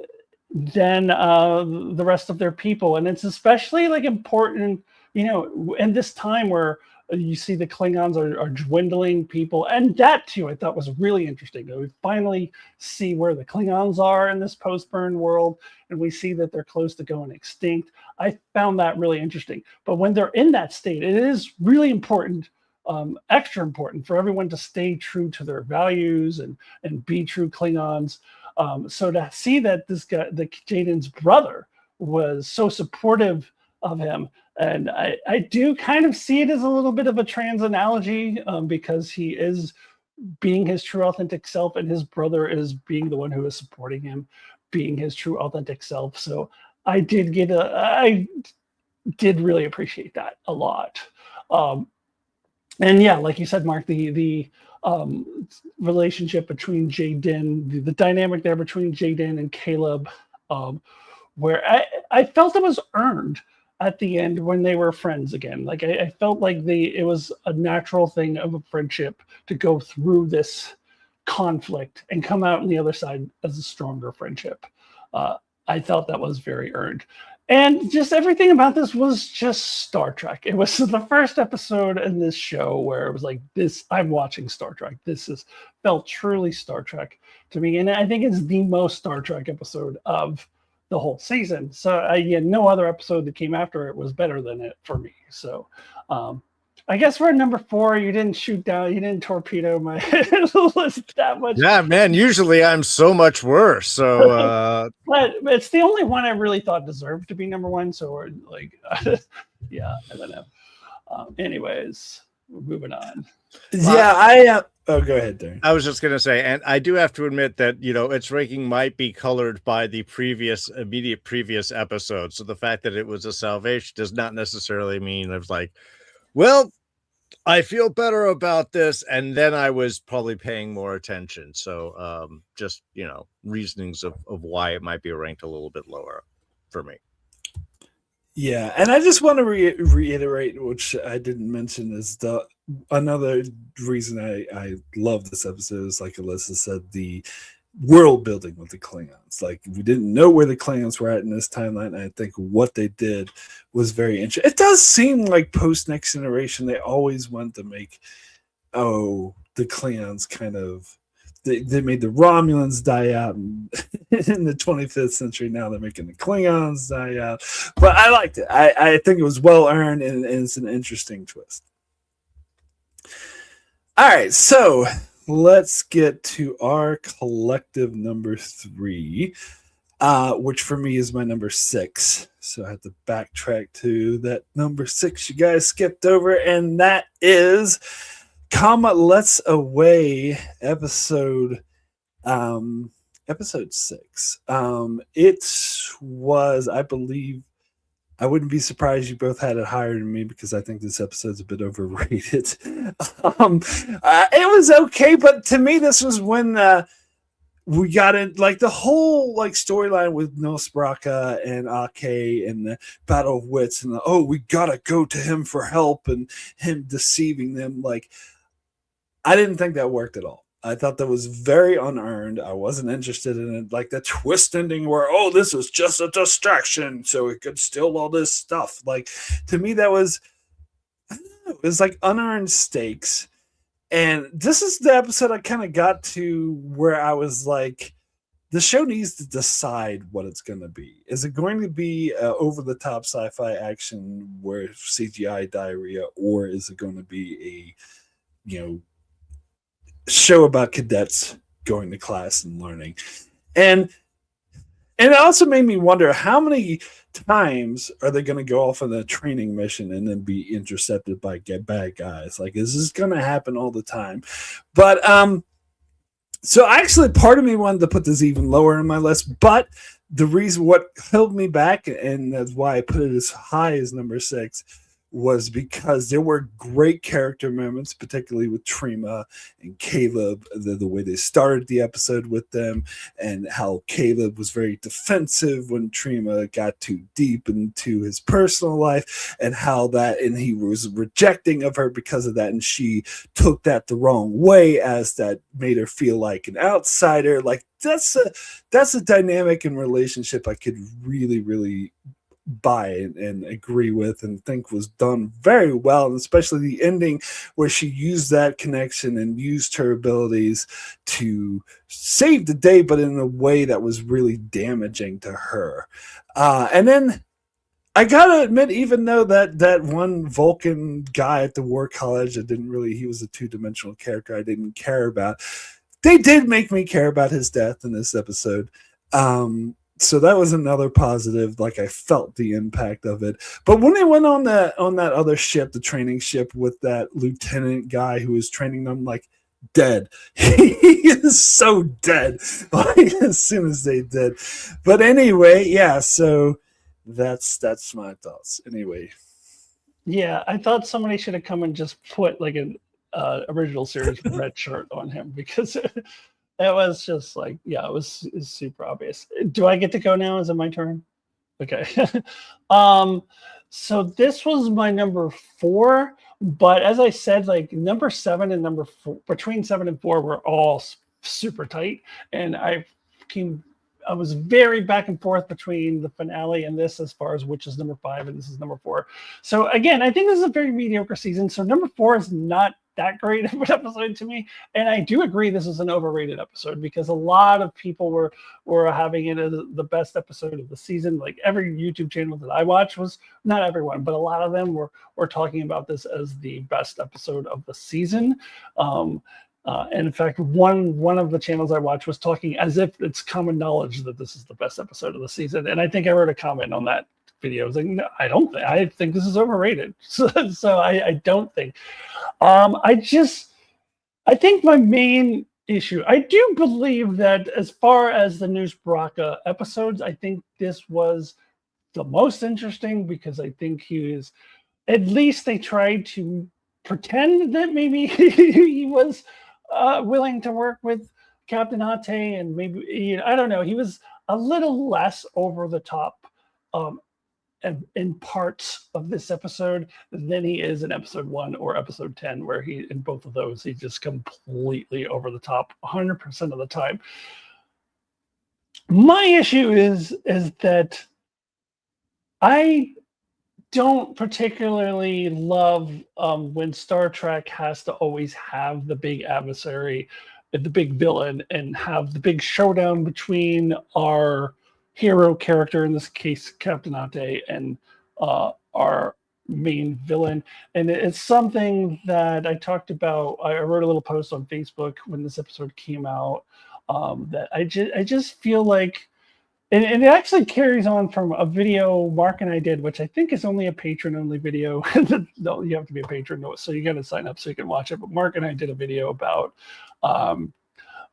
the rest of their people. And it's especially like important, in this time where you see the Klingons are dwindling people. And that too, I thought was really interesting. We finally see where the Klingons are in this post-burn world, and we see that they're close to going extinct. I found that really interesting. But when they're in that state, it is really important, extra important for everyone to stay true to their values and be true Klingons. So to see that this guy, the Jaden's brother, was so supportive of him. And I do kind of see it as a little bit of a trans analogy, because he is being his true authentic self and his brother is being the one who is supporting him being his true authentic self. So I did really appreciate that a lot. And yeah, like you said, Mark, the relationship between Jaden, the dynamic there between Jaden and Caleb, where I felt it was earned at the end when they were friends again. Like I felt like it was a natural thing of a friendship to go through this conflict and come out on the other side as a stronger friendship. I felt that was very earned. And just everything about this was just Star Trek. It was the first episode in this show where it was like, I'm watching Star Trek. Felt truly Star Trek to me. And I think it's the most Star Trek episode of the whole season. So no other episode that came after it was better than it for me. So I guess we're at number 4. You didn't torpedo my list that much. Yeah, man, usually I'm so much worse. So but it's the only one I really thought deserved to be number 1. So we're like yeah, I don't know. Anyways, we're moving on. Yeah, oh, go ahead, Darrin. I was just going to say, and I do have to admit that, its ranking might be colored by the immediate previous episode. So the fact that it was a salvation does not necessarily mean I was like, well, I feel better about this. And then I was probably paying more attention. So just, reasonings of why it might be ranked a little bit lower for me. Yeah, and I just want to reiterate, which I didn't mention, is another reason I love this episode is, like Alyssa said, the world building with the Klingons. Like, we didn't know where the Klingons were at in this timeline, and I think what they did was very interesting. It does seem like post Next Generation, they always want to make, the Klingons kind of, they made the Romulans die out in the 25th century. Now they're making the Klingons die out. But I liked it. I think it was well earned, and it's an interesting twist. All right, so let's get to our collective number 3, which for me is my number 6. So I have to backtrack to that number 6 you guys skipped over, and that is Let's Away episode 6. It was, I believe, I wouldn't be surprised you both had it higher than me because I think this episode's a bit overrated. It was okay, but to me, this was when we got in like the whole like storyline with Nosbraka and Ake and the battle of wits and we gotta go to him for help and him deceiving them. Like, I didn't think that worked at all. I thought that was very unearned. I wasn't interested in it. Like the twist ending where, this was just a distraction so it could steal all this stuff. Like, to me, that was, I don't know, it was like unearned stakes. And this is the episode I kind of got to where I was like, the show needs to decide what it's going to be. Is it going to be over-the-top sci-fi action where CGI diarrhea, or is it going to be a, show about cadets going to class and learning? And it also made me wonder, how many times are they going to go off on a training mission and then be intercepted by bad guys? Like, is this going to happen all the time? But so actually part of me wanted to put this even lower in my list, but the reason what held me back, and that's why I put it as high as number 6, was because there were great character moments, particularly with Trima and Caleb, the way they started the episode with them, and how Caleb was very defensive when Trima got too deep into his personal life, and he was rejecting of her because of that, and she took that the wrong way, as that made her feel like an outsider. Like, that's a dynamic and relationship I could really, really buy and agree with and think was done very well, and especially the ending where she used that connection and used her abilities to save the day, but in a way that was really damaging to her. And then I gotta admit, even though that one Vulcan guy at the war college, he was a two-dimensional character I didn't care about, they did make me care about his death in this episode. So that was another positive. Like, I felt the impact of it. But when they went on that other ship, the training ship, with that lieutenant guy who was training them, like, dead. He is so dead. Like, as soon as they did. But anyway, yeah. So that's my thoughts. Anyway. Yeah, I thought somebody should have come and just put like an original series red shirt on him, because it was just like, it was super obvious. Do I get to go now? Is it my turn? Okay. So this was my number 4, but as I said, like number 7 and number 4, between 7 and 4 were all super tight, and I was very back and forth between the finale and this, as far as which is number 5 and this is number 4. So again, I think this is a very mediocre season. So number 4 is not that great of an episode to me, and I do agree this is an overrated episode, because a lot of people were having it as the best episode of the season. Like, every YouTube channel that I watch, was not everyone, but a lot of them were talking about this as the best episode of the season. And in fact, one of the channels I watch was talking as if it's common knowledge that this is the best episode of the season, and I think I wrote a comment on that video. I was like, no, I don't think. I think this is overrated. So I don't think. I think my main issue, I do believe that as far as the News Baraka episodes, I think this was the most interesting, because I think at least they tried to pretend that maybe he was willing to work with Captain Ate, and maybe, I don't know, he was a little less over the top in parts of this episode than he is in episode 1 or episode 10, where in both of those, he's just completely over the top 100% of the time. My issue is that I don't particularly love when Star Trek has to always have the big adversary, the big villain, and have the big showdown between our hero character, in this case Captain Ate, and our main villain. And it's something that I talked about. I wrote a little post on Facebook when this episode came out, that I just feel like And it actually carries on from a video Mark and I did, which I think is only a patron-only video. No, you have to be a patron, so you got to sign up so you can watch it. But Mark and I did a video about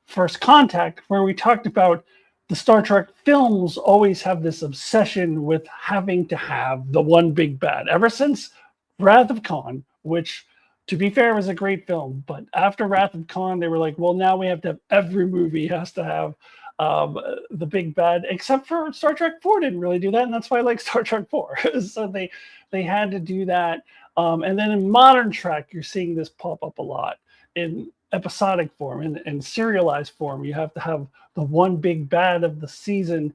First Contact, where we talked about the Star Trek films always have this obsession with having to have the one big bad. Ever since Wrath of Khan, which, to be fair, was a great film, but after Wrath of Khan, they were like, well, now we have to have every movie has to have the big bad, except for Star Trek 4 didn't really do that, and that's why I like Star Trek 4. So they had to do that. And then in modern Trek, you're seeing this pop up a lot in episodic form and serialized form. You have to have the one big bad of the season.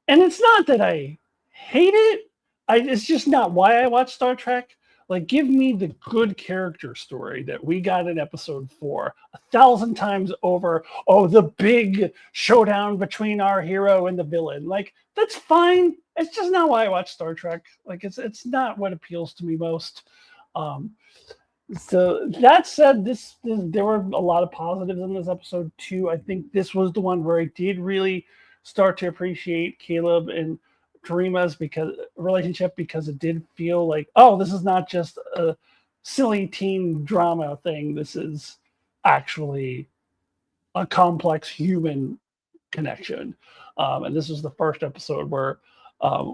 And it's not that I hate it. It's just not why I watch Star Trek. Like, give me the good character story that we got in episode 4 1,000 times over. Oh, the big showdown between our hero and the villain. Like, that's fine. It's just not why I watch Star Trek. Like, it's not what appeals to me most. So that said, this there were a lot of positives in this episode too. I think this was the one where I did really start to appreciate Caleb and Karima's relationship, because it did feel like, oh, this is not just a silly teen drama thing. This is actually a complex human connection. And this was the first episode where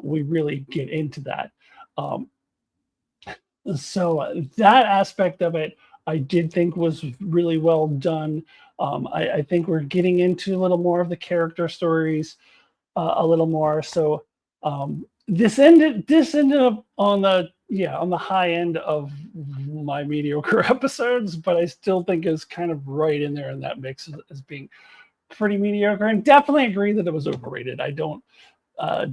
we really get into that. So that aspect of it, I did think was really well done. I think we're getting into a little more of the character stories, a little more. So this ended up on the high end of my mediocre episodes, but I still think is kind of right in there in that mix as being pretty mediocre, and definitely agree that it was overrated. I don't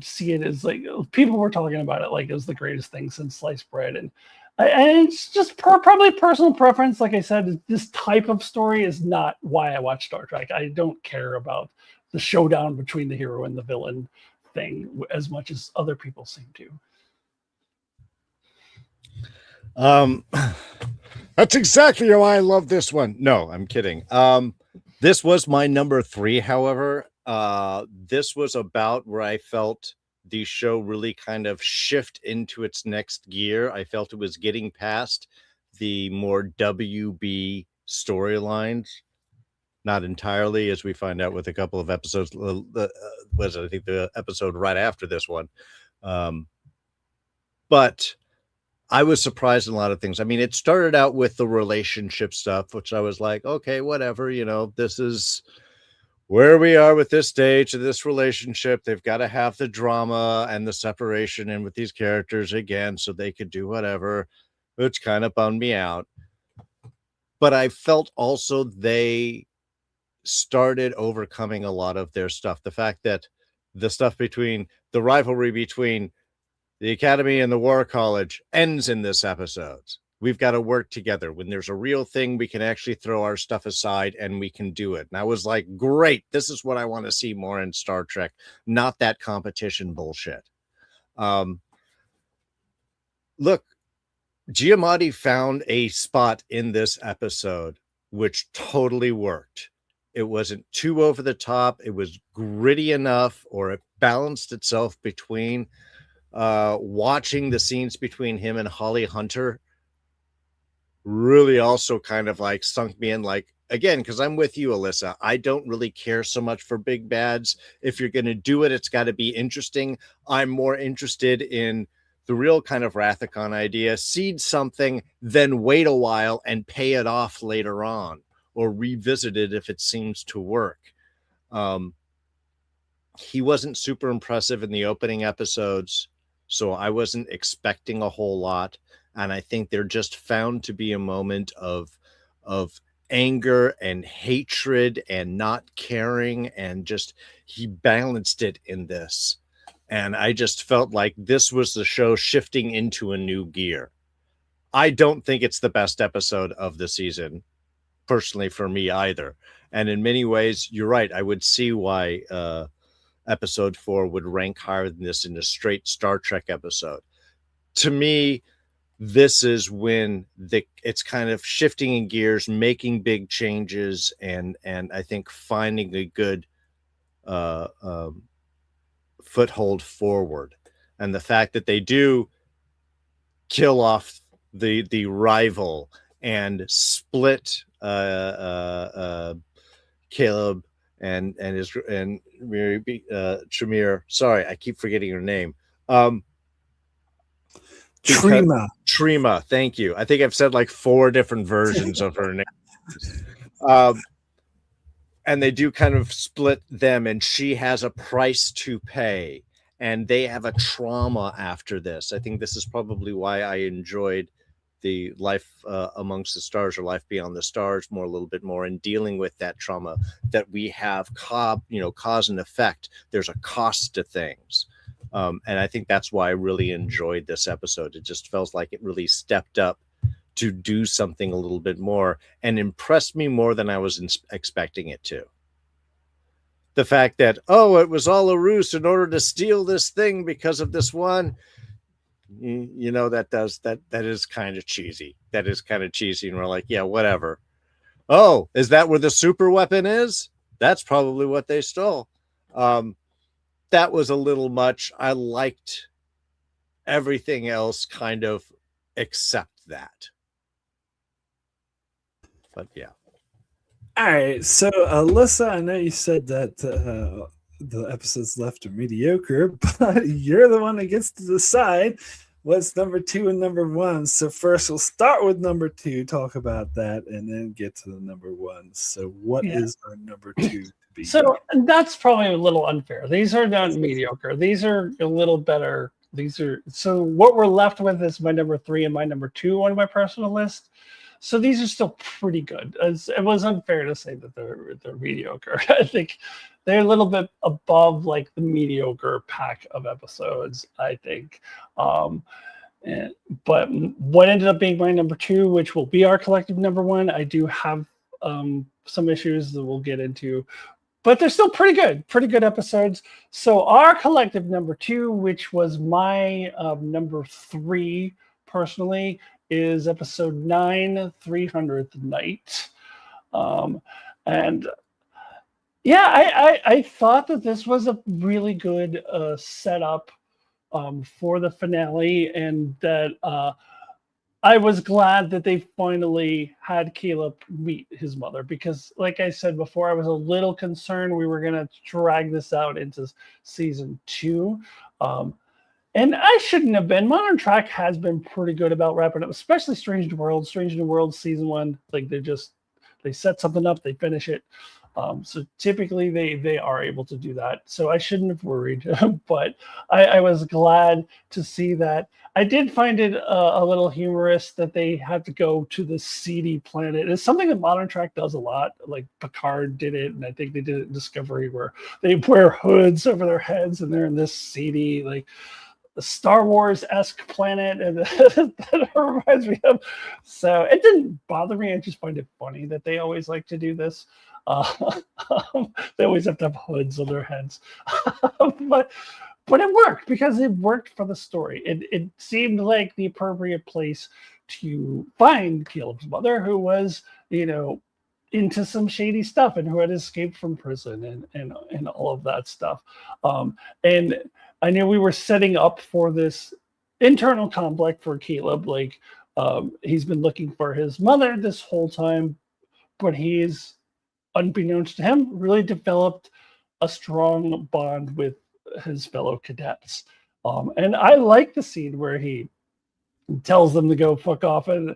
see it as, like, people were talking about it like it was the greatest thing since sliced bread, and it's just probably personal preference. Like I said, this type of story is not why I watch Star Trek. I don't care about the showdown between the hero and the villain thing as much as other people seem to. That's exactly why I love this one. No, I'm kidding. This was my number 3, however. This was about where I felt the show really kind of shift into its next gear. I felt it was getting past the more WB storylines. Not entirely, as we find out with a couple of episodes. Was I think the episode right after this one. But I was surprised in a lot of things. I mean, it started out with the relationship stuff, which I was like, okay, whatever, this is where we are with this stage of this relationship. They've got to have the drama and the separation in with these characters again so they could do whatever, which kind of bummed me out. But I felt also they started overcoming a lot of their stuff. The fact that the stuff between the rivalry between the Academy and the War College ends in this episode. We've got to work together. When there's a real thing, we can actually throw our stuff aside and we can do it. And I was like, great. This is what I want to see more in Star Trek, not that competition bullshit. Look, Giamatti found a spot in this episode which totally worked. It wasn't too over the top. It was gritty enough, or it balanced itself between watching the scenes between him and Holly Hunter really also kind of like sunk me in, like, again, because I'm with you, Alyssa. I don't really care so much for big bads. If you're going to do it, it's got to be interesting. I'm more interested in the real kind of Rathacon idea. Seed something, then wait a while and pay it off later on, or revisit it if it seems to work. He wasn't super impressive in the opening episodes, so I wasn't expecting a whole lot. And I think there just found to be a moment of anger and hatred and not caring, and just he balanced it in this. And I just felt like this was the show shifting into a new gear. I don't think it's the best episode of the season, personally, for me either. And in many ways, you're right. I would see why episode 4 would rank higher than this in a straight Star Trek episode. To me, this is when it's kind of shifting in gears, making big changes, and I think finding a good foothold forward. And the fact that they do kill off the rival and split Caleb and Tremere. Sorry, I keep forgetting her name. Trima, thank you. I think I've said like 4 different versions of her name. And they do kind of split them, and she has a price to pay, and they have a trauma after this. I think this is probably why I enjoyed the Life Amongst the Stars or Life Beyond the Stars more, a little bit more, in dealing with that trauma that we have, cause and effect. There's a cost to things. And I think that's why I really enjoyed this episode. It just felt like it really stepped up to do something a little bit more and impressed me more than I was expecting it to. The fact that, it was all a ruse in order to steal this thing because of this one, that is kind of cheesy. That is kind of cheesy. And we're like, yeah, whatever. Oh, is that where the super weapon is? That's probably what they stole. That was a little much. I liked everything else kind of except that. But yeah. All right. So, Alyssa, I know you said that the episodes left are mediocre, but you're the one that gets to decide what's number 2 and number 1. So first we'll start with number 2, talk about that, and then get to the number 1. So what is our number 2 to be? So that's probably a little unfair. These are not mediocre. These are a little better. So what we're left with is my number 3 and my number 2 on my personal list. So these are still pretty good. It was unfair to say that they're mediocre. I think they're a little bit above like the mediocre pack of episodes, I think. But what ended up being my number 2, which will be our collective number 1, I do have some issues that we'll get into, but they're still pretty good episodes. So our collective number 2, which was my number 3 personally, is episode 9, 300th Night. And yeah, I thought that this was a really good setup for the finale, and that I was glad that they finally had Caleb meet his mother, because like I said before, I was a little concerned we were going to drag this out into season 2. And I shouldn't have been. Modern Track has been pretty good about wrapping up, especially Strange New Worlds. Strange New Worlds season 1, like they set something up, they finish it. So typically they are able to do that. So I shouldn't have worried, but I was glad to see that. I did find it a little humorous that they had to go to the seedy planet. It's something that Modern Track does a lot. Like Picard did it, and I think they did it in Discovery, where they wear hoods over their heads and they're in this seedy, like, the Star Wars-esque planet, and that reminds me of. So it didn't bother me. I just find it funny that they always like to do this. They always have to have hoods on their heads, but it worked because it worked for the story. It seemed like the appropriate place to find Caleb's mother, who was, into some shady stuff and who had escaped from prison and all of that stuff. And I knew we were setting up for this internal conflict for Caleb. Like, he's been looking for his mother this whole time, but he's, unbeknownst to him, really developed a strong bond with his fellow cadets. And I like the scene where he tells them to go fuck off, and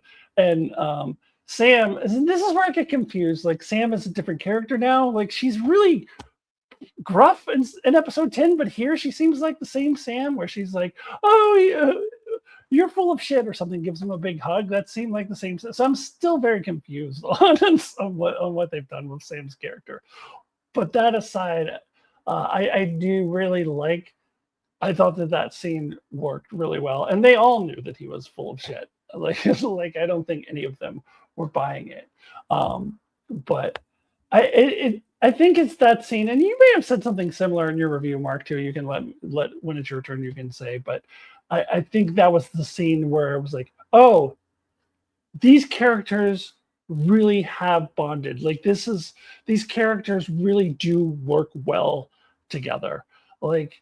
Sam, this is where I get confused. Like, Sam is a different character now. Like, she's really gruff in episode 10, but here she seems like the same Sam, where she's like, oh, you're full of shit or something, gives him a big hug. That seemed like the same. So I'm still very confused on what they've done with Sam's character. But that aside, I do really like, I thought that scene worked really well, and they all knew that he was full of shit. Like I don't think any of them were buying it. But I think it's that scene, and you may have said something similar in your review, Mark, too. You can let when it's your turn, you can say, but I think that was the scene where it was like, oh, these characters really have bonded. Like, these characters really do work well together. Like,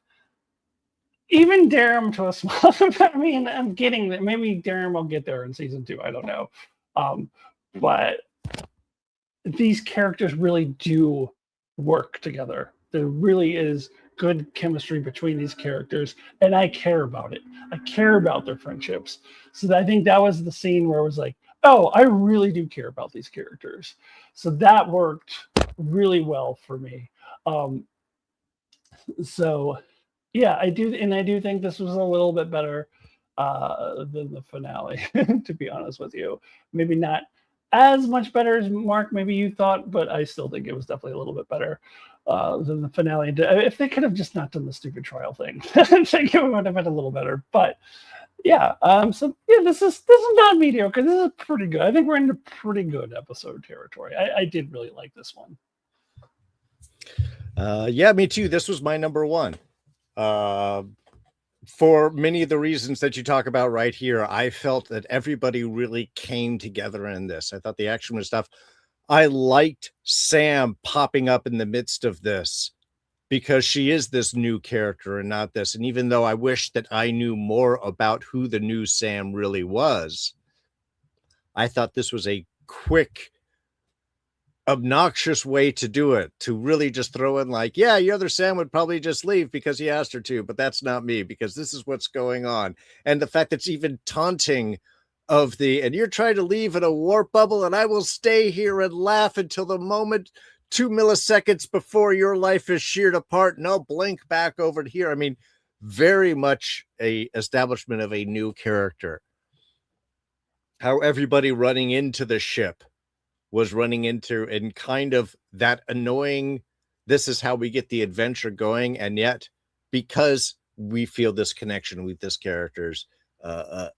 even Darrin to a small. I mean, I'm getting that. Maybe Darrin will get there in season 2. I don't know, but these characters really do work together. There really is good chemistry between these characters, and I care about it. I care about their friendships. So I think that was the scene where I was like, oh, I really do care about these characters. So that worked really well for me. So yeah, I do, and I do think this was a little bit better than the finale, to be honest with you. Maybe not as much better as Mark, maybe you thought, but I still think it was definitely a little bit better than the finale. If they could have just not done the stupid trial thing, I think it would have been a little better. But yeah, so yeah, this is not mediocre. This is pretty good. I think we're into pretty good episode territory. I did really like this one. Yeah, me too. This was my number one. For many of the reasons that you talk about right here, I felt that everybody really came together in this. I thought the action was stuff. I liked Sam popping up in the midst of this because she is this new character and not this. And even though I wish that I knew more about who the new Sam really was, I thought this was a quick, obnoxious way to do it, to really just throw in like, yeah, your other Sam would probably just leave because he asked her to, but that's not me because this is what's going on. And the fact that's even taunting of and you're trying to leave in a warp bubble and I will stay here and laugh until the moment 2 milliseconds before your life is sheared apart and I'll blink back over to here. I mean, very much a establishment of a new character. How everybody running into the ship was running into, and kind of that annoying, this is how we get the adventure going. And yet, because we feel this connection with this characters,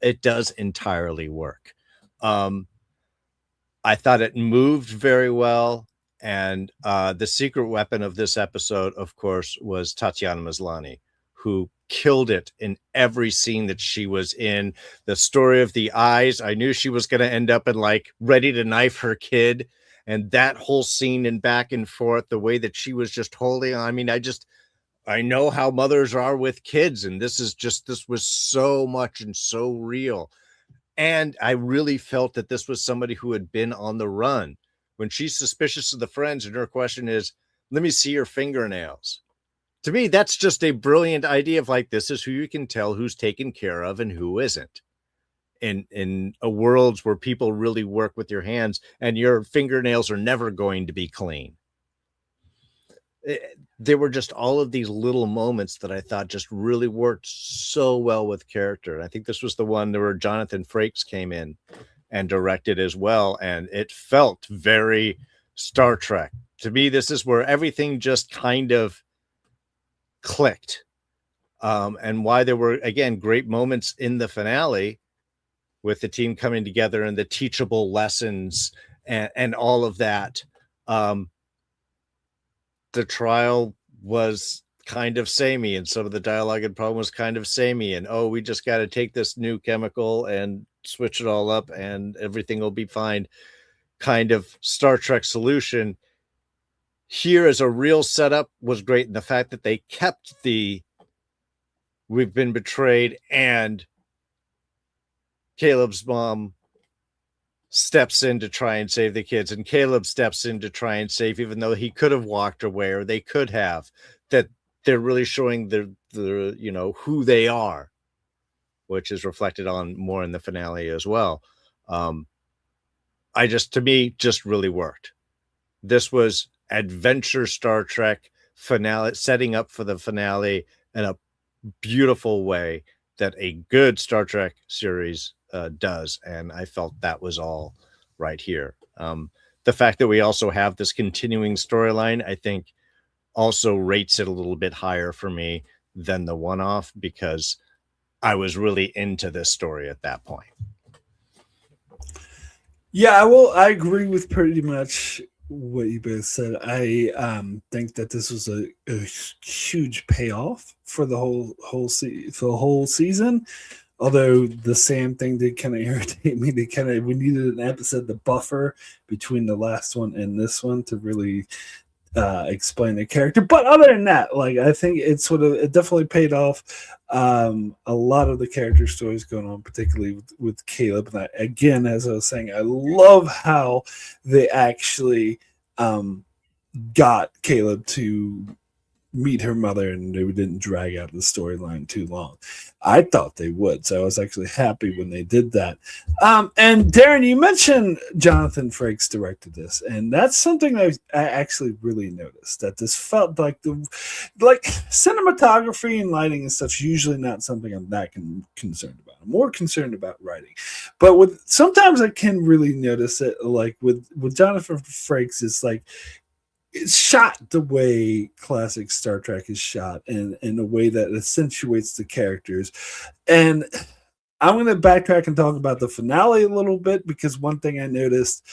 it does entirely work. I thought it moved very well. And the secret weapon of this episode, of course, was Tatiana Maslany, who killed it in every scene that she was in. The story of the eyes, I knew she was going to end up in like ready to knife her kid, and that whole scene and back and forth, the way that she was just holding on. I mean, I know how mothers are with kids, and this was so much and so real. And I really felt that this was somebody who had been on the run. When she's suspicious of the friends and her question is, let me see your fingernails. To me, that's just a brilliant idea of like, this is who you can tell who's taken care of and who isn't. In a world where people really work with your hands and your fingernails are never going to be clean. There were just all of these little moments that I thought just really worked so well with character. And I think this was the one where Jonathan Frakes came in and directed as well. And it felt very Star Trek. To me, this is where everything just kind of clicked. And why there were, again, great moments in the finale with the team coming together and the teachable lessons and all of that. The trial was kind of samey, and some of the dialogue and problem was kind of samey. And, oh, we just got to take this new chemical and switch it all up and everything will be fine. Kind of Star Trek solution. Here as a real setup was great. And the fact that they kept we've been betrayed, and Caleb's mom steps in to try and save the kids, and Caleb steps in to try and save, even though he could have walked away or they could have, that they're really showing the who they are, which is reflected on more in the finale as well. To me, just really worked. This was adventure Star Trek finale, setting up for the finale in a beautiful way that a good Star Trek series does. And I felt that was all right here. The fact that we also have this continuing storyline, I think also rates it a little bit higher for me than the one-off, because I was really into this story at that point. Yeah, well, I agree with pretty much what you both said. I think that this was a huge payoff for the whole season. Although the Sam thing did kind of irritate me. We needed an episode, the buffer between the last one and this one, to really explain the character. But other than that, like I think it definitely paid off. A lot of the character stories going on, particularly with Caleb. And again, as I was saying, I love how they actually got Caleb to meet her mother, and they didn't drag out the storyline too long. I thought they would, so I was actually happy when they did that. And Darrin, you mentioned Jonathan Frakes directed this, and that's something that I actually really noticed, that this felt like cinematography and lighting and stuff's usually not something I'm that concerned about. I'm more concerned about writing, but sometimes I can really notice it, like with Jonathan Frakes. It's like it's shot the way classic Star Trek is shot, and in a way that accentuates the characters. And I'm going to backtrack and talk about the finale a little bit, because one thing I noticed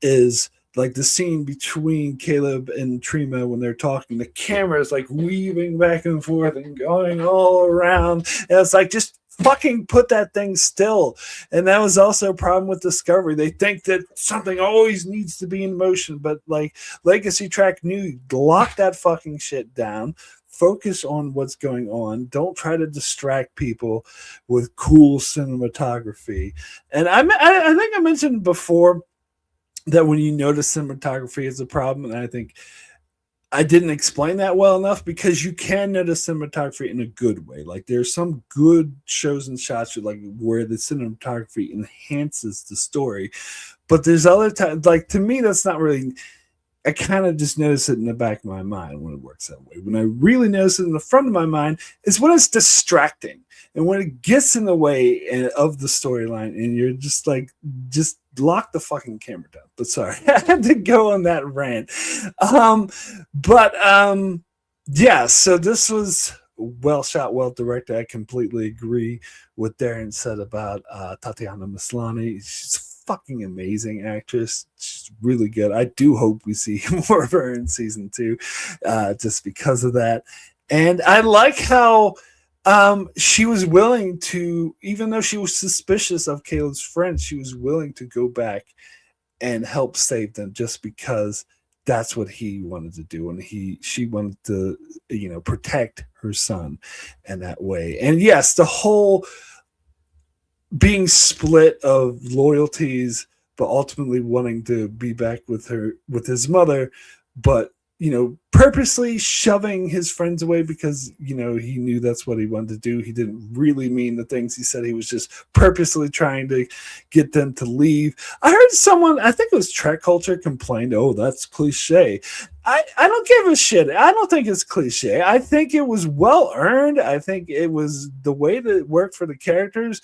is like the scene between Caleb and Trima when they're talking, the camera is like weaving back and forth and going all around. And it's like, just fucking put that thing still. And that was also a problem with Discovery. They think that something always needs to be in motion, but like Legacy Track knew, lock that fucking shit down. Focus on what's going on. Don't try to distract people with cool cinematography. And I think I mentioned before that when you notice cinematography is a problem, and I think I didn't explain that well enough, because you can notice cinematography in a good way. Like there's some good shows and shots where the cinematography enhances the story, but there's other times, like to me, that's not really. I kind of just notice it in the back of my mind when it works that way. When I really notice it in the front of my mind is when it's distracting and when it gets in the way of the storyline, and you're just like, just lock the fucking camera down. But sorry, I had to go on that rant. Yeah, so this was well shot, well directed. I completely agree with Darrin said about Tatiana Maslany. She's fucking amazing actress. She's really good. I do hope we see more of her in season 2, just because of that. And I like how she was willing to, even though she was suspicious of Caleb's friends, she was willing to go back and help save them, just because that's what he wanted to do, and she wanted to, protect her son in that way. And yes, the whole being split of loyalties, but ultimately wanting to be back with his mother, but purposely shoving his friends away because he knew that's what he wanted to do. He didn't really mean the things he said. He was just purposely trying to get them to leave. I heard someone, I think it was Trek Culture, complained, "Oh, that's cliche." I don't give a shit. I don't think it's cliche. I think it was well earned. I think it was the way that it worked for the characters,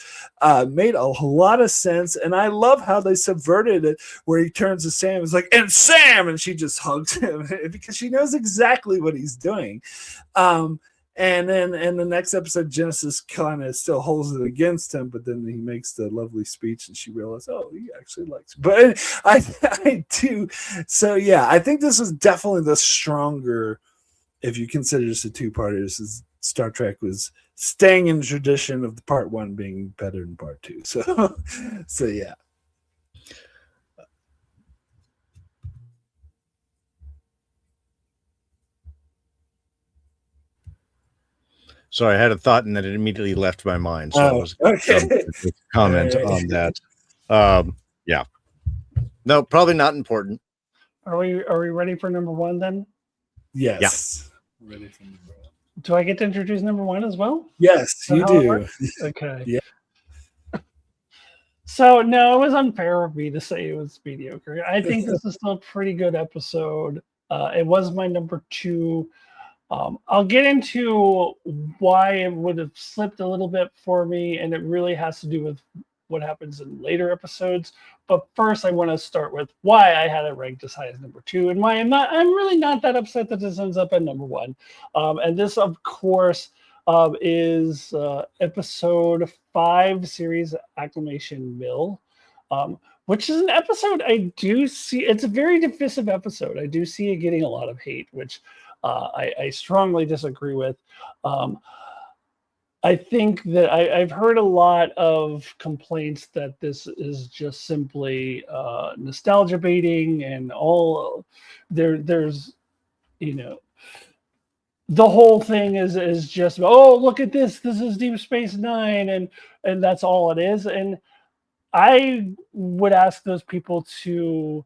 made a lot of sense. And I love how they subverted it, where he turns to Sam and is like, "And Sam," and she just hugs him because she knows exactly what he's doing. And then in the next episode, Genesis kind of still holds it against him, but then he makes the lovely speech, and she realizes, oh, he actually likes it. But I do. So, yeah, I think this is definitely the stronger, if you consider this a two-parter, this is Star Trek was staying in the tradition of the part 1 being better than part 2. So yeah. Sorry, I had a thought and then it immediately left my mind. So I was comment on that. Yeah. No, probably not important. Are we ready for number 1 then? Yes. Yeah. Ready for number 1. Do I get to introduce number 1 as well? Yes, you do. Okay. Yeah. So no, it was unfair of me to say it was mediocre. I think this is still a pretty good episode. It was my number 2. I'll get into why it would have slipped a little bit for me, and it really has to do with what happens in later episodes. But first, I want to start with why I had it ranked as high as number 2, and why I'm really not that upset that this ends up at number 1. And this, of course, is episode 5, series Acclamation Mill. Which is an episode I do see. It's a very divisive episode. I do see it getting a lot of hate, which I strongly disagree with. I think that I've heard a lot of complaints that this is just simply nostalgia baiting, and all there's you know, the whole thing is just, oh, look at this. This is Deep Space Nine, and that's all it is. And I would ask those people to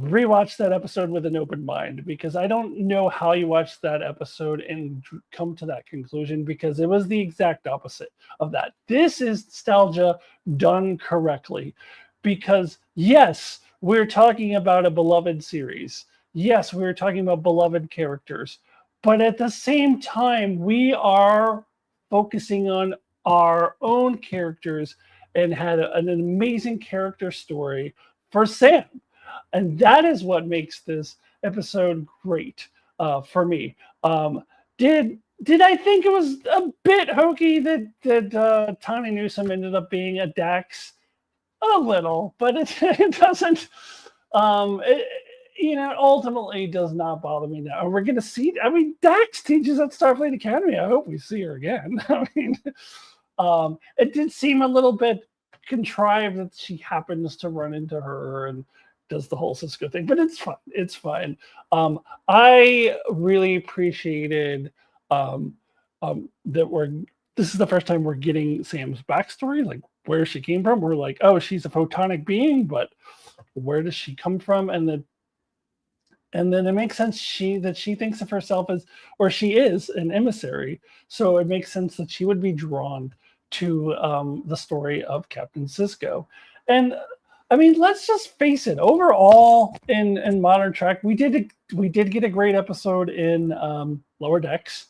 rewatch that episode with an open mind, because I don't know how you watch that episode and come to that conclusion, because it was the exact opposite of that. This is nostalgia done correctly, because yes, we're talking about a beloved series. Yes, we're talking about beloved characters, but at the same time, we are focusing on our own characters and had an amazing character story for Sam. And that is what makes this episode great for me. Did I think it was a bit hokey that Tawny Newsome ended up being a Dax? A little, but it doesn't. Ultimately does not bother me now. And we're going to see. I mean, Dax teaches at Starfleet Academy. I hope we see her again. I mean, it did seem a little bit contrived that she happens to run into her and does the whole Cisco thing, but it's fine. It's fine. I really appreciated that this is the first time we're getting Sam's backstory, like where she came from. We're like, oh, she's a photonic being, but where does she come from? And then it makes sense that she thinks of herself as, or she is an emissary. So it makes sense that she would be drawn to the story of Captain Cisco. And I mean, let's just face it. Overall, in Modern Trek, we did get a great episode in Lower Decks,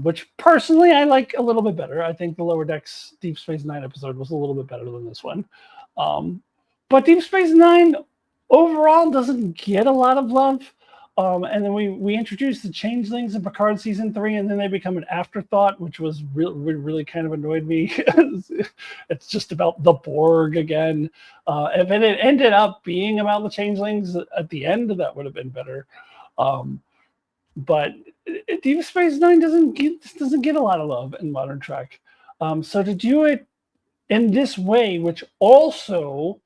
which personally I like a little bit better. I think the Lower Decks Deep Space Nine episode was a little bit better than this one. But Deep Space Nine overall doesn't get a lot of love. And then we introduced the changelings in Picard season 3, and then they become an afterthought, which was really kind of annoyed me. It's just about the Borg again. If it had ended up being about the changelings at the end, that would have been better. But Deep Space Nine doesn't get a lot of love in Modern Trek. So to do it in this way, which also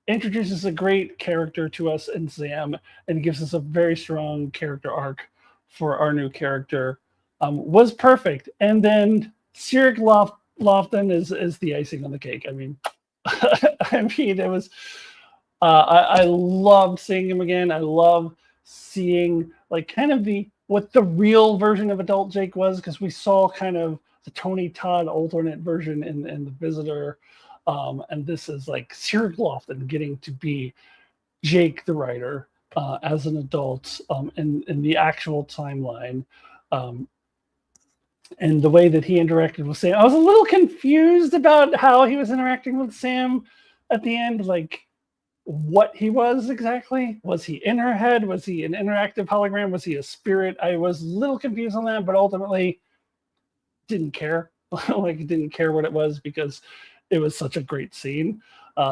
introduces a great character to us in Sam and gives us a very strong character arc for our new character, was perfect. And then Cyril Lofton is the icing on the cake. I mean, it was. I loved seeing him again. I love seeing like kind of what the real version of adult Jake was, because we saw kind of the Tony Todd alternate version in The Visitor. And this is like Cyril Lofton getting to be Jake the writer as an adult in the actual timeline. And the way that he interacted with Sam. I was a little confused about how he was interacting with Sam at the end, like what he was exactly. Was he in her head? Was he an interactive hologram? Was he a spirit? I was a little confused on that, but ultimately didn't care. Didn't care what it was, because it was such a great scene.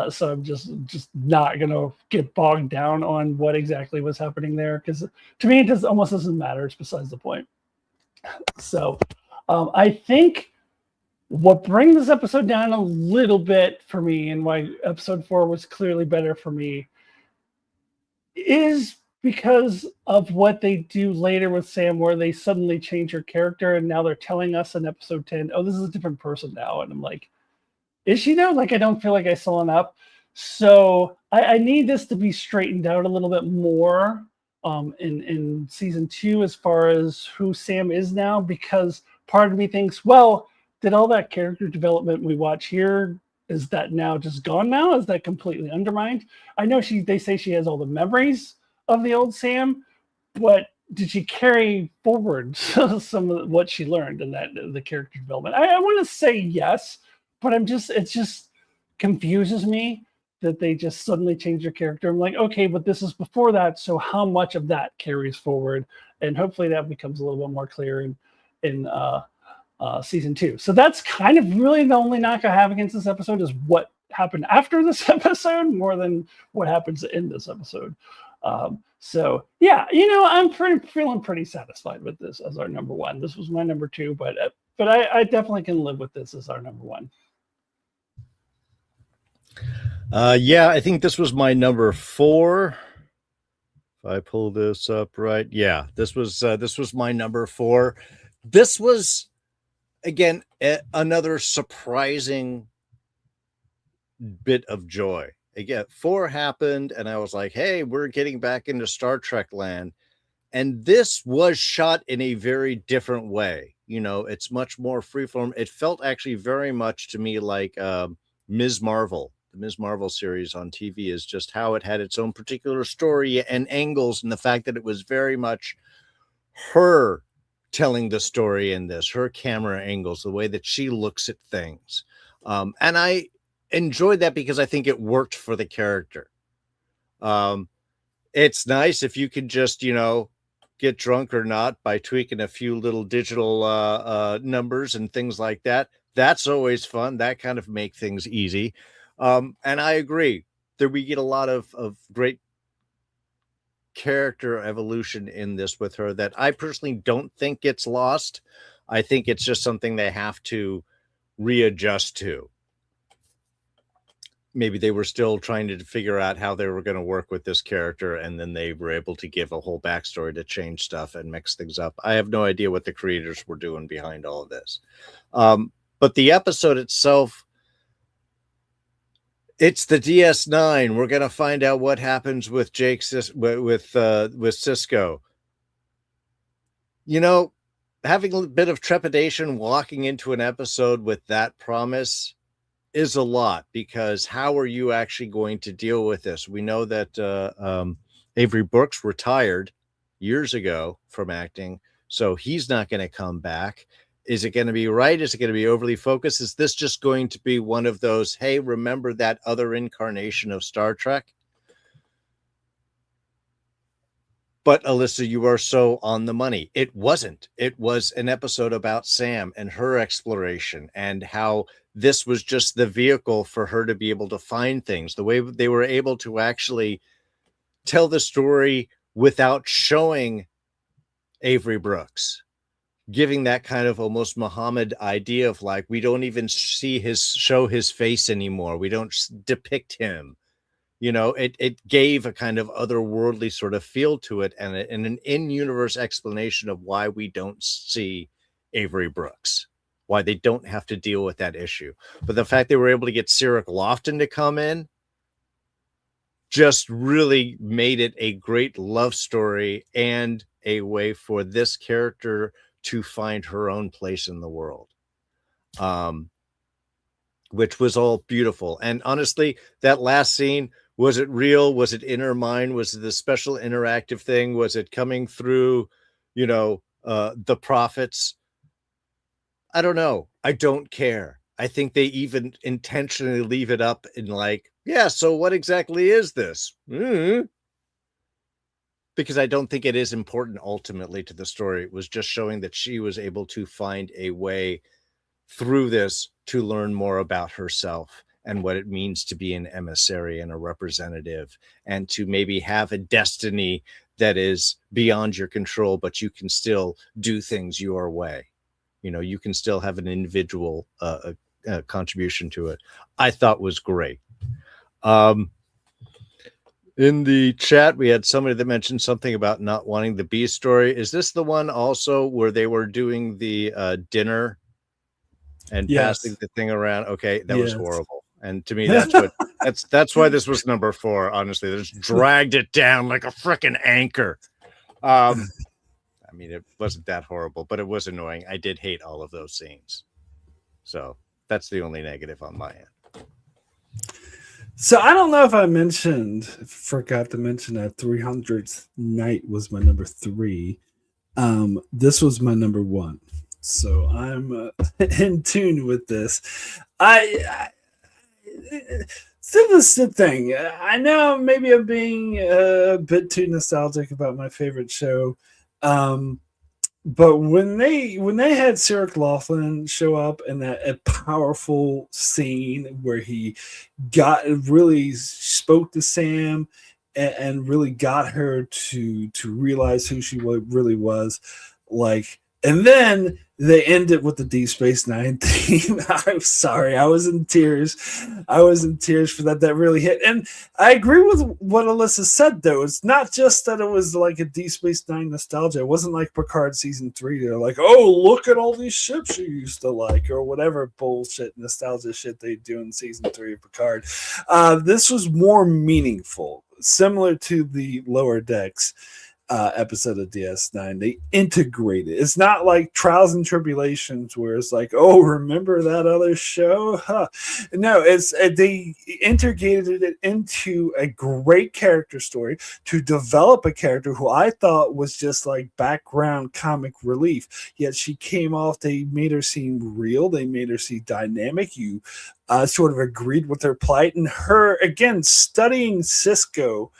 So I'm just not gonna get bogged down on what exactly was happening there, because to me it almost doesn't matter. It's besides the point. So I think what brings this episode down a little bit for me, and why episode 4 was clearly better for me, is because of what they do later with Sam, where they suddenly change her character, and now they're telling us in episode 10, oh, this is a different person now. And I'm like, is she though? Like, I don't feel like I saw enough. So I need this to be straightened out a little bit more in season 2, as far as who Sam is now, because part of me thinks, well, did all that character development we watch here, is that now just gone now? Is that completely undermined? I know they say she has all the memories of the old Sam, but did she carry forward some of what she learned in the character development? I want to say yes, but it just confuses me that they just suddenly changed her character. I'm like, okay, but this is before that, so how much of that carries forward? And hopefully that becomes a little bit more clear in season 2. So that's kind of really the only knock I have against this episode, is what happened after this episode more than what happens in this episode. So yeah, I'm feeling pretty satisfied with this as our number 1. This was my number 2, but I definitely can live with this as our number 1. Yeah, I think this was my number 4 If I pull this up right, yeah, this was my number 4. This was again another surprising bit of joy. Again, 4 happened, and I was like, "Hey, we're getting back into Star Trek land." And this was shot in a very different way. It's much more freeform. It felt actually very much to me like Ms. Marvel. The Ms. Marvel series on TV is just how it had its own particular story and angles, and the fact that it was very much her telling the story in this, her camera angles, the way that she looks at things. And I enjoyed that because I think it worked for the character. It's nice if you can just, get drunk or not by tweaking a few little digital numbers and things like that. That's always fun. That kind of make things easy. And I agree that we get a lot of great character evolution in this with her that I personally don't think gets lost. I think it's just something they have to readjust to. Maybe they were still trying to figure out how they were going to work with this character, and then they were able to give a whole backstory to change stuff and mix things up. I have no idea what the creators were doing behind all of this. But the episode itself, it's the DS9. We're going to find out what happens with with Cisco. Having a bit of trepidation walking into an episode with that promise is a lot, because how are you actually going to deal with this? We know that Avery Brooks retired years ago from acting, so he's not going to come back. Is it going to be right? Is it going to be overly focused? Is this just going to be one of those, hey, remember that other incarnation of Star Trek? But Alyssa, you are so on the money. It wasn't. It was an episode about Sam and her exploration, and how this was just the vehicle for her to be able to find things. The way they were able to actually tell the story without showing Avery Brooks, giving that kind of almost Muhammad idea of like, we don't even show his face anymore. We don't depict him. It gave a kind of otherworldly sort of feel to it, and an in-universe explanation of why we don't see Avery Brooks, why they don't have to deal with that issue. But the fact they were able to get Cyril Lofton to come in just really made it a great love story and a way for this character to find her own place in the world. Which was all beautiful. And honestly, that last scene, was it real? Was it in her mind? Was it the special interactive thing? Was it coming through, the prophets? I don't know. I don't care. I think they even intentionally leave it up in like, yeah, so what exactly is this? Because I don't think it is important ultimately to the story. It was just showing that she was able to find a way through this to learn more about herself and what it means to be an emissary and a representative, and to maybe have a destiny that is beyond your control, but you can still do things your way. You can still have an individual contribution to it. I thought was great. In the chat, we had somebody that mentioned something about not wanting the B story. Is this the one also where they were doing the dinner and passing the thing around? Okay, that was horrible. And to me, that's why this was number 4. Honestly, they just dragged it down like a freaking anchor. I mean, it wasn't that horrible, but it was annoying. I did hate all of those scenes. So that's the only negative on my end. So I don't know if I forgot to mention that 300th Night was my number 3. This was my number 1. So I'm in tune with this. So this is the thing. I know maybe I'm being a bit too nostalgic about my favorite show. But when they had Cyril Laughlin show up in that powerful scene where he really spoke to Sam and really got her to realize who she really was, like And then they end it with the Deep Space Nine theme. I'm sorry, I was in tears. I was in tears for that. That really hit. And I agree with what Alyssa said, though. It's not just that it was like a Deep Space Nine nostalgia. It wasn't like Picard season 3. They're like, oh, look at all these ships you used to like, or whatever bullshit nostalgia shit they do in season 3 of Picard. This was more meaningful, similar to the Lower Decks episode of DS9. They integrated. It's not like Trials and Tribulations where it's like, oh, remember that other show? Huh. No, it's they integrated it into a great character story to develop a character who I thought was just like background comic relief. Yet she came off. They made her seem real. They made her seem dynamic. You sort of agreed with her plight, and her again studying Cisco,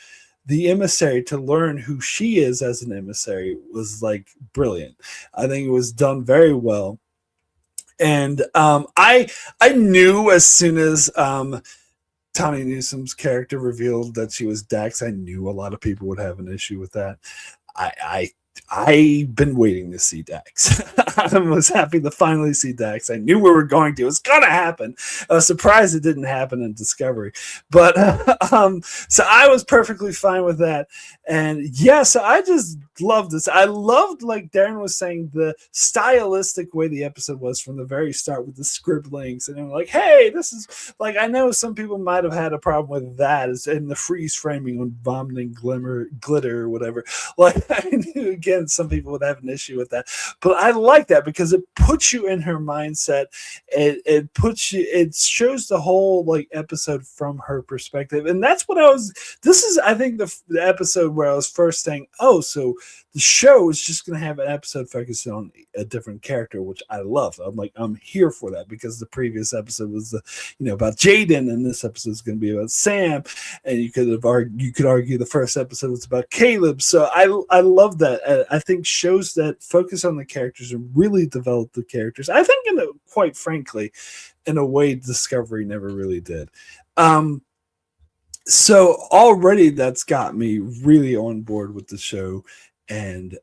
the emissary, to learn who she is as an emissary was like brilliant. I think it was done very well. And I knew as soon as Tawny Newsom's character revealed that she was Dax, I knew a lot of people would have an issue with that. I've been waiting to see Dax. I was happy to finally see Dax. I knew we were going to. It was going to happen. I was surprised it didn't happen in Discovery. But so I was perfectly fine with that. And yeah, so I just loved this. I loved, like Darrin was saying, the stylistic way the episode was from the very start with the scribblings. And I'm like, hey, this is like, I know some people might have had a problem with that, is in the freeze framing on vomiting glitter or whatever. Like, I knew, again, some people would have an issue with that, but I like that because it puts you in her mindset. It puts you, it shows the whole like episode from her perspective. And that's what this is, I think, the episode where I was first saying, oh, so the show is just going to have an episode focused on a different character, which I love. I'm like, I'm here for that, because the previous episode was about Jaden, and this episode is going to be about Sam. And you could argue the first episode was about Caleb. So I love that. I think shows that focus on the characters and really develop the characters, I think, quite frankly, in a way Discovery never really did. So already that's got me really on board with the show. And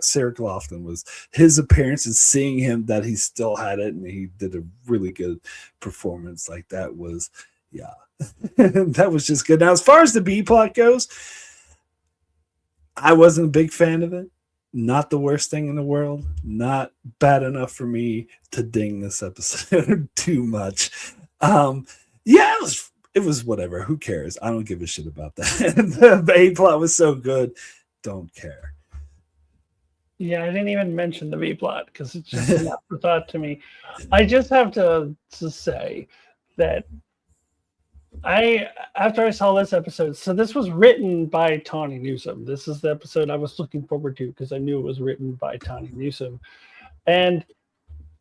Sarah Laughlin was, his appearance and seeing him that he still had it, and he did a really good performance. Like that was, that was just good. Now, as far as the B plot goes, I wasn't a big fan of it. Not the worst thing in the world. Not bad enough for me to ding this episode too much. It was whatever. Who cares? I don't give a shit about that. The A plot was so good. Don't care. Yeah, I didn't even mention the B plot because it's just an afterthought to me. I just have to say that after I saw this episode, so this was written by Tawny Newsome. This is the episode I was looking forward to because I knew it was written by Tawny Newsome. And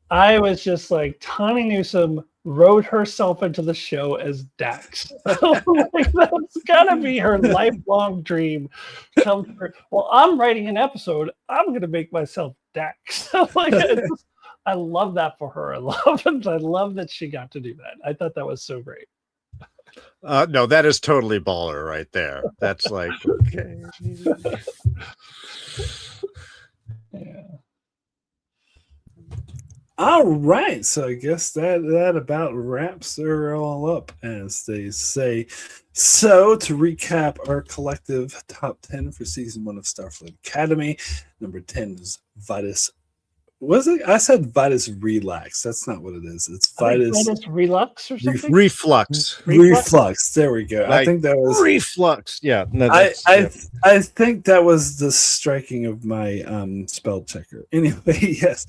I was just like, Tawny Newsome wrote herself into the show as Dax. Like, that's gotta be her lifelong dream come true. Well, I'm writing an episode. I'm gonna make myself Dax. Like, I love that for her. I love that she got to do that. I thought that was so great. No, that is totally baller right there. That's like, okay. Yeah. All right, so I guess that about wraps her all up, as they say. So to recap our collective top 10 for season 1 of Starfleet Academy, number 10 is Vitus. Was it? I said Vitus Relax. That's not what it is. It's Vitus Relux or something. Reflux. There we go. Like, I think that was reflux. Yeah. No, I think that was the striking of my spell checker. Anyway, yes,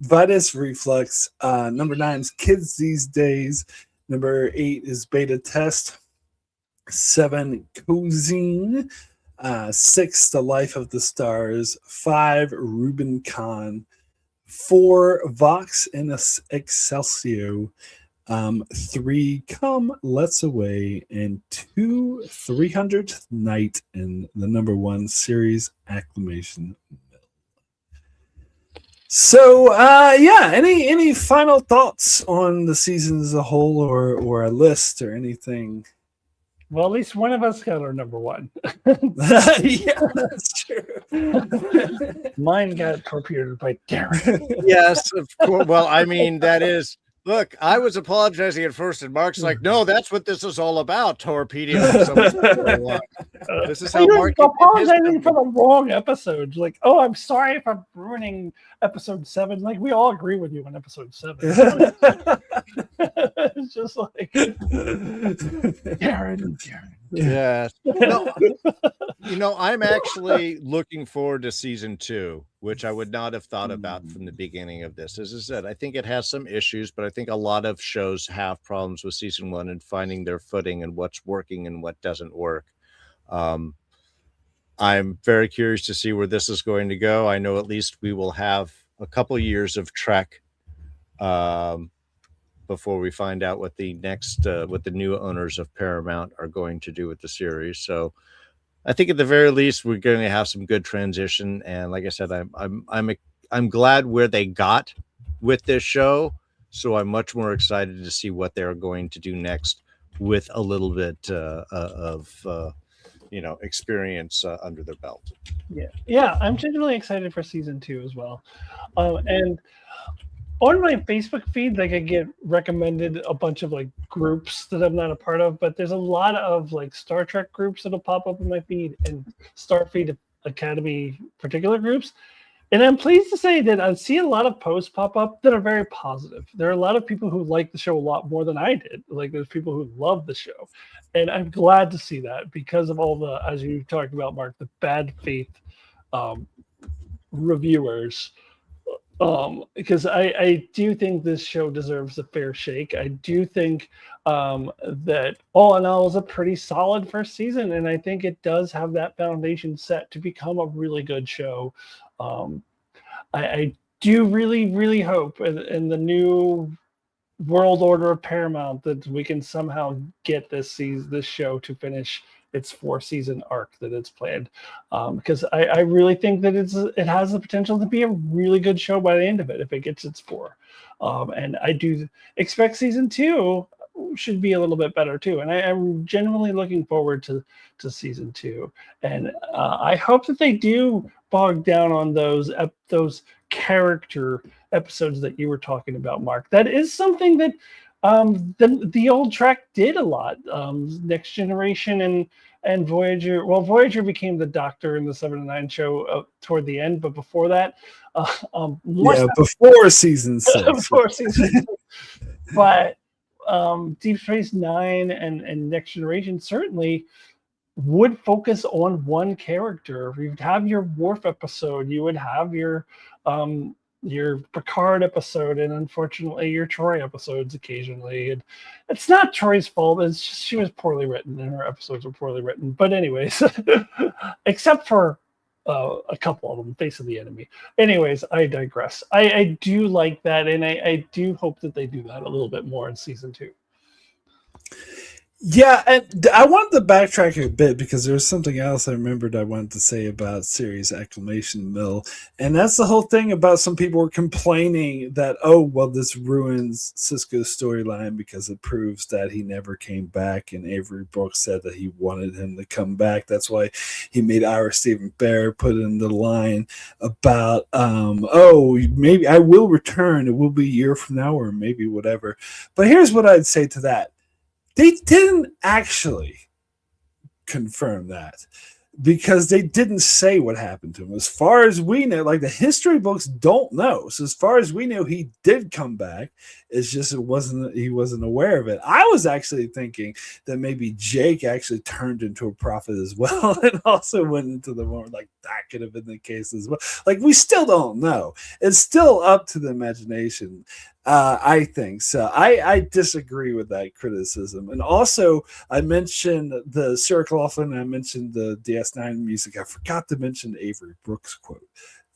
Vitus Reflux. Number 9 is Kids These Days. Number 8 is Beta Test. 7, Cozine. 6, The Life of the Stars. 5, Reuben Khan. 4, Vox in Excelsior. 3, Come Let's Away. And 2, 300th Night in the number 1 series acclamation. So any final thoughts on the season as a whole, or a list or anything Well, at least one of us got our number one. Yeah, that's true. Mine got torpedoed by Darrin. Yes, of course. Well, I mean, that is. Look, I was apologizing at first, and Mark's like, "No, that's what this is all about, torpedoing someone." This is how You're Mark did his apologizing for company. the wrong eepisode. Like, oh, I'm sorry if I'm ruining episode 7. Like, we all agree with you on episode 7. It's just like Darrin. Yes. No, I'm actually looking forward to season 2, which I would not have thought about from the beginning of this. As I said, I think it has some issues, but I think a lot of shows have problems with season 1 and finding their footing and what's working and what doesn't work. I'm very curious to see where this is going to go. I know at least we will have a couple years of Trek before we find out what the next what the new owners of Paramount are going to do with the series. So I think at the very least we're going to have some good transition. And like I said, I'm glad where they got with this show. So I'm much more excited to see what they're going to do next with a little bit of experience under their belt. Yeah, I'm genuinely excited for season 2 as well. And on my Facebook feed, like I get recommended a bunch of like groups that I'm not a part of, but there's a lot of like Star Trek groups that'll pop up in my feed and Starfleet Academy particular groups. And I'm pleased to say that I see a lot of posts pop up that are very positive. There are a lot of people who like the show a lot more than I did. Like there's people who love the show. And I'm glad to see that because of all the, as you talked about, Mark, the bad faith reviewers. Because I do think this show deserves a fair shake. I do think that all in all is a pretty solid first season, and I think it does have that foundation set to become a really good show. I do really, really hope in the new world order of Paramount that we can somehow get this show to finish its 4-season arc that it's planned, because I really think that it has the potential to be a really good show by the end of it if it gets its 4. And I do expect season 2 should be a little bit better too. And I'm genuinely looking forward to season 2. And I hope that they do bog down on those character episodes that you were talking about, Mark. That is something that the old Trek did a lot. Next Generation and Voyager. Well, Voyager became the Doctor in the 7 and 9 show toward the end, but before that, before season 6. Before season 6. But Deep Space Nine and Next Generation certainly would focus on one character. You'd have your Worf episode. You would have your Picard episode, and unfortunately your Troy episodes occasionally. And it's not Troy's fault. It's just she was poorly written and her episodes were poorly written. But anyways, except for a couple of them, Face of the Enemy. Anyways, I digress. I do like that, and I do hope that they do that a little bit more in season 2. Yeah, and I wanted to backtrack a bit because there was something else I remembered I wanted to say about Series Acclamation Mill, and that's the whole thing about some people were complaining that, oh, well, this ruins Sisko's storyline because it proves that he never came back, and Avery Brooks said that he wanted him to come back. That's why he made Ira Stephen Bear put in the line about, oh, maybe I will return. It will be a year from now or maybe whatever. But here's what I'd say to that. They didn't actually confirm that because they didn't say what happened to him. As far as we know, like the history books don't know. So as far as we know, he did come back. It's just he wasn't aware of it. I was actually thinking that maybe Jake actually turned into a prophet as well and also went into the war. Like that could have been the case as well. Like we still don't know. It's still up to the imagination. I think so. I disagree with that criticism. And also, I mentioned the Sarah Claughlin, I mentioned the DS9 music. I forgot to mention the Avery Brooks quote.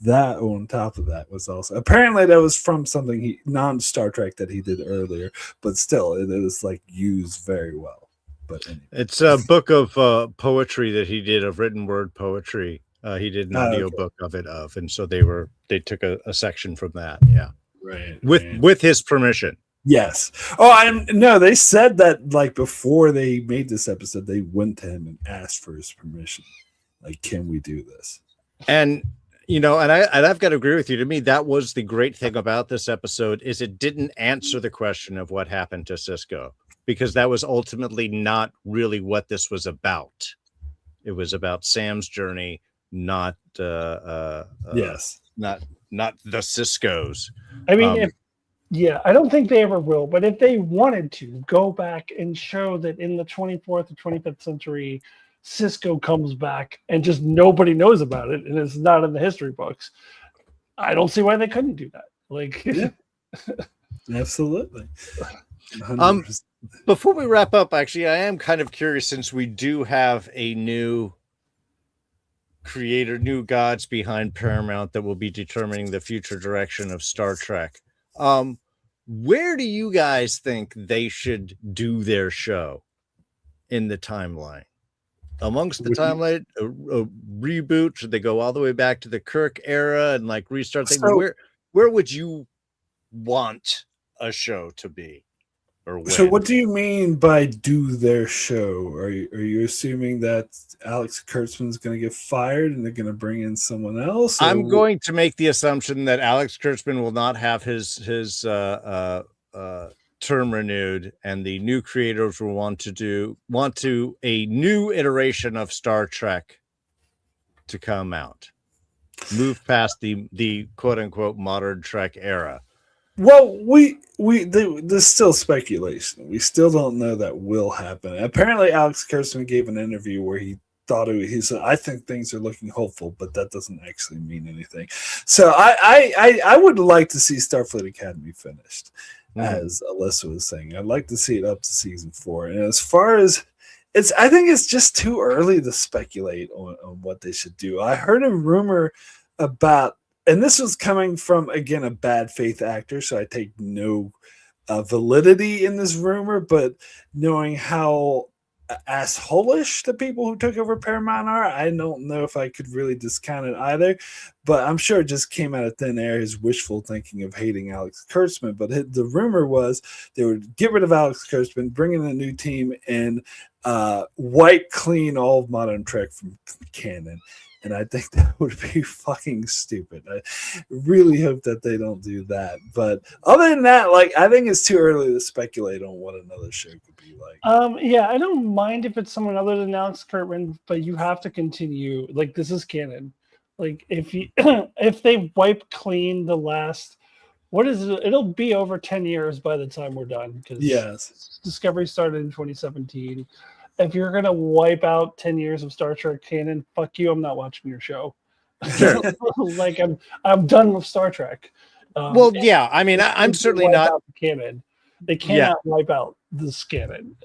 That on top of that was also apparently that was from something non-Star Trek that he did earlier, but still it was like used very well. But anyway. It's a book of poetry that he did, of written word poetry. He did an audio book of it, and so they took a section from that. Yeah. Right. With his permission. Yes. Oh, no, they said that like before they made this episode, they went to him and asked for his permission. Like, can we do this? And I've got to agree with you. To me, that was the great thing about this episode is it didn't answer the question of what happened to Sisko, because that was ultimately not really what this was about. It was about Sam's journey, not Yes. not the Siskos. I mean, I don't think they ever will, but if they wanted to go back and show that in the 24th or 25th century, Sisko comes back and just nobody knows about it and it's not in the history books, I don't see why they couldn't do that. Like, yeah. Absolutely. 100%. Before we wrap up, actually, I am kind of curious, since we do have a new creator, new gods behind Paramount that will be determining the future direction of Star Trek. Where do you guys think they should do their show in the timeline? Amongst the timeline, a reboot? Should they go all the way back to the Kirk era and like restart things? Where would you want a show to be? Or when? So what do you mean by do their show? Are you assuming that Alex Kurtzman's going to get fired and they're going to bring in someone else? I'm going to make the assumption that Alex Kurtzman will not have his term renewed, and the new creators will want a new iteration of Star Trek to come out, move past the quote unquote modern Trek era. Well, there's still speculation. We still don't know that will happen. Apparently, Alex Kurtzman gave an interview where he thought he said, "I think things are looking hopeful, but that doesn't actually mean anything." So I would like to see Starfleet Academy finished, as Alyssa was saying. I'd like to see it up to season 4. And as far as I think it's just too early to speculate on what they should do. I heard a rumor about. And this was coming from, again, a bad faith actor, so I take no validity in this rumor, but knowing how asshole-ish the people who took over Paramount are, I don't know if I could really discount it either, but I'm sure it just came out of thin air, his wishful thinking of hating Alex Kurtzman. But the rumor was they would get rid of Alex Kurtzman, bring in a new team, and wipe clean all of modern Trek from canon. And I think that would be fucking stupid. I really hope that they don't do that. But other than that, like, I think it's too early to speculate on what another show could be like. I don't mind if it's someone other than Alex Kurtzman, but you have to continue. Like, this is canon. Like, if they wipe clean the last, what is it? It'll be over 10 years by the time we're done. Because Discovery started in 2017. If you're going to wipe out 10 years of Star Trek canon, fuck you, I'm not watching your show. Sure. Like, I'm done with Star Trek. I mean, I'm certainly not the canon. They cannot wipe out this canon.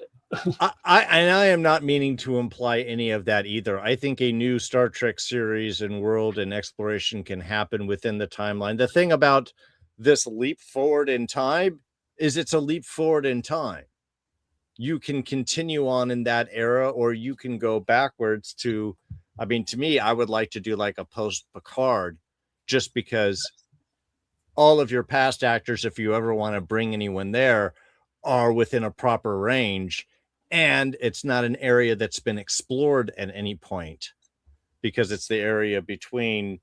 I am not meaning to imply any of that either. I think a new Star Trek series and world and exploration can happen within the timeline. The thing about this leap forward in time is it's a leap forward in time. You can continue on in that era, or you can go backwards to, I mean, to me, I would like to do like a post-Picard, just because all of your past actors, if you ever want to bring anyone there, are within a proper range, and it's not an area that's been explored at any point, because it's the area between,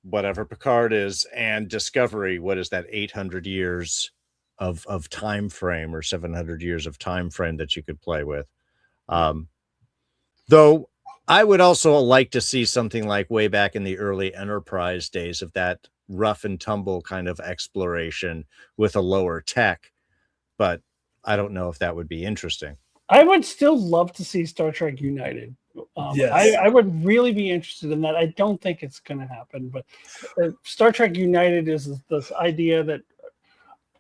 whatever Picard is and Discovery. What is that, 800 years of time frame, or 700 years of time frame that you could play with. Though I would also like to see something like way back in the early Enterprise days of that rough and tumble kind of exploration with a lower tech, but I don't know if that would be interesting. I would still love to see Star Trek United. Yes. I would really be interested in that. I don't think it's going to happen, but Star Trek United is this idea that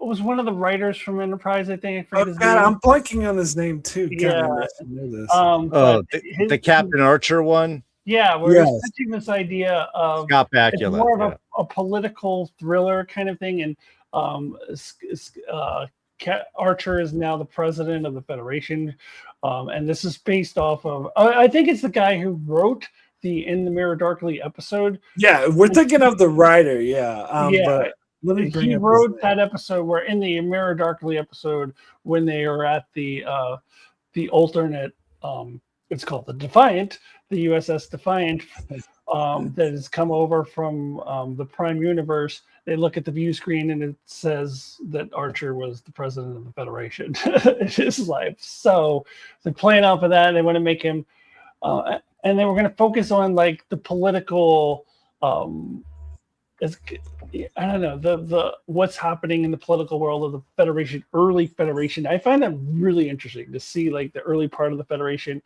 was one of the writers from Enterprise, I think. I'm blanking on his name too. Yeah. The Captain Archer one. Yeah, where he's pitching this idea of Scott Bakula, more of a political thriller kind of thing, and Archer is now the president of the Federation, and this is based off of. I think it's the guy who wrote the In the Mirror Darkly episode. Yeah, we're thinking of the writer. Yeah, yeah. let me bring he up wrote that episode where in the Mirror Darkly episode when they are at the alternate, it's called the Defiant, the USS Defiant, that has come over from the Prime Universe. They look at the view screen and it says that Archer was the president of the Federation in his life. So they're playing off of that. They want to make him, and they were going to focus on like the political. I don't know the what's happening in the political world of the Federation, early Federation. I find that really interesting to see like the early part of the Federation,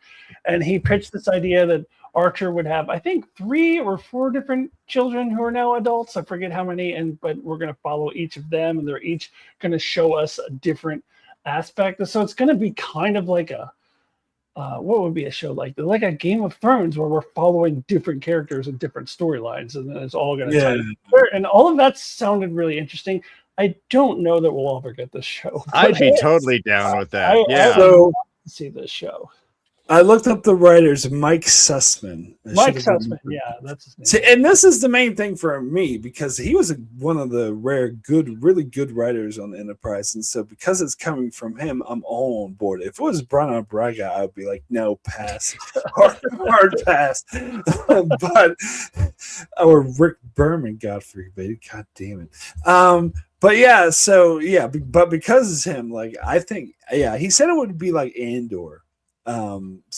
and he pitched this idea that Archer would have, I think, 3 or 4 different children who are now adults. I forget how many, but we're going to follow each of them, and they're each going to show us a different aspect. So it's going to be kind of like a what would be a show like that? Like a Game of Thrones where we're following different characters and different storylines, and then it's all going to tie together. And all of that sounded really interesting. I don't know that we'll ever get this show. I'd be totally down with that. I would love to see this show. I looked up the writers, Mike Sussman. Mike Sussman, yeah, that's his name. See, and this is the main thing for me because he was one of the rare, really good writers on the Enterprise, and so because it's coming from him, I'm all on board. If it was Bruno Braga, I would be like, no, pass, hard pass. But or Rick Berman, God forbid, God damn it. But yeah, so yeah, but because it's him, like I think, yeah, he said it would be like Andor.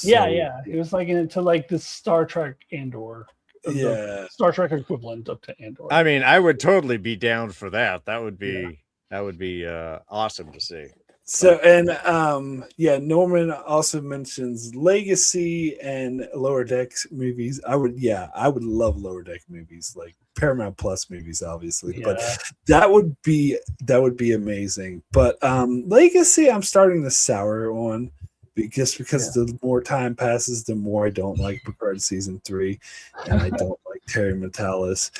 Yeah, he was like into like the Star Trek Andor, Star Trek equivalent up to Andor. I mean, I would totally be down for that. That would be awesome to see. So and Norman also mentions Legacy and Lower Decks movies. I would love Lower Deck movies, like Paramount Plus movies, obviously. But that would be amazing. But Legacy, I'm starting to sour on. Because the more time passes, the more I don't like Picard season 3, and I don't like Terry Metalis.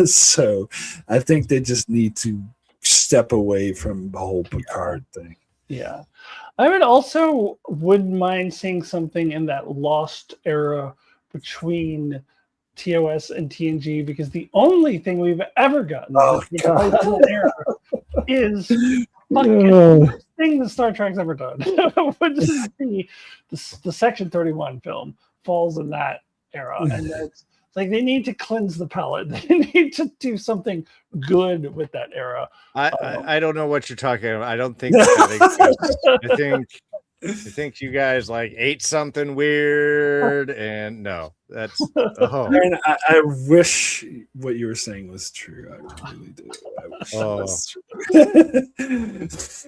So I think they just need to step away from the whole Picard thing. Yeah, I wouldn't mind seeing something in that lost era between TOS and TNG, because the only thing we've ever gotten in that era is fucking thing that Star Trek's ever done. Would just be the Section 31 film falls in that era, and it's like they need to cleanse the palate. They need to do something good with that era. I don't know what you're talking about. I don't think that exists. I think you guys like ate something weird, and no, that's And I wish what you were saying was true. I really do. I wish that was true.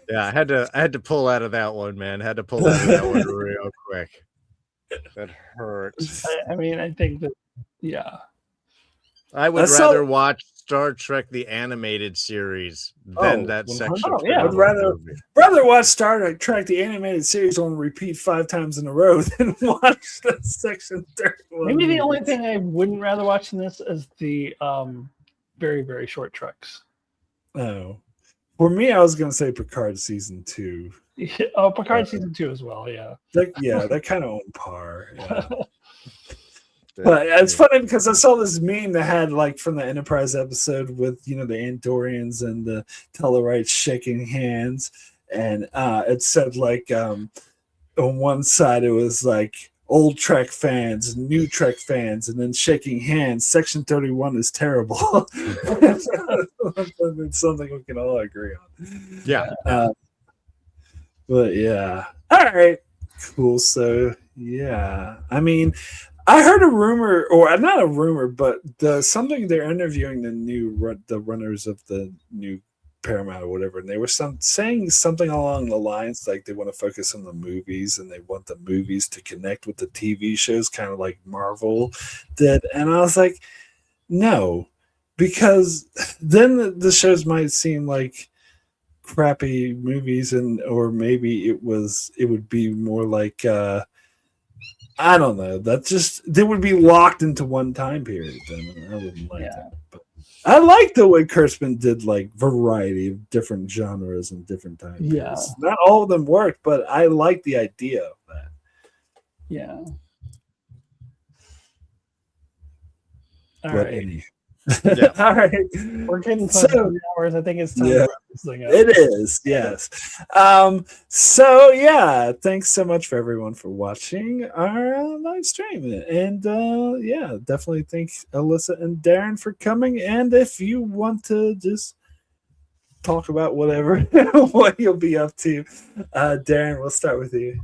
Yeah, I had to pull out of that one, man. I had to pull out of that one real quick. That hurts. I mean, I think that I would rather watch Star Trek the animated series than that section. I'd rather watch Star Trek the animated series on repeat 5 times in a row than watch the Section 31. Maybe the only thing I wouldn't rather watch in this is the very, very short treks. Oh, for me, I was going to say Picard season 2. Picard season 2 as well. Yeah. They're kind of on par. Yeah. But it's funny because I saw this meme that had like from the Enterprise episode with the Andorians and the Tellarites shaking hands, and it said like on one side it was like old Trek fans, new Trek fans, and then shaking hands. Section 31 is terrible. It's something we can all agree on. Yeah. But yeah, all right, cool. So yeah, I mean. I heard a rumor, or not a rumor, but something they're interviewing the runners of the new Paramount or whatever, and they were saying something along the lines like they want to focus on the movies and they want the movies to connect with the TV shows, kind of like Marvel did. And I was like, no, because then the shows might seem like crappy movies, or maybe it would be more like. I don't know. They would be locked into one time period. Then I wouldn't like that. But I like the way Kurtzman did like variety of different genres and different time periods. Not all of them worked, but I like the idea of that. Yeah. All right. Yeah. All right. We're getting close So- to 3 hours. I think it's time Yeah. to wrap this thing up. It is, yes. So yeah, thanks so much for everyone for watching our live stream. And yeah, definitely thank Alyssa and Darrin for coming. And if you want to just talk about whatever what you'll be up to, Darrin, we'll start with you.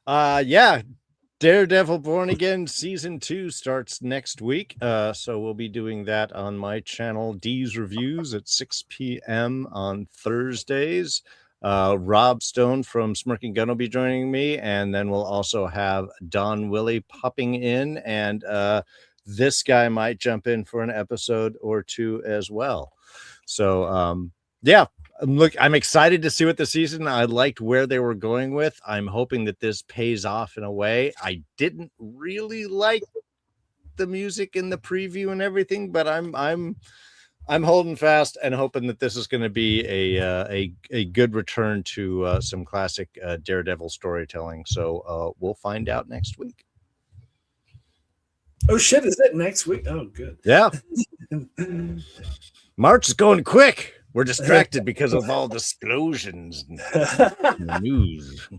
Yeah. Daredevil Born Again Season 2 starts next week. So we'll be doing that on my channel, D's Reviews, at 6 p.m. on Thursdays. Rob Stone from Smirking Gun will be joining me, and then we'll also have Don Willie popping in, and this guy might jump in for an episode or two as well. So yeah, I'm excited to see what the season. I liked where they were going with. I'm hoping that this pays off in a way. I didn't really like the music in the preview and everything, but I'm holding fast and hoping that this is going to be a good return to some classic Daredevil storytelling. So we'll find out next week. Oh shit, is it next week? Oh good. Yeah. March is going quick. We're distracted because of all the explosions and the news.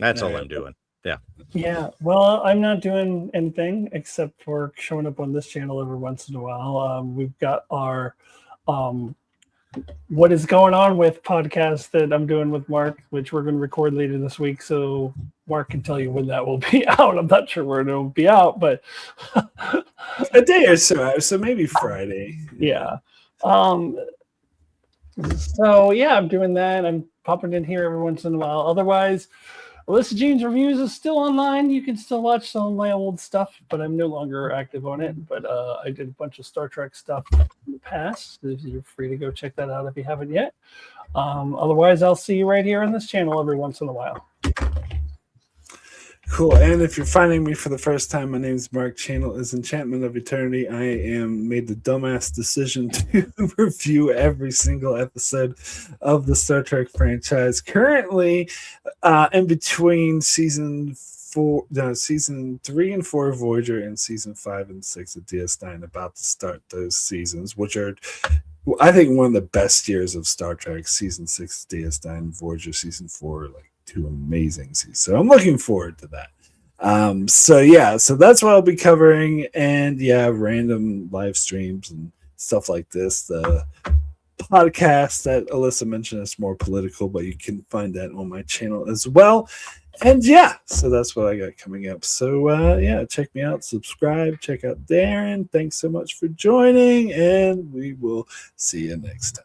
That's all I'm doing. Yeah, well, I'm not doing anything except for showing up on this channel every once in a while. We've got our What Is Going On With podcast that I'm doing with Mark, which we're going to record later this week. So Mark can tell you when that will be out. I'm not sure when it will be out, but A day or so, so maybe Friday. yeah. So yeah, I'm doing that. I'm popping in here every once in a while. Otherwise, Alyssa Jean's Reviews is still online. You can still watch some of my old stuff, but I'm no longer active on it. But I did a bunch of Star Trek stuff in the past. So you're free to go check that out if you haven't yet. Otherwise, I'll see you right here on this channel every once in a while. Cool. And if you're finding me for the first time, my name is Mark. Channel is Enchantment of Eternity. I am made the dumbass decision to review every single episode of the Star Trek franchise. Currently, in between season 3 and 4 of Voyager and season 5 and 6 of DS9, about to start those seasons, which are, I think, one of the best years of Star Trek. Season 6 DS9, Voyager season 4, like 2 amazing seasons. So I'm looking forward to that. So yeah, so that's what I'll be covering, and yeah, random live streams and stuff like this. The podcast that Alyssa mentioned is more political, but you can find that on my channel as well. And yeah, so that's what I got coming up. So yeah, check me out, subscribe, check out Darrin. Thanks so much for joining, and we will see you next time.